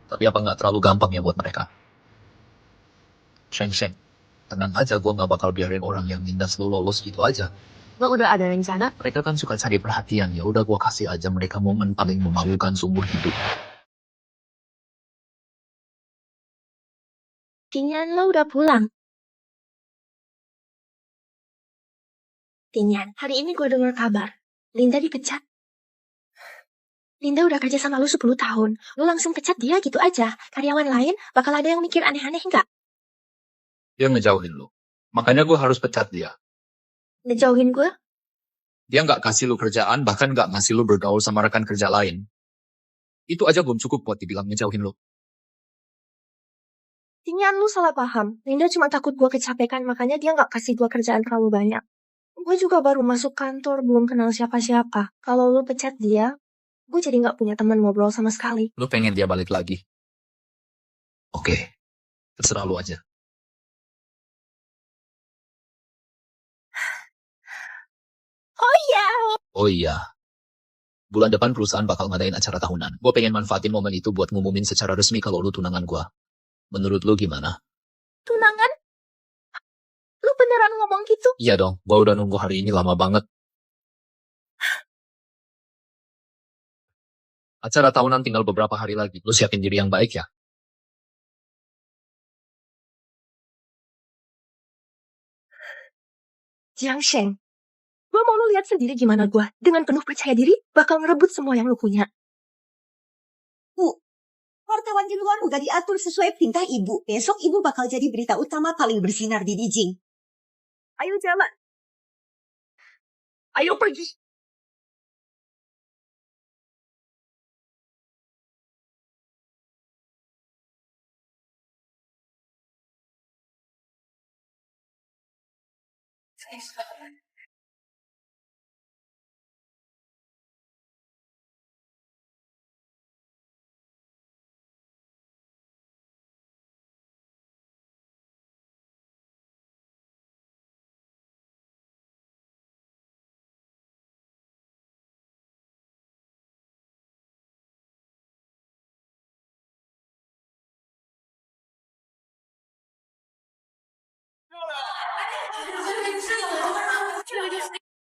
[SPEAKER 12] Tapi apa nggak terlalu gampang ya buat mereka? Sheng, tenang aja, gue nggak bakal biarin orang yang nindas lu lolos gitu aja.
[SPEAKER 1] Gue udah ada rencana.
[SPEAKER 12] Mereka kan suka cari perhatian, ya udah gue kasih aja mereka momen paling memalukan seumur hidup.
[SPEAKER 2] Tinyan, lo udah pulang. Tinyan, hari ini gue dengar kabar. Linda dipecat. Linda udah kerja sama lu 10 tahun. Lu langsung pecat dia gitu aja. Karyawan lain bakal ada yang mikir aneh-aneh nggak?
[SPEAKER 12] Dia ngejauhin lu. Makanya gue harus pecat dia.
[SPEAKER 2] Ngejauhin gue?
[SPEAKER 12] Dia nggak kasih lu kerjaan, bahkan nggak ngasih lu bergaul sama rekan kerja lain. Itu aja belum cukup buat dibilang ngejauhin lu.
[SPEAKER 2] Tinyan, lu salah paham. Linda cuma takut gue kecapekan, makanya dia nggak kasih gue kerjaan terlalu banyak. Gue juga baru masuk kantor, belum kenal siapa-siapa. Kalau lu pecat dia, gue jadi nggak punya teman ngobrol sama sekali.
[SPEAKER 12] Lu pengen dia balik lagi? Oke, terserah lu aja. Oh iya. Bulan depan perusahaan bakal ngadain acara tahunan. Gue pengen manfaatin momen itu buat ngumumin secara resmi kalau lu tunangan gue. Menurut lu gimana?
[SPEAKER 2] Tunangan? Lu beneran ngomong gitu?
[SPEAKER 12] Iya dong, gue udah nunggu hari ini lama banget. Acara tahunan tinggal beberapa hari lagi. Lu siapin diri yang baik ya.
[SPEAKER 2] Jiang Sheng, gue mau lu lihat sendiri gimana gue. Dengan penuh percaya diri, bakal ngerebut semua yang lu punya.
[SPEAKER 7] Bu, wartawan di luar udah diatur sesuai perintah ibu. Besok ibu bakal jadi berita utama paling bersinar di Beijing.
[SPEAKER 2] Ayo jalan. Ayo pergi.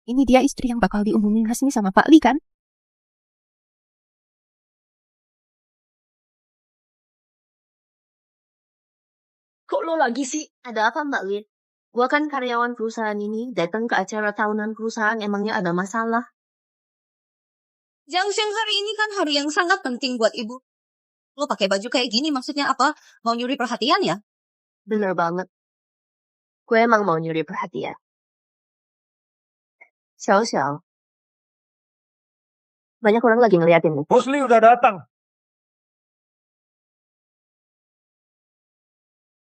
[SPEAKER 17] Ini dia istri yang bakal diumumin resmi sama Pak Lee kan?
[SPEAKER 2] Kok lo lagi sih?
[SPEAKER 1] Ada apa Mbak Lin? Gua kan karyawan perusahaan ini, datang ke acara tahunan perusahaan emangnya ada masalah.
[SPEAKER 7] Jiang Sheng, hari ini kan hari yang sangat penting buat ibu. Lo pakai baju kayak gini maksudnya apa? Mau nyuri perhatian ya?
[SPEAKER 1] Bener banget. Gue emang mau nyuri perhatian. Xiao, Banyak orang lagi ngeliatin lu.
[SPEAKER 11] Bos Lee udah datang.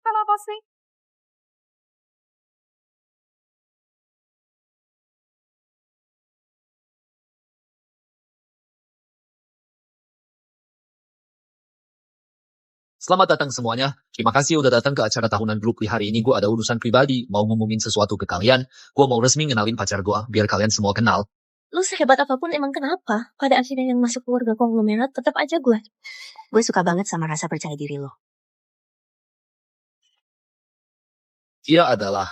[SPEAKER 2] Halo, Bos Lee.
[SPEAKER 4] Selamat datang semuanya. Terima kasih udah datang ke acara tahunan grup. Hari ini gue ada urusan pribadi. Mau ngumumin sesuatu ke kalian. Gue mau resmi ngenalin pacar gue. Biar kalian semua kenal.
[SPEAKER 1] Lu sehebat apapun emang kenapa? Pada akhirnya yang masuk keluarga konglomerat tetap aja gue. Gue suka banget sama rasa percaya diri lo.
[SPEAKER 4] Dia adalah...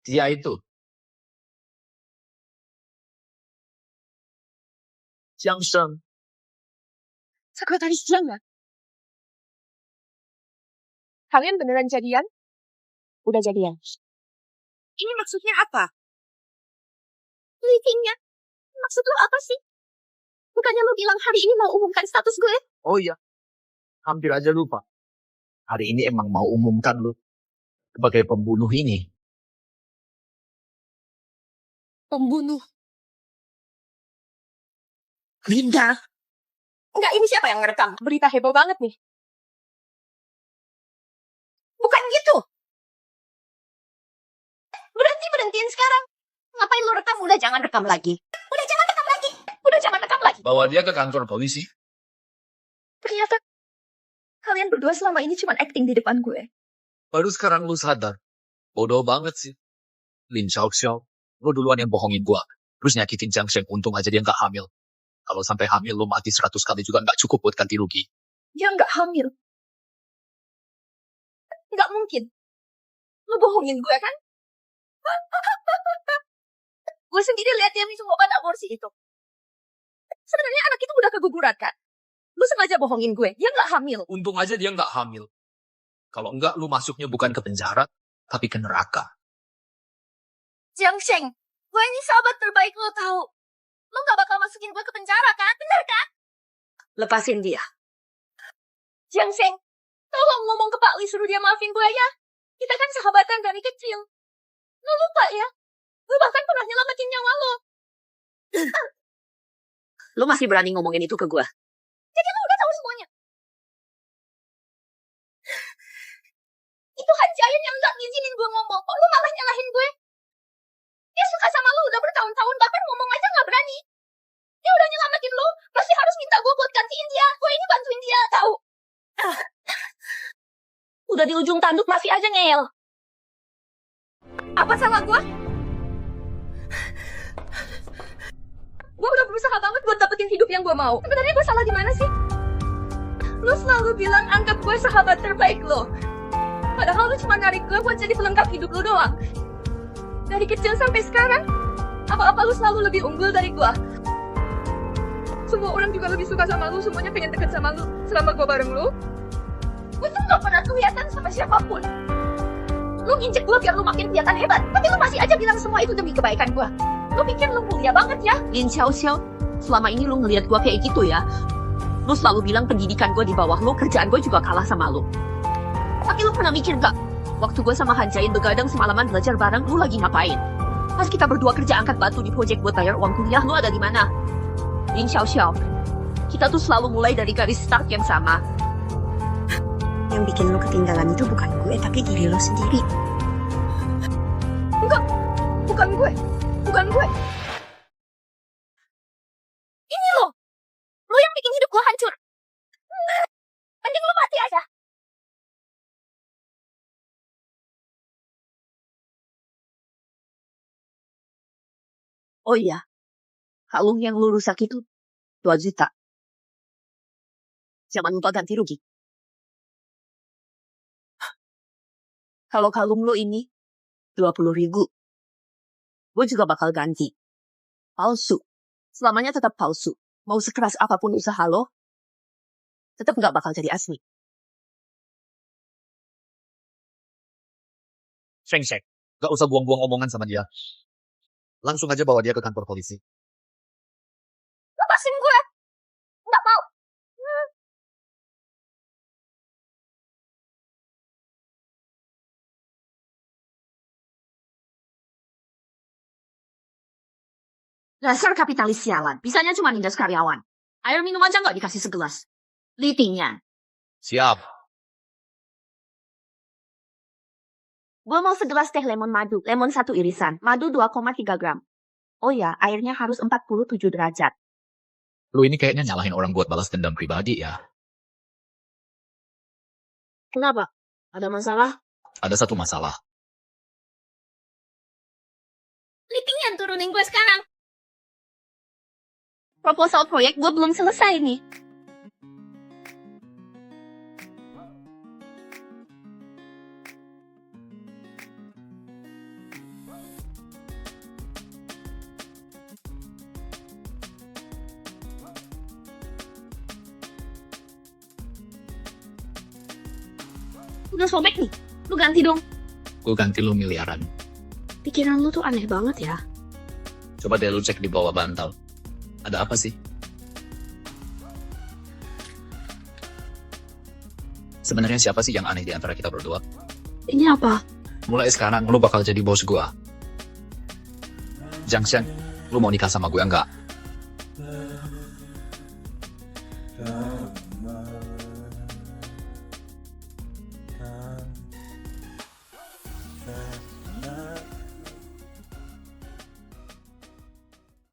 [SPEAKER 4] Dia itu. Jiang Sheng.
[SPEAKER 2] Sekretaris Jiang ya? Kalian beneran jadian?
[SPEAKER 1] Udah jadian.
[SPEAKER 2] Ini maksudnya apa? Meetingnya? Maksud lo apa sih? Bukannya lo bilang hari ini mau umumkan status gue?
[SPEAKER 4] Oh iya. Hampir aja lupa. Hari ini emang mau umumkan lu sebagai pembunuh ini.
[SPEAKER 2] Pembunuh.
[SPEAKER 4] Linda.
[SPEAKER 2] Enggak, ini siapa yang ngerekam? Berita heboh banget nih. Bukan gitu. Berhentiin sekarang. Ngapain lo rekam? Udah jangan rekam lagi. Udah jangan rekam lagi. Udah jangan rekam lagi.
[SPEAKER 10] Bawa dia ke kantor polisi.
[SPEAKER 2] Ternyata kalian berdua selama ini cuma acting di depan gue.
[SPEAKER 4] Baru sekarang lu sadar. Bodoh banget sih. Lin Xiaoxiao. Lu duluan yang bohongin gua. Terus nyakitin Jiang Sheng. Untung aja dia nggak hamil. Kalau sampai hamil lu mati 100 kali juga nggak cukup buat ganti rugi.
[SPEAKER 2] Dia nggak hamil. Nggak mungkin. Lo bohongin gue kan? Gue sendiri lihat dia minum obat aborsi itu. Sebenarnya anak itu udah keguguran kan? Lu sengaja bohongin gue. Dia nggak hamil.
[SPEAKER 4] Untung aja dia nggak hamil. Kalau enggak, lu masuknya bukan ke penjara, tapi ke neraka.
[SPEAKER 2] Jiang Sheng, gue ini sahabat terbaik lo tahu. Lo nggak bakal masukin gue ke penjara kan? Bener kan?
[SPEAKER 1] Lepasin dia.
[SPEAKER 2] Jiang Sheng, tolong ngomong ke Pak Li suruh dia maafin gue ya. Kita kan sahabatan dari kecil. Lo lupa ya? Gue bahkan pernah nyelamatin nyawa lo.
[SPEAKER 1] Lu masih berani ngomongin itu ke gue?
[SPEAKER 2] Jadi lo udah tahu semuanya. Itu Han Jiayan yang nggak ngizinin gue ngomong. Kok lu malah nyalahin gue? Dia suka sama lo udah bertahun-tahun, bahkan ngomong aja nggak berani. Dia udah nyelamatin lo, pasti harus minta gue buat gantiin dia. Gue ini bantuin dia, tahu?
[SPEAKER 1] Udah di ujung tanduk masih aja ngeyel.
[SPEAKER 2] Apa salah gue? Gue udah berusaha banget buat dapetin hidup yang gue mau. Sebenarnya gue salah di mana sih? Lo selalu bilang anggap gue sahabat terbaik lo. Padahal lo cuma narik gue buat jadi pelengkap hidup lo doang. Dari kecil sampai sekarang, apa-apa lo selalu lebih unggul dari gue. Semua orang juga lebih suka sama lo, semuanya pengen deket sama lo. Selama gue bareng lo, gue tuh gak pernah kelihatan sama siapapun. Lo nginjek gue biar lo makin kelihatan hebat, tapi lo masih aja bilang semua itu demi kebaikan gue. Lo pikir lo mulia banget ya?
[SPEAKER 1] Lin Xiaoxiao, selama ini lu ngeliat gue kayak gitu ya. Lu selalu bilang pendidikan gue di bawah lu, kerjaan gue juga kalah sama lu. Tapi lu pernah mikir gak? Waktu gue sama Han Jiayan begadang semalaman belajar bareng, lu lagi ngapain? Pas kita berdua kerja angkat batu di proyek buat bayar uang kuliah, lu ada di mana? Lin Xiaoxiao, kita tuh selalu mulai dari garis start yang sama.
[SPEAKER 7] Yang bikin lo ketinggalan itu bukan gue, tapi diri lo sendiri.
[SPEAKER 2] Enggak, bukan gue. Bukan gue. Ini lo. Lo yang bikin hidup gue hancur. Mending lo mati aja.
[SPEAKER 1] Oh iya, kalung yang lu rusak itu 2 juta. Jangan lupa ganti rugi. Kalau kalung lu ini 20.000, gue juga bakal ganti. Palsu. Selamanya tetap palsu. Mau sekeras apapun usaha lo, tetap gak bakal jadi asli.
[SPEAKER 4] Sheng Sheng, gak usah buang-buang omongan sama dia. Langsung aja bawa dia ke kantor polisi.
[SPEAKER 2] Lepasin gue. Nggak mau.
[SPEAKER 3] Dasar kapitalis sialan. Bisanya cuma nindas karyawan. Air minum aja nggak dikasih segelas. Litingnya.
[SPEAKER 4] Siap.
[SPEAKER 1] Gue mau segelas teh lemon madu. Lemon 1 irisan. Madu 2,3 gram. Oh ya, airnya harus 47 derajat.
[SPEAKER 4] Lu ini kayaknya nyalahin orang buat balas dendam pribadi ya.
[SPEAKER 1] Kenapa? Ada masalah?
[SPEAKER 4] Ada satu masalah.
[SPEAKER 17] Litingnya turunin gue sekarang. Proposal proyek gue belum selesai nih.
[SPEAKER 1] Udah sobek nih. Lu ganti dong.
[SPEAKER 4] Gue ganti lu miliaran.
[SPEAKER 1] Pikiran lu tuh aneh banget ya.
[SPEAKER 4] Coba deh lu cek di bawah bantal. Ada apa sih? Sebenarnya siapa sih yang aneh di antara kita berdua?
[SPEAKER 1] Ini apa?
[SPEAKER 4] Mulai sekarang lu bakal jadi bos gua. Junction, lu mau nikah sama gue enggak?